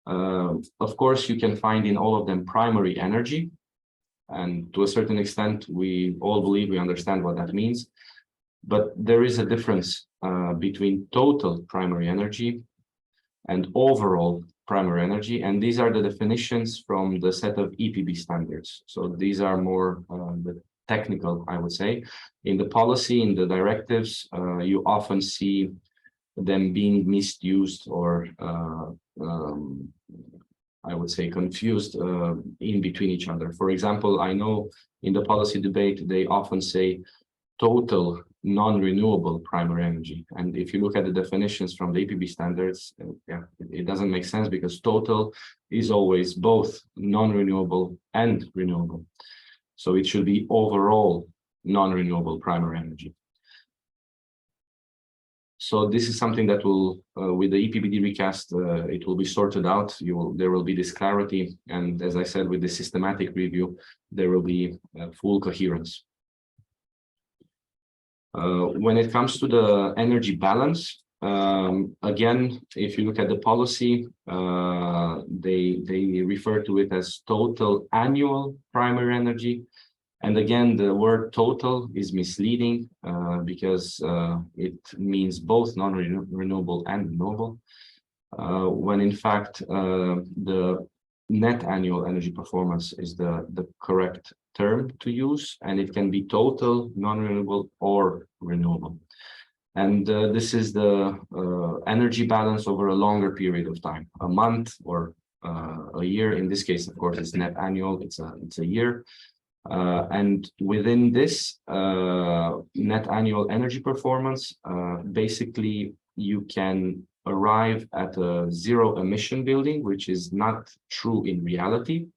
of course, you can find in all of them primary energy. And to a certain extent, we all believe we understand what that means. But there is a difference between total primary energy and overall primary energy. And these are the definitions from the set of EPB standards. So these are more the technical, I would say. In the policy, in the directives, you often see them being misused or I would say confused in between each other. For example, I know in the policy debate, they often say total non-renewable primary energy. And if you look at the definitions from the EPB standards, it doesn't make sense because total is always both non-renewable and renewable. So it should be overall non-renewable primary energy. So this is something that will, with the EPBD recast, it will be sorted out. There will be this clarity. And as I said, with the systematic review, there will be full coherence. When it comes to the energy balance, again, if you look at the policy, they refer to it as total annual primary energy. And again, the word total is misleading because it means both non-renewable and renewable, when in fact the net annual energy performance is the correct term to use, and it can be total, non-renewable, or renewable. And this is the energy balance over a longer period of time, a month or a year. In this case, of course, it's net annual, it's a year. And within this net annual energy performance, basically you can arrive at a zero emission building, which is not true in reality,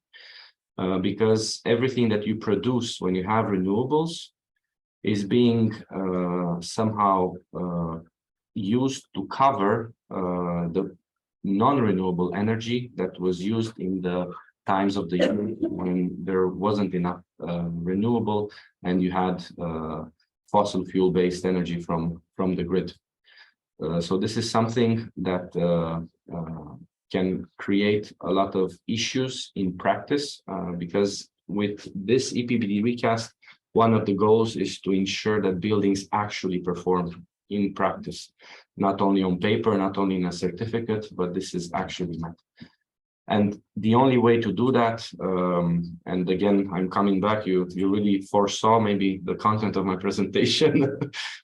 because everything that you produce when you have renewables is being somehow used to cover the non-renewable energy that was used in the times of the year when there wasn't enough renewable and you had fossil fuel-based energy from the grid. So this is something that can create a lot of issues in practice because with this EPBD recast, one of the goals is to ensure that buildings actually perform in practice, not only on paper, not only in a certificate, but this is actually met. And the only way to do that, and again, I'm coming back, you really foresaw maybe the content of my presentation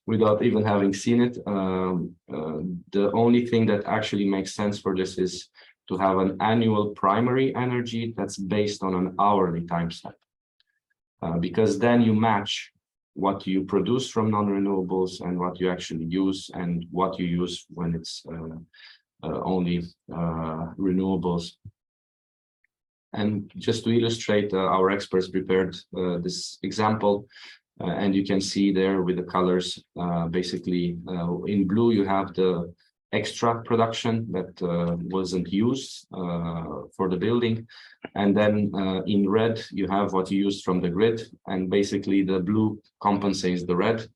without even having seen it. The only thing that actually makes sense for this is to have an annual primary energy that's based on an hourly time step. Because then you match what you produce from non-renewables and what you actually use and what you use when it's only renewables. And just to illustrate, our experts prepared this example, and you can see there with the colors, basically in blue you have the extra production that wasn't used for the building, and then in red you have what you used from the grid, and basically the blue compensates the red,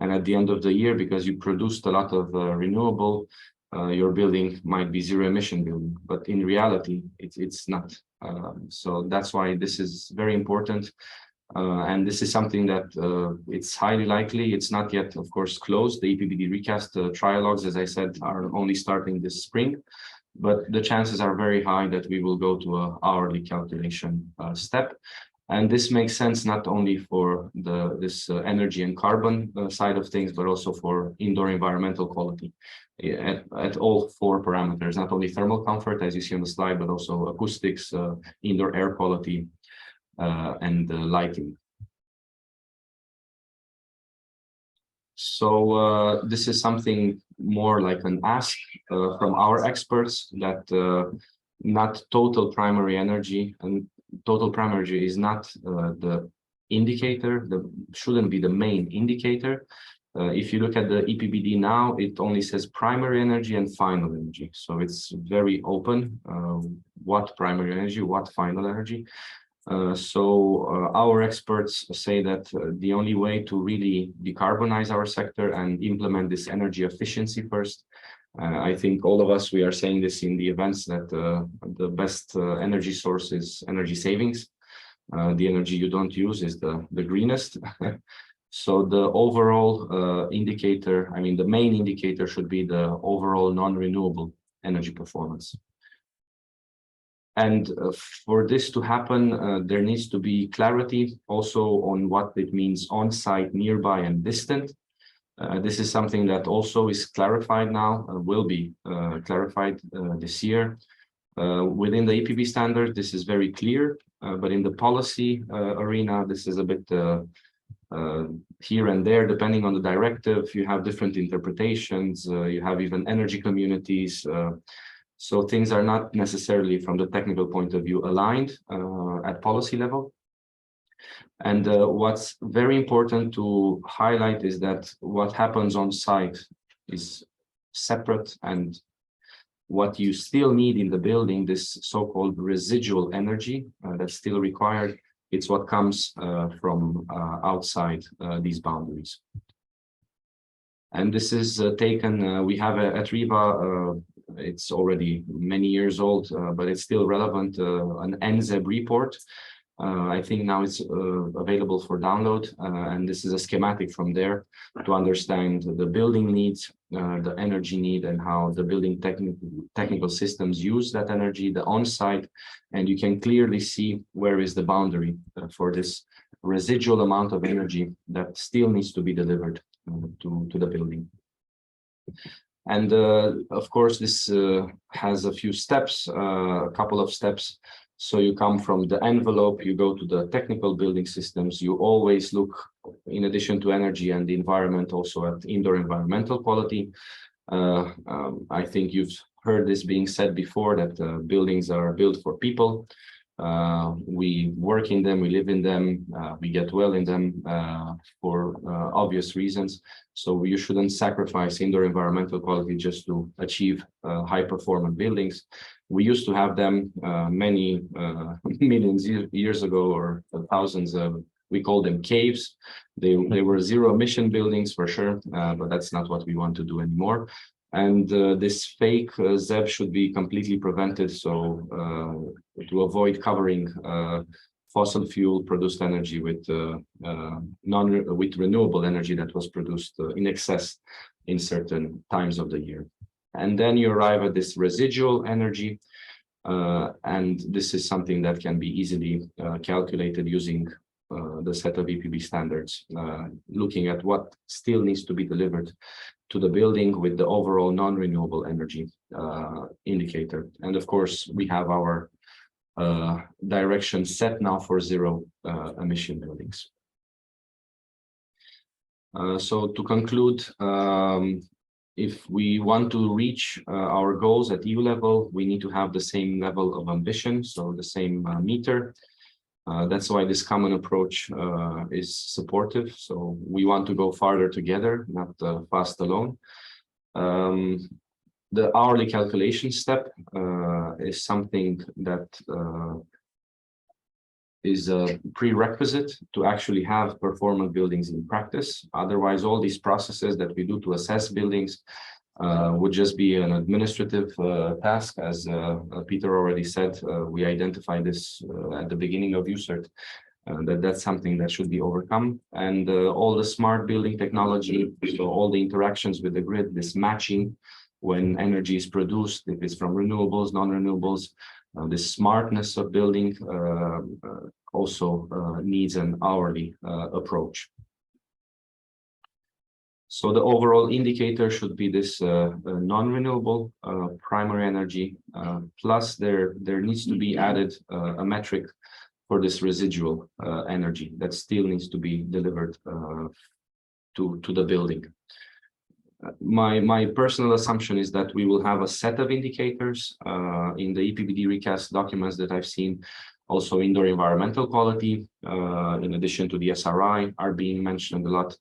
and at the end of the year, because you produced a lot of renewable, your building might be zero emission building, but in reality it's not. So that's why this is very important. And this is something that it's highly likely, it's not yet, of course, closed. The EPBD recast trialogues, as I said, are only starting this spring, but the chances are very high that we will go to an hourly calculation step. And this makes sense not only for this energy and carbon side of things, but also for indoor environmental quality at all four parameters, not only thermal comfort, as you see on the slide, but also acoustics, indoor air quality, and lighting. So this is something more like an ask from our experts, that not total primary energy, and total primary energy is not the indicator, shouldn't be the main indicator. If you look at the EPBD now, it only says primary energy and final energy. So it's very open, what primary energy, what final energy. So our experts say that the only way to really decarbonize our sector and implement this energy efficiency first, I think all of us, we are saying this in the events, that the best energy source is energy savings. The energy you don't use is the greenest. So the overall indicator, I mean, the main indicator should be the overall non-renewable energy performance. And for this to happen, there needs to be clarity also on what it means on-site, nearby, and distant. This is something that also is clarified now, will be clarified this year. Within the EPB standard, this is very clear, but in the policy arena, this is a bit here and there, depending on the directive. You have different interpretations, you have even energy communities. So things are not necessarily from the technical point of view aligned at policy level. And what's very important to highlight is that what happens on site is separate, and what you still need in the building, this so-called residual energy that's still required, it's what comes from outside these boundaries. And this is taken, we have at RIBA, it's already many years old, but it's still relevant, an NZEB report. I think now it's available for download, and this is a schematic from there to understand the building needs, the energy need, and how the building technical systems use that energy, the on-site, and you can clearly see where is the boundary for this residual amount of energy that still needs to be delivered to the building. And of course, this has a few steps, a couple of steps. So you come from the envelope, you go to the technical building systems, you always look, in addition to energy and the environment, also at indoor environmental quality. I think you've heard this being said before, that buildings are built for people. We work in them, we live in them, we get well in them for obvious reasons. So you shouldn't sacrifice indoor environmental quality just to achieve high-performance buildings. We used to have them many millions years ago, or thousands of, we call them caves. They were zero-emission buildings for sure, but that's not what we want to do anymore. And this fake ZEB should be completely prevented. So to avoid covering fossil fuel produced energy with with renewable energy that was produced in excess in certain times of the year. And then you arrive at this residual energy, and this is something that can be easily calculated using the set of EPB standards, looking at what still needs to be delivered to the building with the overall non-renewable energy indicator. And of course, we have our direction set now for zero emission buildings. So to conclude, if we want to reach our goals at EU level, we need to have the same level of ambition, so the same meter. That's why this common approach is supportive. So we want to go farther together, not fast alone. The hourly calculation step is something that is a prerequisite to actually have performant buildings in practice. Otherwise, all these processes that we do to assess buildings would just be an administrative task. As Peter already said, we identified this at the beginning of U-cert, that's something that should be overcome. And all the smart building technology, so all the interactions with the grid, this matching when energy is produced, if it's from renewables, non-renewables, this smartness of building also needs an hourly approach. So the overall indicator should be this non-renewable primary energy, plus there needs to be added a metric for this residual energy that still needs to be delivered to the building. My personal assumption is that we will have a set of indicators in the EPBD recast documents that I've seen. Also, indoor environmental quality, in addition to the SRI, are being mentioned a lot.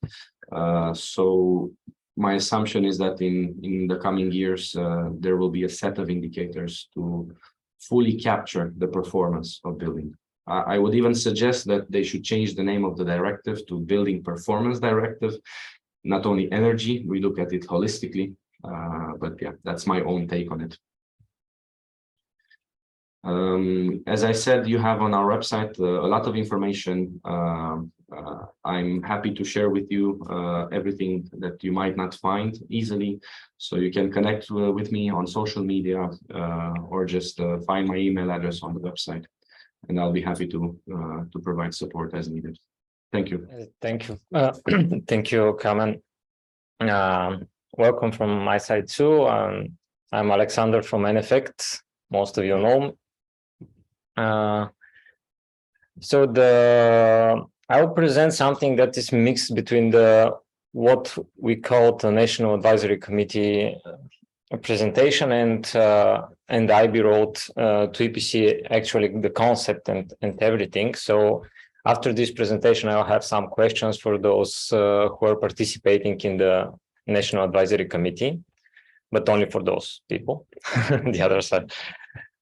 So my assumption is that in the coming years, there will be a set of indicators to fully capture the performance of building. I would even suggest that they should change the name of the directive to Building Performance Directive. Not only energy, we look at it holistically, but yeah, that's my own take on it. As I said, you have on our website a lot of information. I'm happy to share with you everything that you might not find easily. So you can connect with me on social media or just find my email address on the website, and I'll be happy to provide support as needed. Thank you. Thank you. Thank you, Carmen. Welcome from my side too. I'm Alexander from NFect. Most of you know. I will present something that is mixed between what we call the National Advisory Committee presentation and IB wrote to EPC, actually the concept and everything. So after this presentation, I'll have some questions for those who are participating in the National Advisory Committee, but only for those people, the other side.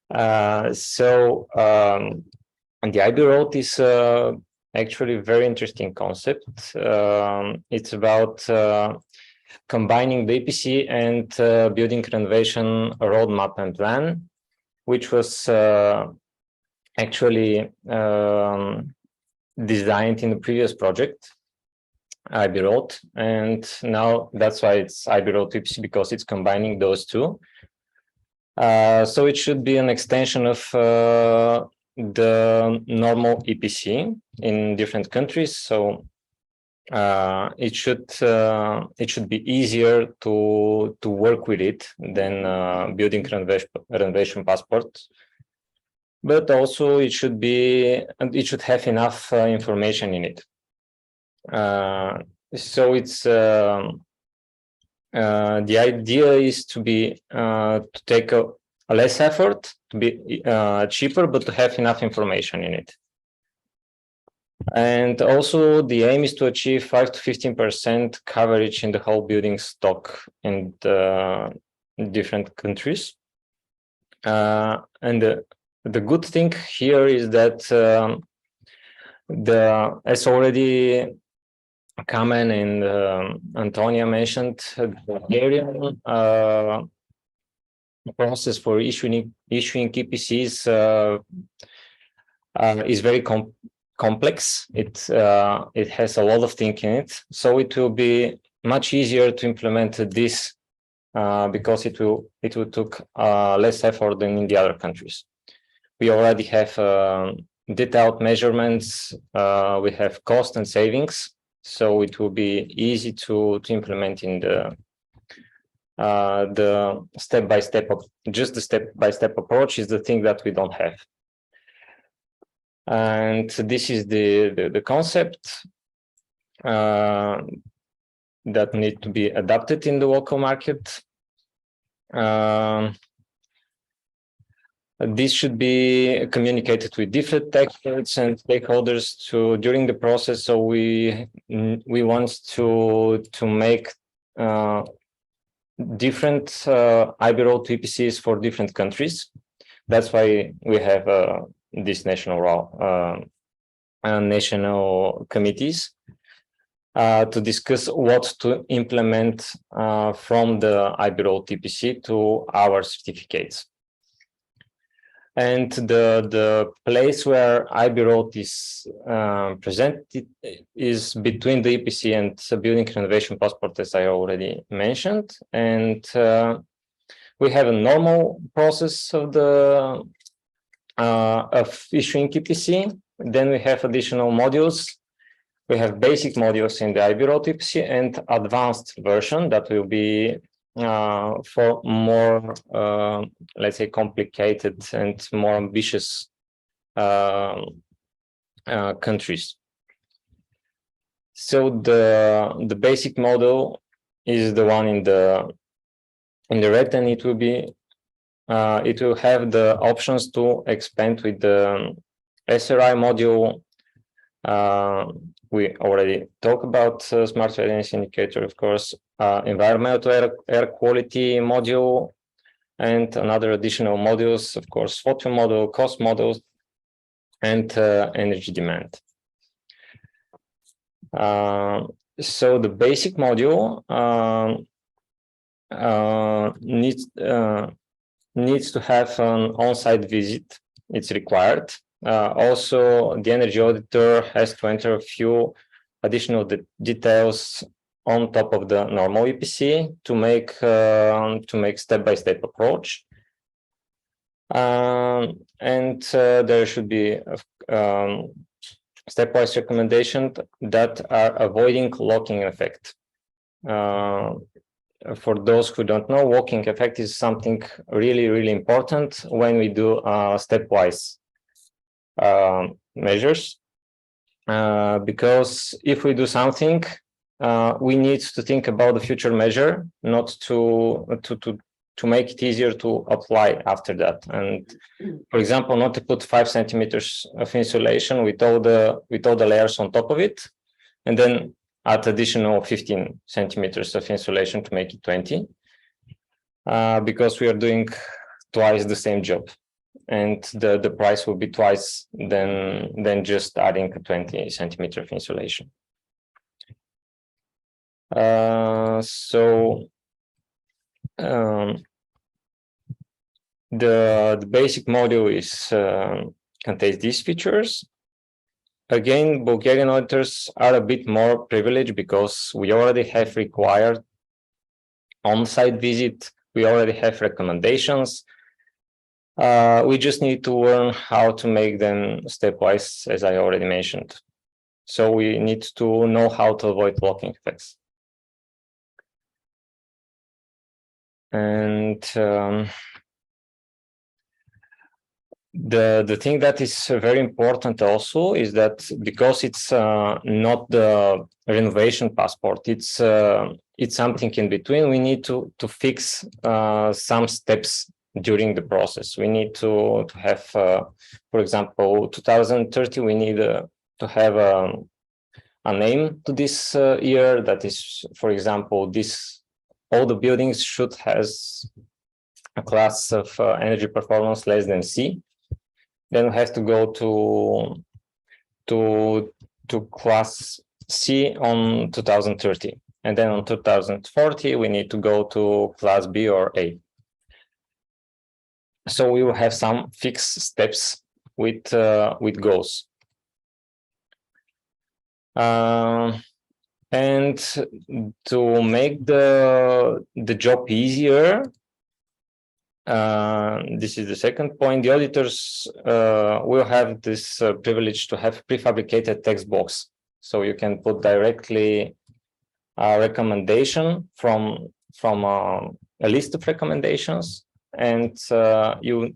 And the IB road is actually a very interesting concept. It's about combining the EPC and building renovation roadmap and plan, which was actually designed in the previous project, IB road, and now that's why it's IB road EPC, because it's combining those two. So it should be an extension of the normal EPC in different countries. So it should be easier to work with it than building renovation passport. But also it should have enough information in it. So it's the idea is to take a less effort, to be cheaper, but to have enough information in it. And also the aim is to achieve 5 to 15% coverage in the whole building stock in different countries. And the good thing here is that as already Kamen and Antonia mentioned, the Bulgarian process for issuing EPCs is very complex. It has a lot of things in it, so it will be much easier to implement this because it will take less effort than in the other countries. We already have detailed measurements. We have cost and savings, so it will be easy to implement in the step-by-step. Just the step-by-step approach is the thing that we don't have. And this is the concept that need to be adapted in the local market. This should be communicated with different experts and stakeholders during the process. So we want to make different IB road EPCs for different countries. That's why we have these national committees to discuss what to implement from the IB road EPC to our certificates. And the place where IB road is presented is between the EPC and the building renovation passport, as I already mentioned. And we have a normal process of issuing EPC. Then we have additional modules. We have basic modules in the IB road EPC and advanced version that will be for more, let's say, complicated and more ambitious countries. So the basic model is the one in the red, and it will have the options to expand with the SRI module. We already talked about smart readiness indicator, of course, environmental air quality module, and another additional modules, of course, photo model, cost models, and energy demand. So the basic module needs to have an on-site visit. It's required. Also, the energy auditor has to enter a few additional details on top of the normal EPC to make step-by-step approach. And there should be stepwise recommendations that are avoiding locking effect. for those who don't know, walking effect is something really, really important when we do stepwise measures. Because if we do something, we need to think about the future measure, not to make it easier to apply after that. And for example, not to put 5 centimeters of insulation with all the layers on top of it, and then add additional 15 centimeters of insulation to make it 20, because we are doing twice the same job, and the price will be twice than just adding a 20 centimeter of insulation. The basic module is contains these features. Again, Bulgarian auditors are a bit more privileged because we already have required on-site visit. We already have recommendations. We just need to learn how to make them stepwise, as I already mentioned. So we need to know how to avoid blocking effects. And the thing that is very important also is that because it's not the renovation passport, it's something in between. We need to fix some steps during the process. We need to have, for example, 2030. We need to have a name to this year. That is, for example, all the buildings should has a class of energy performance less than C. Then we have to go to class C on 2030, and then on 2040 we need to go to class B or A. So we will have some fixed steps with goals. And to make the job easier, this is the second point. The auditors will have this privilege to have prefabricated text box, so you can put directly a recommendation from a list of recommendations, and so you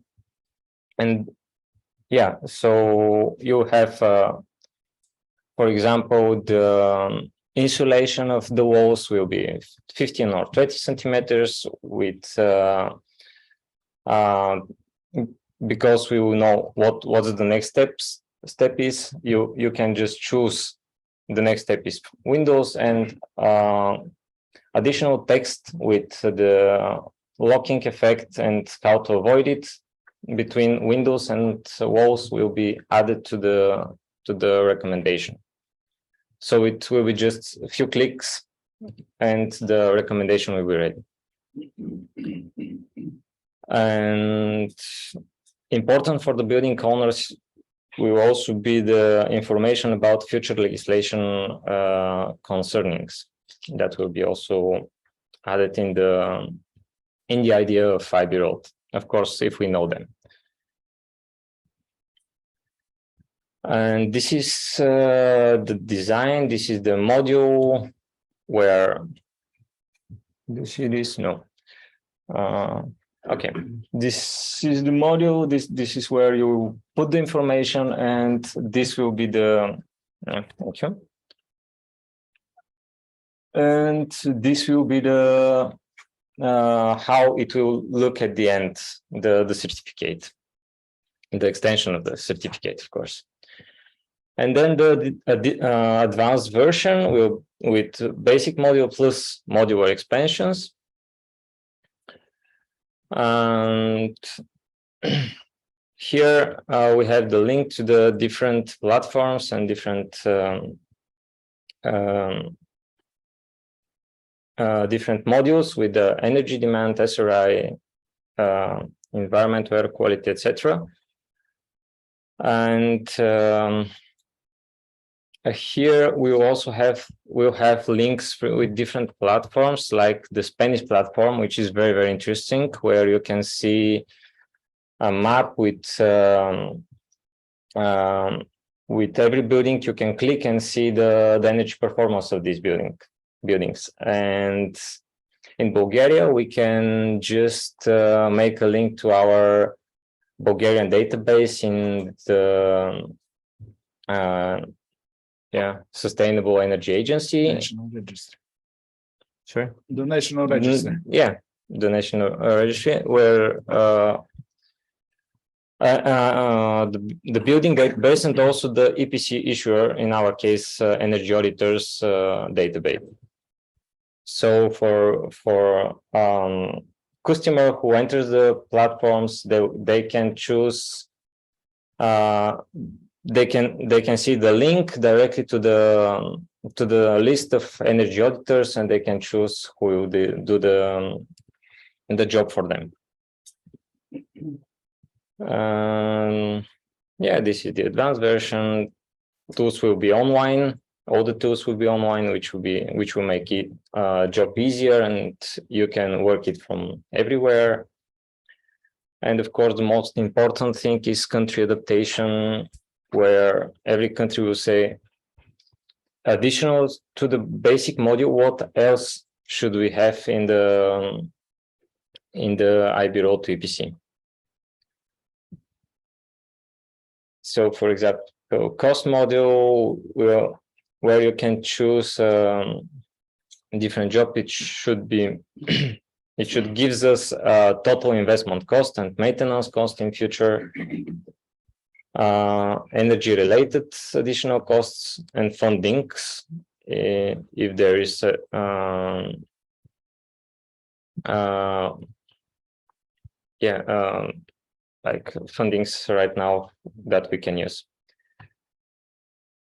have, for example, the insulation of the walls will be 15 or 20 centimeters with. Because we will know what's the next step is, you can just choose the next step is windows, and additional text with the locking effect and how to avoid it between windows and walls will be added to the recommendation. So it will be just a few clicks and the recommendation will be ready. And important for the building owners will also be the information about future legislation concernings. That will be also added in the idea of IB road, of course, if we know them. And this is the design. This is the module where, do you see this? No. Okay, this is the module. This is where you put the information, and this will be the thank you. And this will be the how it will look at the end, the certificate, the extension of the certificate, of course. And then the advanced version will with basic module plus modular expansions. And here we have the link to the different platforms and different different modules with the energy demand, SRI, environment, air quality, etc. And here we will also have links with different platforms, like the Spanish platform, which is very, very interesting, where you can see a map with every building. You can click and see the energy performance of this building. buildings. And in Bulgaria, we can just make a link to our Bulgarian database in the Sustainable Energy Agency. National Register. Sorry? The National Register. Yeah, the National Registry, where the building database and also the EPC issuer, in our case, energy auditors database. So for customer who enters the platforms, they can choose. They can see the link directly to the list of energy auditors, and they can choose who will do the job for them. Yeah, this is the advanced version. Tools will be online. All the tools will be online, which will make it job easier, and you can work it from everywhere. And of course, the most important thing is country adaptation, where every country will say, additional to the basic module, what else should we have in the IB Road to EPC? So, for example, cost module where you can choose different job. It should be it should gives us total investment cost and maintenance cost in future, energy related additional costs and fundings if there is like fundings right now that we can use.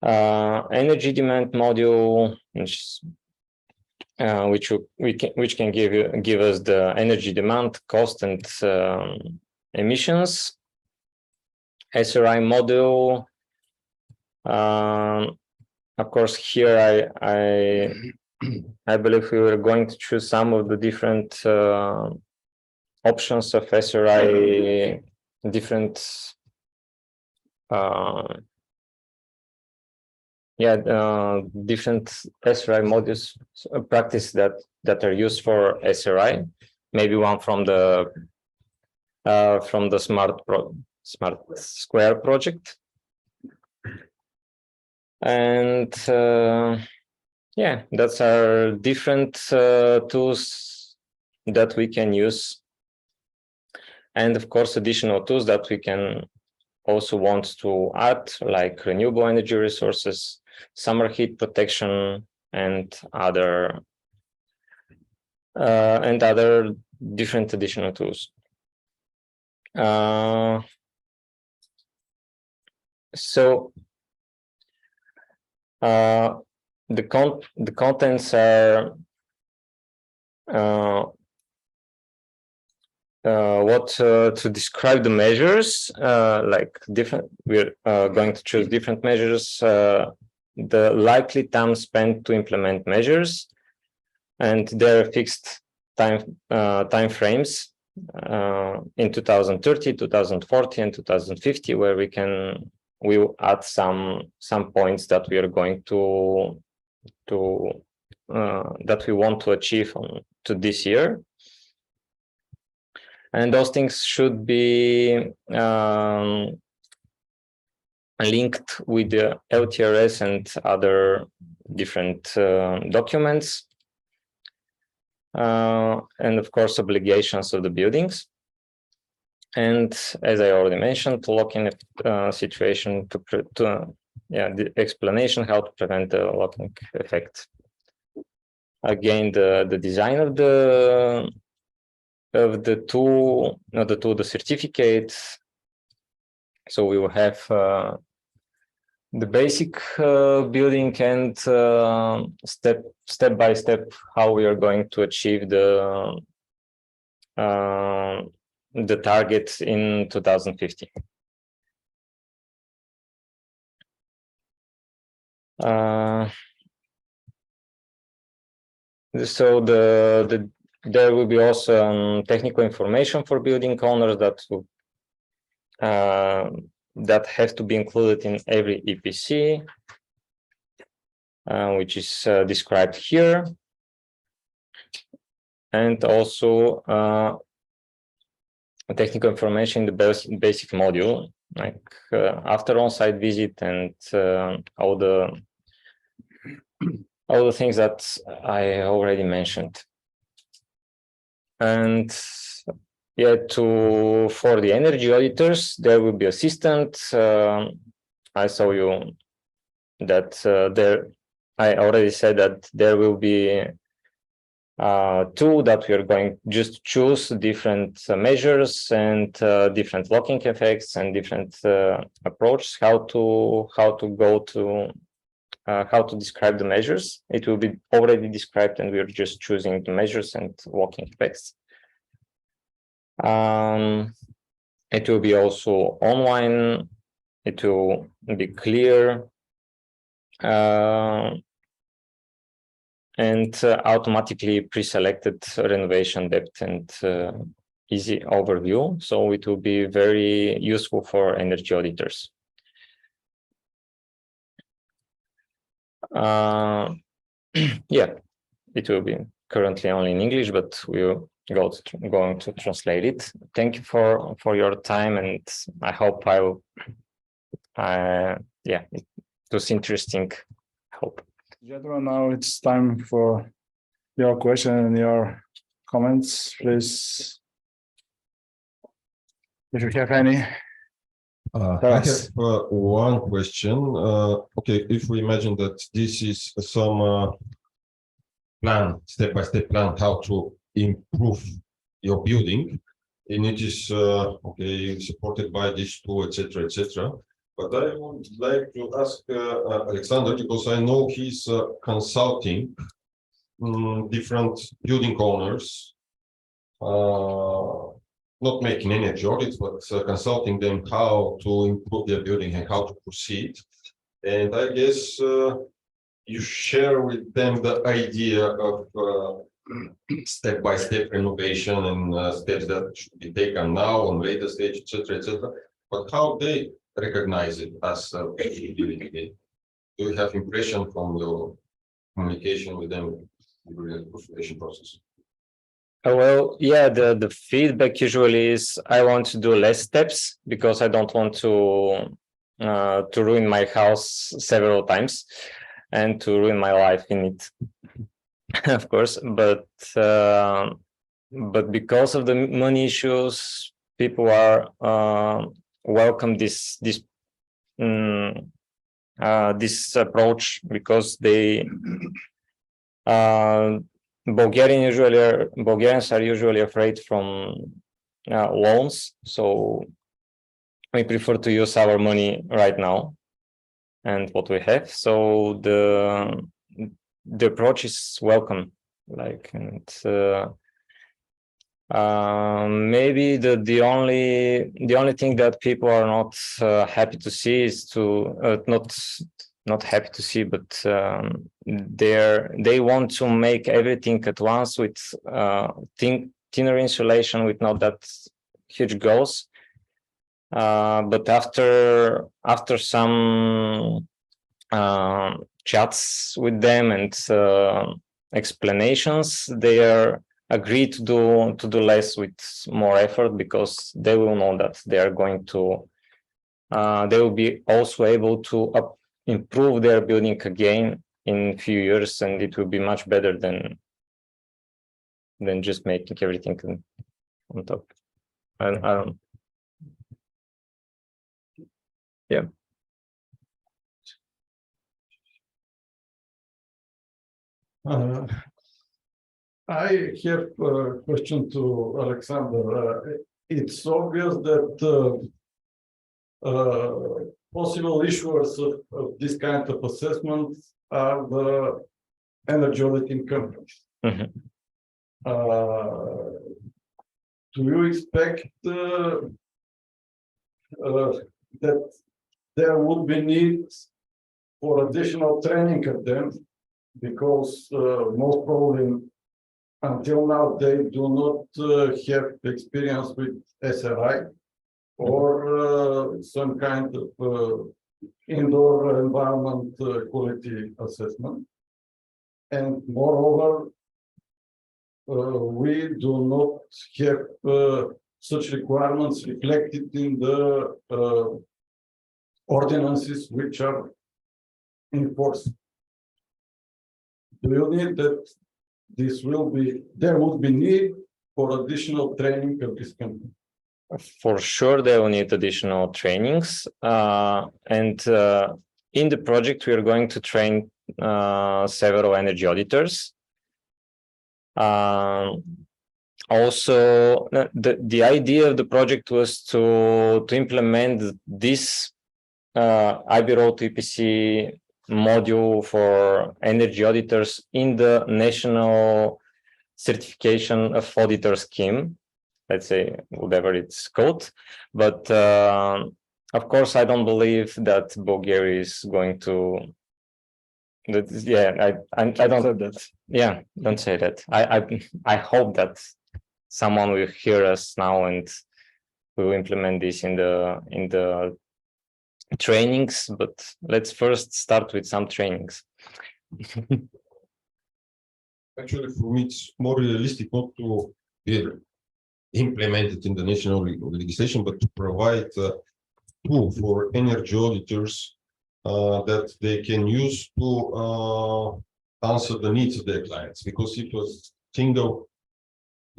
Energy demand module, which can give us the energy demand, cost, and emissions. SRI module. Of course, here I believe we were going to choose some of the different options of SRI, different different SRI modules practice that are used for SRI. Maybe one from the Smart Square project. And that's our different tools that we can use. And of course, additional tools that we can also want to add, like renewable energy resources, summer heat protection, and other different additional tools. So the contents are to describe the measures, like different. We're going to choose different measures. The likely time spent to implement measures, and there are fixed time frames in 2030, 2040, and 2050, where we'll add some points that we are going to that we want to achieve to this year. And those things should be linked with the LTRS and other different documents. And of course, obligations of the buildings. And as I already mentioned, to lock in a situation the explanation how to prevent the locking effect. Again, the design of the tool, the certificate. So we will have the basic building and step by step how we are going to achieve the target in 2050. So there will be also technical information for building owners that have to be included in every EPC, which is described here. and also technical information in the basic module, like after on-site visit and all the things that I already mentioned. And yeah, for the energy auditors, there will be assistant. I saw you that I already said that there will be two that we are going just to choose different measures and different locking effects and different approaches, how to describe the measures. It will be already described and we are just choosing the measures and locking effects. It will be also online. It will be clear and automatically pre-selected renovation depth and easy overview. So it will be very useful for energy auditors. Yeah, it will be currently only in English, but we'll going to translate it. Thank you for your time, and I hope yeah, it was interesting. I hope. Gentlemen, now it's time for your question and your comments, please. If you have any. I have one question. Okay, if we imagine that this is some step-by-step plan, how to improve your building, and it is okay, supported by these two, etc., etc. But I would like to ask Alexander, because I know he's consulting different building owners, not making energy audits, but consulting them how to improve their building and how to proceed. And I guess you share with them the idea of step-by-step renovation and steps that should be taken now on later stage, etc., etc. But how they recognize it as a building again? Do you have impression from your communication with them during the consultation process? Well, yeah, the feedback usually is I want to do less steps because I don't want to ruin my house several times and to ruin my life in it, of course. But because of the money issues, people are welcome this approach because they Bulgarians are usually afraid from loans, so we prefer to use our money right now and what we have. So the approach is welcome, like, and maybe the only thing that people are not happy to see is not happy to see, but they want to make everything at once with thinner insulation with not that huge goals. But after some chats with them and explanations, they are agree to do less with more effort because they will know that they are going to they will be also able to improve their building again in a few years, and it will be much better than just making everything on top. And yeah. I have a question to Alexander. It's obvious that possible issuers of this kind of assessments are the energy auditing companies. Mm-hmm. Do you expect that there would be needs for additional training of them? Because most probably until now they do not have experience with SRI or some kind of indoor environment quality assessment. And moreover, we do not have such requirements reflected in the ordinances which are in force. Do you need that there would be need for additional training of this company? For sure, they will need additional trainings. And in the project, we are going to train several energy auditors. Also, the idea of the project was to implement this IB Road EPC module for energy auditors in the national certification of auditor scheme, let's say, whatever it's called. But of course, I don't believe that Bulgaria is going to. I don't say that. Yeah, don't say that. I hope that someone will hear us now and will implement this in the trainings. But let's first start with some trainings. Actually, for me, it's more realistic not to be implemented in the national legislation, but to provide a tool for energy auditors that they can use to answer the needs of their clients. Because if a single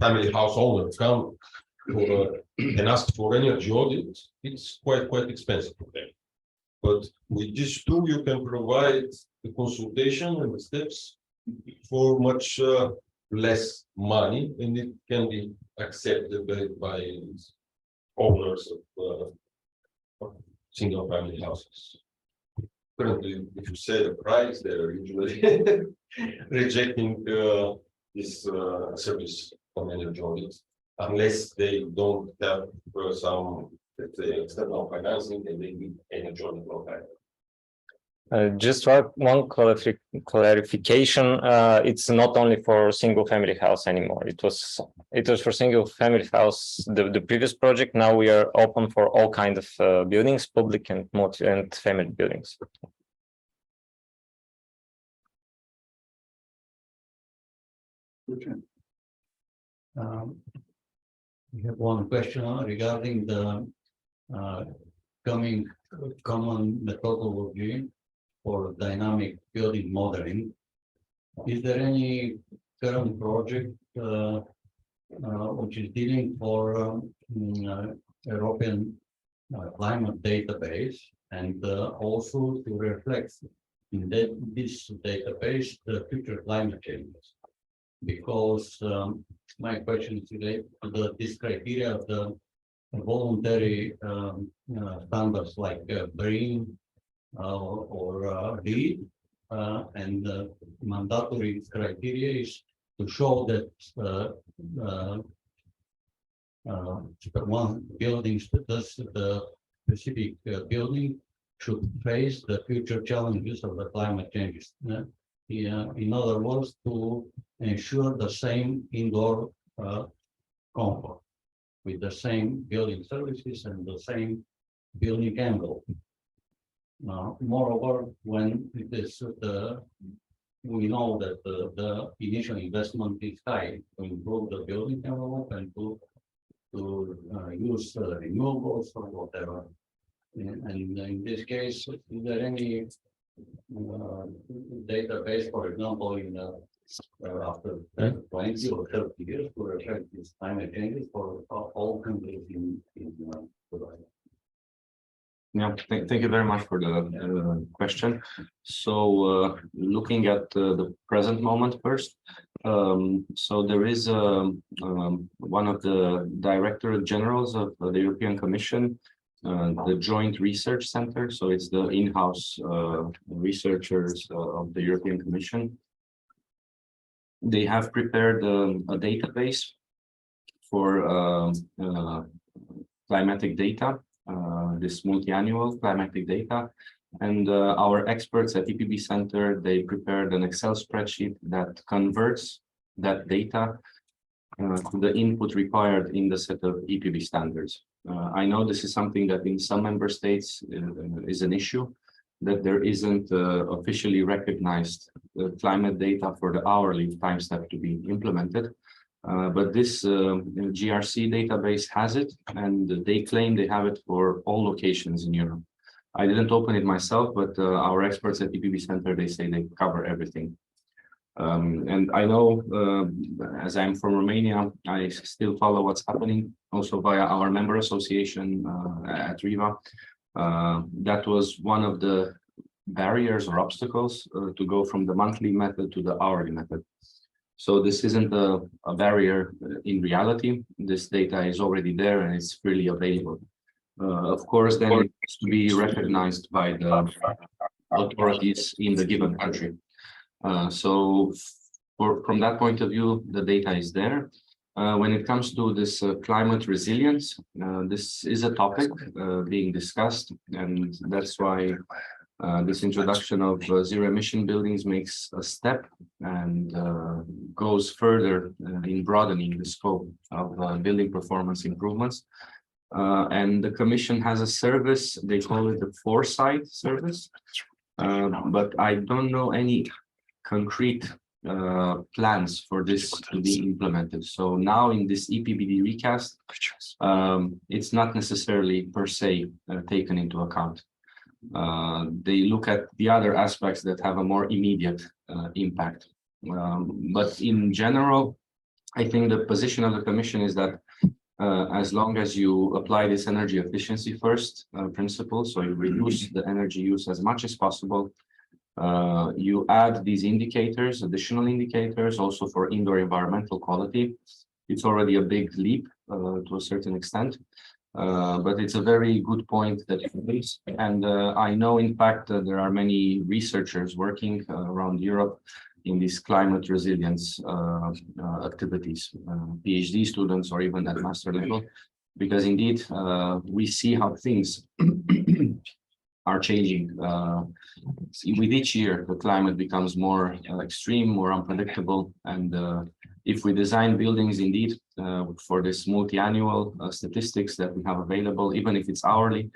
family house owner come and ask for energy audit, it's quite expensive for them. But with this tool, you can provide the consultation and the steps for much less money, and it can be accepted by owners of single family houses. Currently, if you say the price, they're usually rejecting this service from energy audit, unless they don't have some, let's say, external financing, and they need energy audit local. Just one clarification. It's not only for single family house anymore. It was for single family house, the previous project. Now we are open for all kinds of buildings, public and family buildings. Okay. We have one question regarding the common methodology for dynamic building modeling. Is there any current project which is dealing for European climate database, and also to reflect in this database the future climate changes? Because my question is related to this criteria of the voluntary standards like BREEAM or LEED, and mandatory criteria is to show that one building, the specific building, should face the future challenges of the climate changes. In other words, to ensure the same indoor comfort with the same building services and the same building envelope. Moreover, when it is we know that the initial investment is high to improve the building envelope and to use renewables or whatever. And in this case, is there any database, for example, in after 20 or 30 years to reflect these climate changes for all countries in Yeah, thank you very much for the question. So looking at the present moment first, so there is one of the Directorate Generals of the European Commission, the Joint Research Center. So it's the in-house researchers of the European Commission. They have prepared a database for climatic data, this multi-annual climatic data. And our experts at EPB Center, they prepared an Excel spreadsheet that converts that data to the input required in the set of EPB standards. I know this is something that in some member states is an issue, that there isn't officially recognized climate data for the hourly time step to be implemented. But this GRC database has it, and they claim they have it for all locations in Europe. I didn't open it myself, but our experts at EPB Center, they say they cover everything. And I know, as I'm from Romania, I still follow what's happening also via our member association at RIVA. That was one of the barriers or obstacles to go from the monthly method to the hourly method. So this isn't a barrier in reality. This data is already there and it's freely available. Of course, then it needs to be recognized by the authorities in the given country. So from that point of view, the data is there. When it comes to this climate resilience, this is a topic being discussed, and that's why this introduction of zero emission buildings makes a step and goes further in broadening the scope of building performance improvements. And the Commission has a service, they call it the Foresight service, but I don't know any concrete plans for this to be implemented. So now in this EPBD recast, it's not necessarily per se taken into account. They look at the other aspects that have a more immediate impact. But in general, I think the position of the Commission is that as long as you apply this energy efficiency first principle, so you reduce the energy use as much as possible, you add these indicators, additional indicators, also for indoor environmental quality. It's already a big leap to a certain extent, but it's a very good point that you raise. And I know, in fact, there are many researchers working around Europe in these climate resilience activities, PhD students or even at master level, because indeed we see how things are changing. With each year, the climate becomes more extreme, more unpredictable. And if we design buildings indeed for this multi-annual statistics that we have available, even if it's hourly,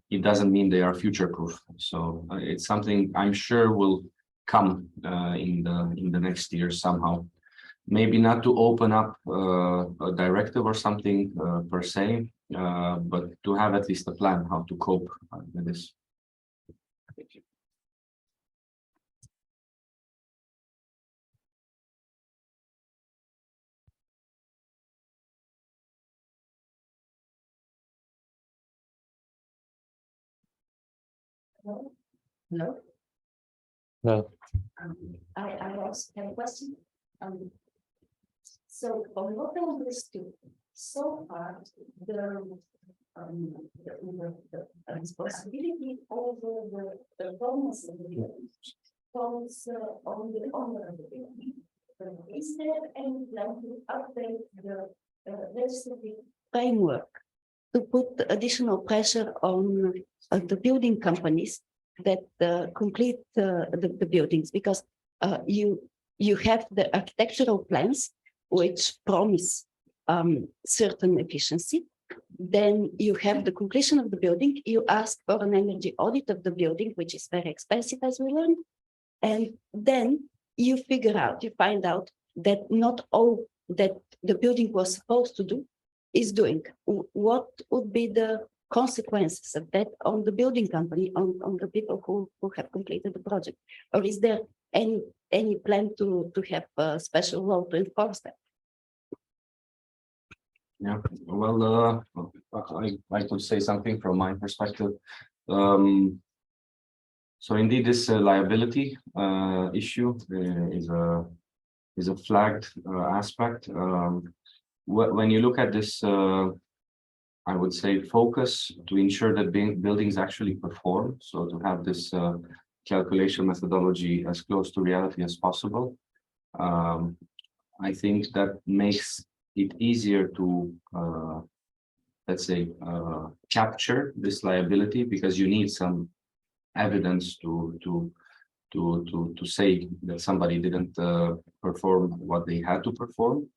it doesn't mean they are future-proof. So it's something I'm sure will come in the next year somehow. Maybe not to open up a directive or something per se, but to have at least a plan how to cope with this. Thank you. No. No. I also have a question. So on what I understood, so far the responsibility over the performance of the building falls on the owner of the building. Is there any plan to update the legislative framework to put additional pressure on the building companies that complete the buildings? Because you have the architectural plans which promise certain efficiency. Then you have the completion of the building. You ask for an energy audit of the building, which is very expensive, as we learned. And then you find out that not all that the building was supposed to do is doing. What would be the consequences of that on the building company, on the people who have completed the project? Or is there any plan to have a special law to enforce that? Yeah, well, I could say something from my perspective. So indeed, this liability issue is a flagged aspect. When you look at this, I would say focus to ensure that buildings actually perform. So to have this calculation methodology as close to reality as possible. I think that makes it easier to, let's say, capture this liability, because you need some evidence to say that somebody didn't perform what they had to perform.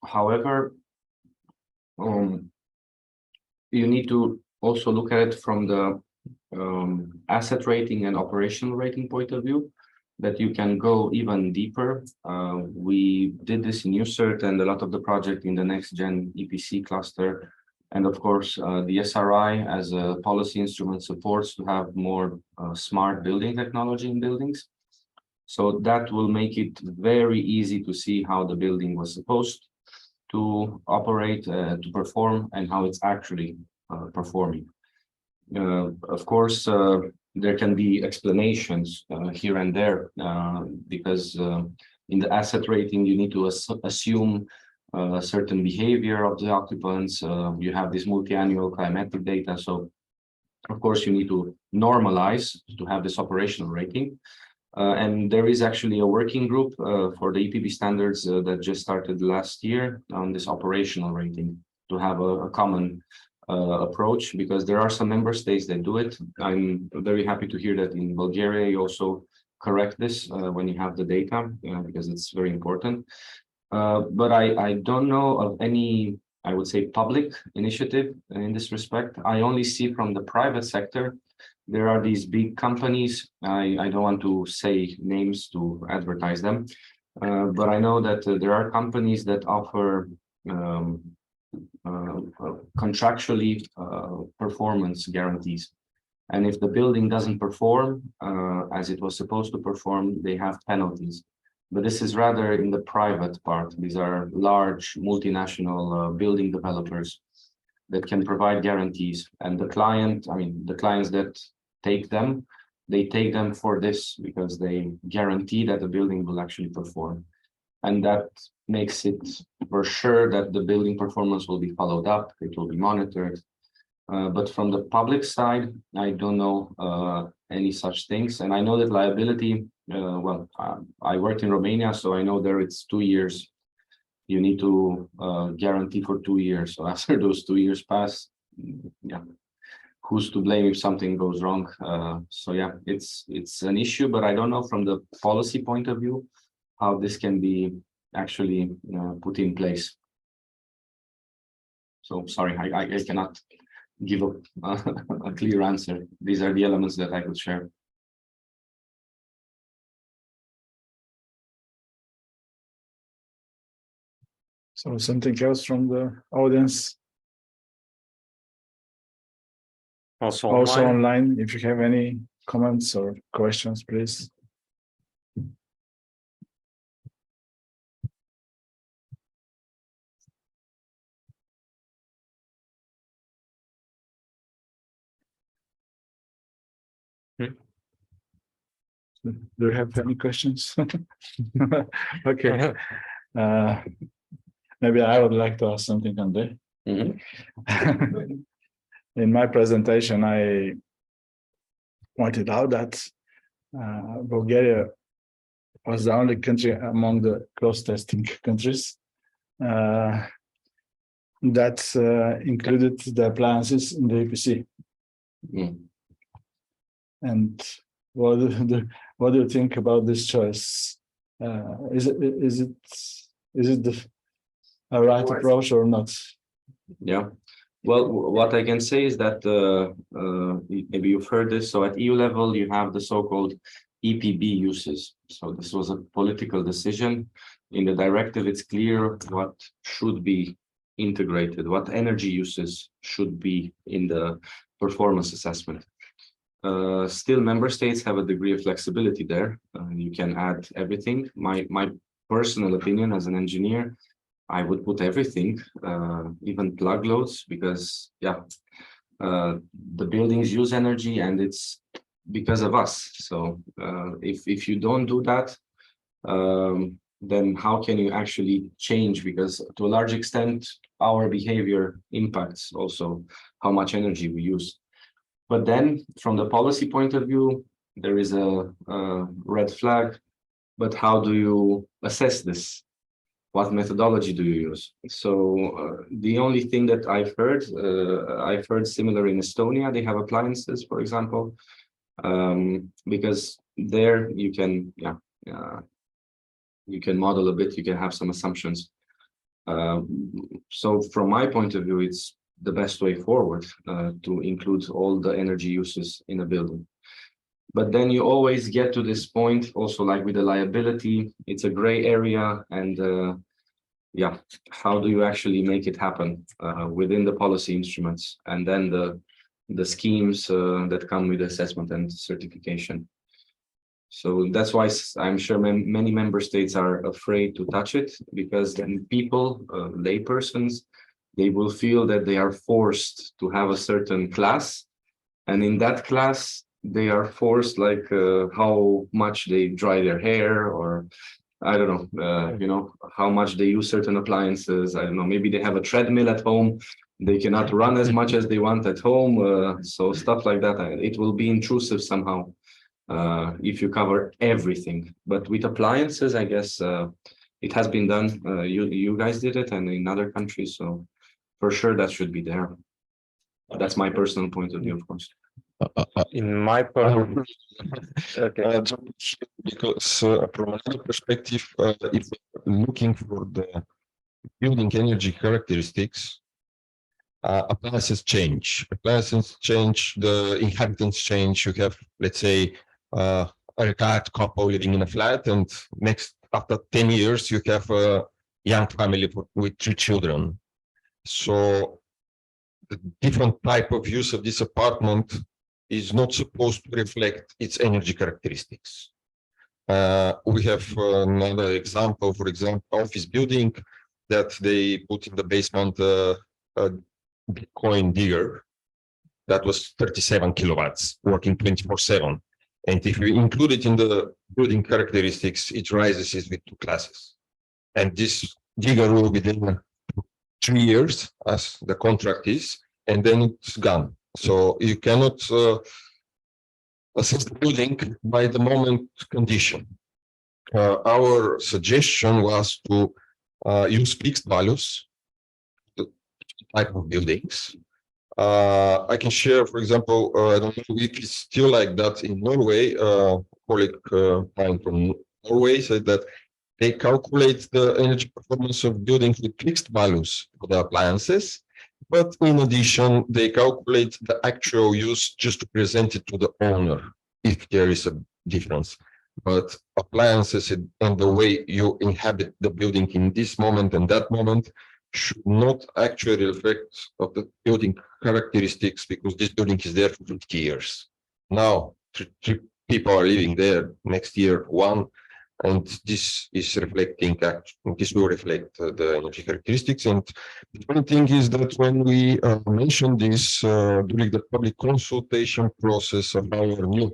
However, you need to also look at it from the asset rating and operational rating point of view, that you can go even deeper. We did this in U-cert and a lot of the project in the next gen EPC cluster. And of course, the SRI as a policy instrument supports to have more smart building technology in buildings. So that will make it very easy to see how the building was supposed to operate, to perform, and how it's actually performing. Of course, there can be explanations here and there because in the asset rating, you need to assume certain behavior of the occupants. You have this multi-annual climatic data. So, of course, you need to normalize to have this operational rating. And there is actually a working group for the EPB standards that just started last year on this operational rating to have a common approach, because there are some member states that do it. I'm very happy to hear that in Bulgaria you also correct this when you have the data, because it's very important. But I don't know of any, I would say, public initiative in this respect. I only see from the private sector. There are these big companies. I don't want to say names to advertise them, but I know that there are companies that offer contractually performance guarantees. And if the building doesn't perform as it was supposed to perform, they have penalties. But this is rather in the private part. These are large multinational building developers that can provide guarantees. And the client, I mean, the clients that take them, they take them for this because they guarantee that the building will actually perform. And that makes it for sure that the building performance will be followed up, it will be monitored. But from the public side, I don't know any such things. And I know that liability, I worked in Romania, so I know there it's 2 years. You need to guarantee for 2 years. So after those 2 years pass, yeah, who's to blame if something goes wrong? So yeah, it's an issue, but I don't know from the policy point of view how this can be actually put in place. So sorry, I cannot give a clear answer. These are the elements that I could share. So something else from the audience? Also online, if you have any comments or questions, please. Do you have any questions? Okay. Maybe I would like to ask something on that. In my presentation, I pointed out that Bulgaria was the only country among the cross-testing countries that included the appliances in the EPC. And what do you think about this choice? Is it a right approach or not? Yeah. Well, what I can say is that maybe you've heard this. So at EU level, you have the so-called EPB uses. So this was a political decision. In the directive, it's clear what should be integrated, what energy uses should be in the performance assessment. Still, member states have a degree of flexibility there. You can add everything. My personal opinion as an engineer, I would put everything, even plug loads, because the buildings use energy and it's because of us. So if you don't do that, then how can you actually change? Because to a large extent, our behavior impacts also how much energy we use. But then from the policy point of view, there is a red flag. But how do you assess this? What methodology do you use? So the only thing that I've heard similar in Estonia. They have appliances, for example, because there you can, you can model a bit. You can have some assumptions. So from my point of view, it's the best way forward to include all the energy uses in a building. But then you always get to this point, also like with the liability, it's a gray area, and yeah, how do you actually make it happen within the policy instruments, and then the schemes that come with assessment and certification. So that's why I'm sure many member states are afraid to touch it, because then people, laypersons, they will feel that they are forced to have a certain class, and in that class they are forced, like how much they dry their hair, or I don't know, you know, how much they use certain appliances. I don't know, maybe they have a treadmill at home, they cannot run as much as they want at home, so stuff like that. It will be intrusive somehow if you cover everything. But with appliances, I guess it has been done. You guys did it, and in other countries, so for sure that should be there. That's my personal point of view, of course. In my part, okay. Because from another perspective, if looking for the building energy characteristics, appliances change. Appliances change, the inhabitants change. You have, let's say, a retired couple living in a flat, and after 10 years, you have a young family with 3 children. So the different type of use of this apartment is not supposed to reflect its energy characteristics. We have another example, for example, office building that they put in the basement a Bitcoin digger that was 37 kilowatts working 24/7. And if you include it in the building characteristics, it rises with 2 classes. And this digger will be there 3 years as the contract is, and then it's gone. So you cannot assess the building by the moment condition. Our suggestion was to use fixed values, the type of buildings. I can share, for example, I don't know if it's still like that in Norway. Colleague from Norway said that they calculate the energy performance of buildings with fixed values for the appliances. But in addition, they calculate the actual use just to present it to the owner if there is a difference. But appliances and the way you inhabit the building in this moment and that moment should not actually reflect of the building characteristics, because this building is there for 50 years. Now, 3 people are living there, next year 1. And this is reflecting, this will reflect the energy characteristics. And the funny thing is that when we mentioned this during the public consultation process of our new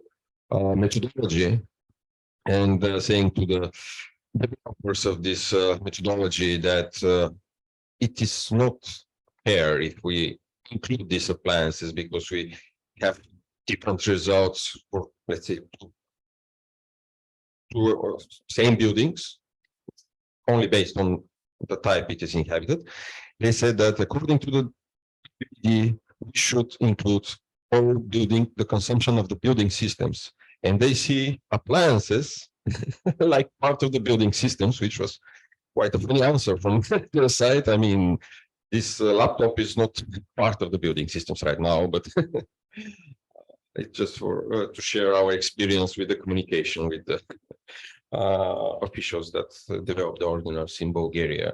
methodology, and saying to the developers of this methodology that it is not fair if we include these appliances, because we have different results for, let's say, 2 same buildings, only based on the type it is inhabited. They said that according to the EPBD, we should include all the consumption of the building systems. And they see appliances like part of the building systems, which was quite a funny answer from their side. I mean, this laptop is not part of the building systems right now, but it's just for to share our experience with the communication with the officials that developed the ordinance in Bulgaria.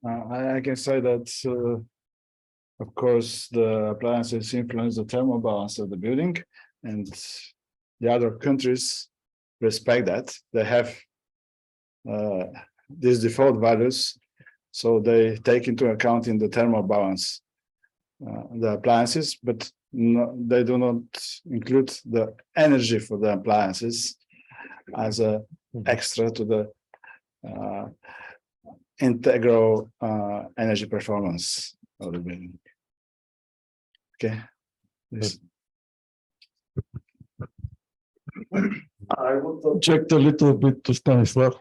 I can say that, of course, the appliances influence the thermal balance of the building, and the other countries respect that. They have these default values, so they take into account in the thermal balance the appliances, but they do not include the energy for the appliances as a extra to the integral energy performance of the building. Okay. Yes. I would object a little bit to Stanislav,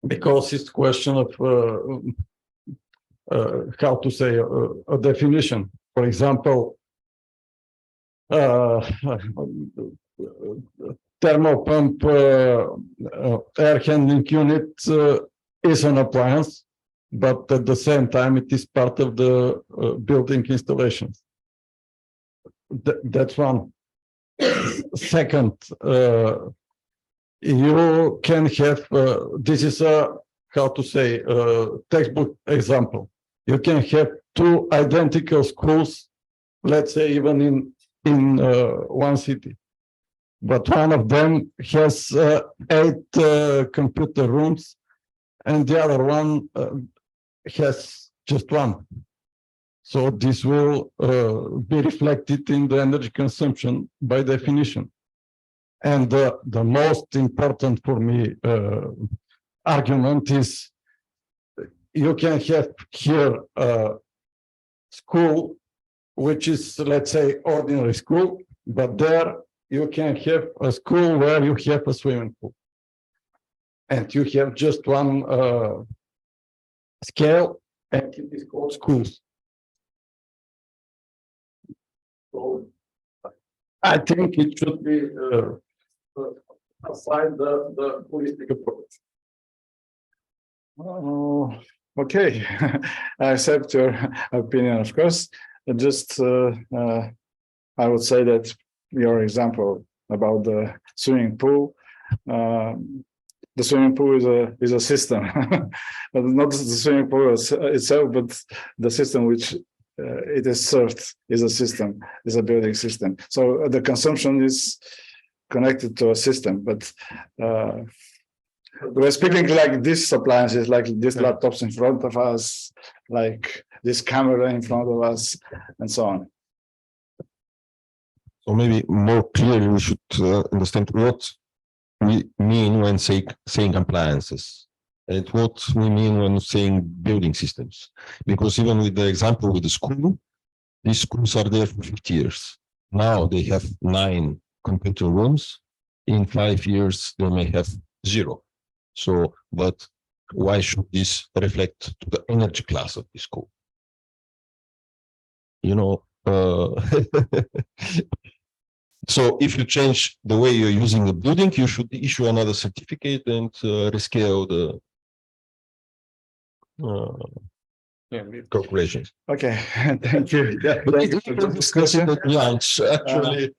because it's a question of how to say a definition. For example, thermal pump air handling unit is an appliance, but at the same time, it is part of the building installations. That's one. Second, you can have, this is a, how to say, textbook example. You can have two identical schools, let's say even in one city. But one of them has 8 computer rooms and the other one has just one. So this will be reflected in the energy consumption by definition. And the most important for me argument is you can have here a school, which is, let's say, ordinary school, but there you can have a school where you have a swimming pool. And you have just one scale, and it is called schools. So I think it should be aside the holistic approach. Okay, I accept your opinion, of course. Just I would say that your example about the swimming pool, the swimming pool is a system, but not the swimming pool itself, but the system which it is served is a system, is a building system. So the consumption is connected to a system, but we're speaking like this appliances, like these laptops in front of us, like this camera in front of us, and so on. So maybe more clearly, we should understand what we mean when saying appliances and what we mean when saying building systems. Because even with the example with the school, these schools are there for 50 years. Now they have 9 computer rooms. In 5 years, they may have 0. So, but why should this reflect to the energy class of the school? You know, so if you change the way you're using the building, you should issue another certificate and rescale the calculations. Okay, thank you. But it's a discussion at lunch, actually.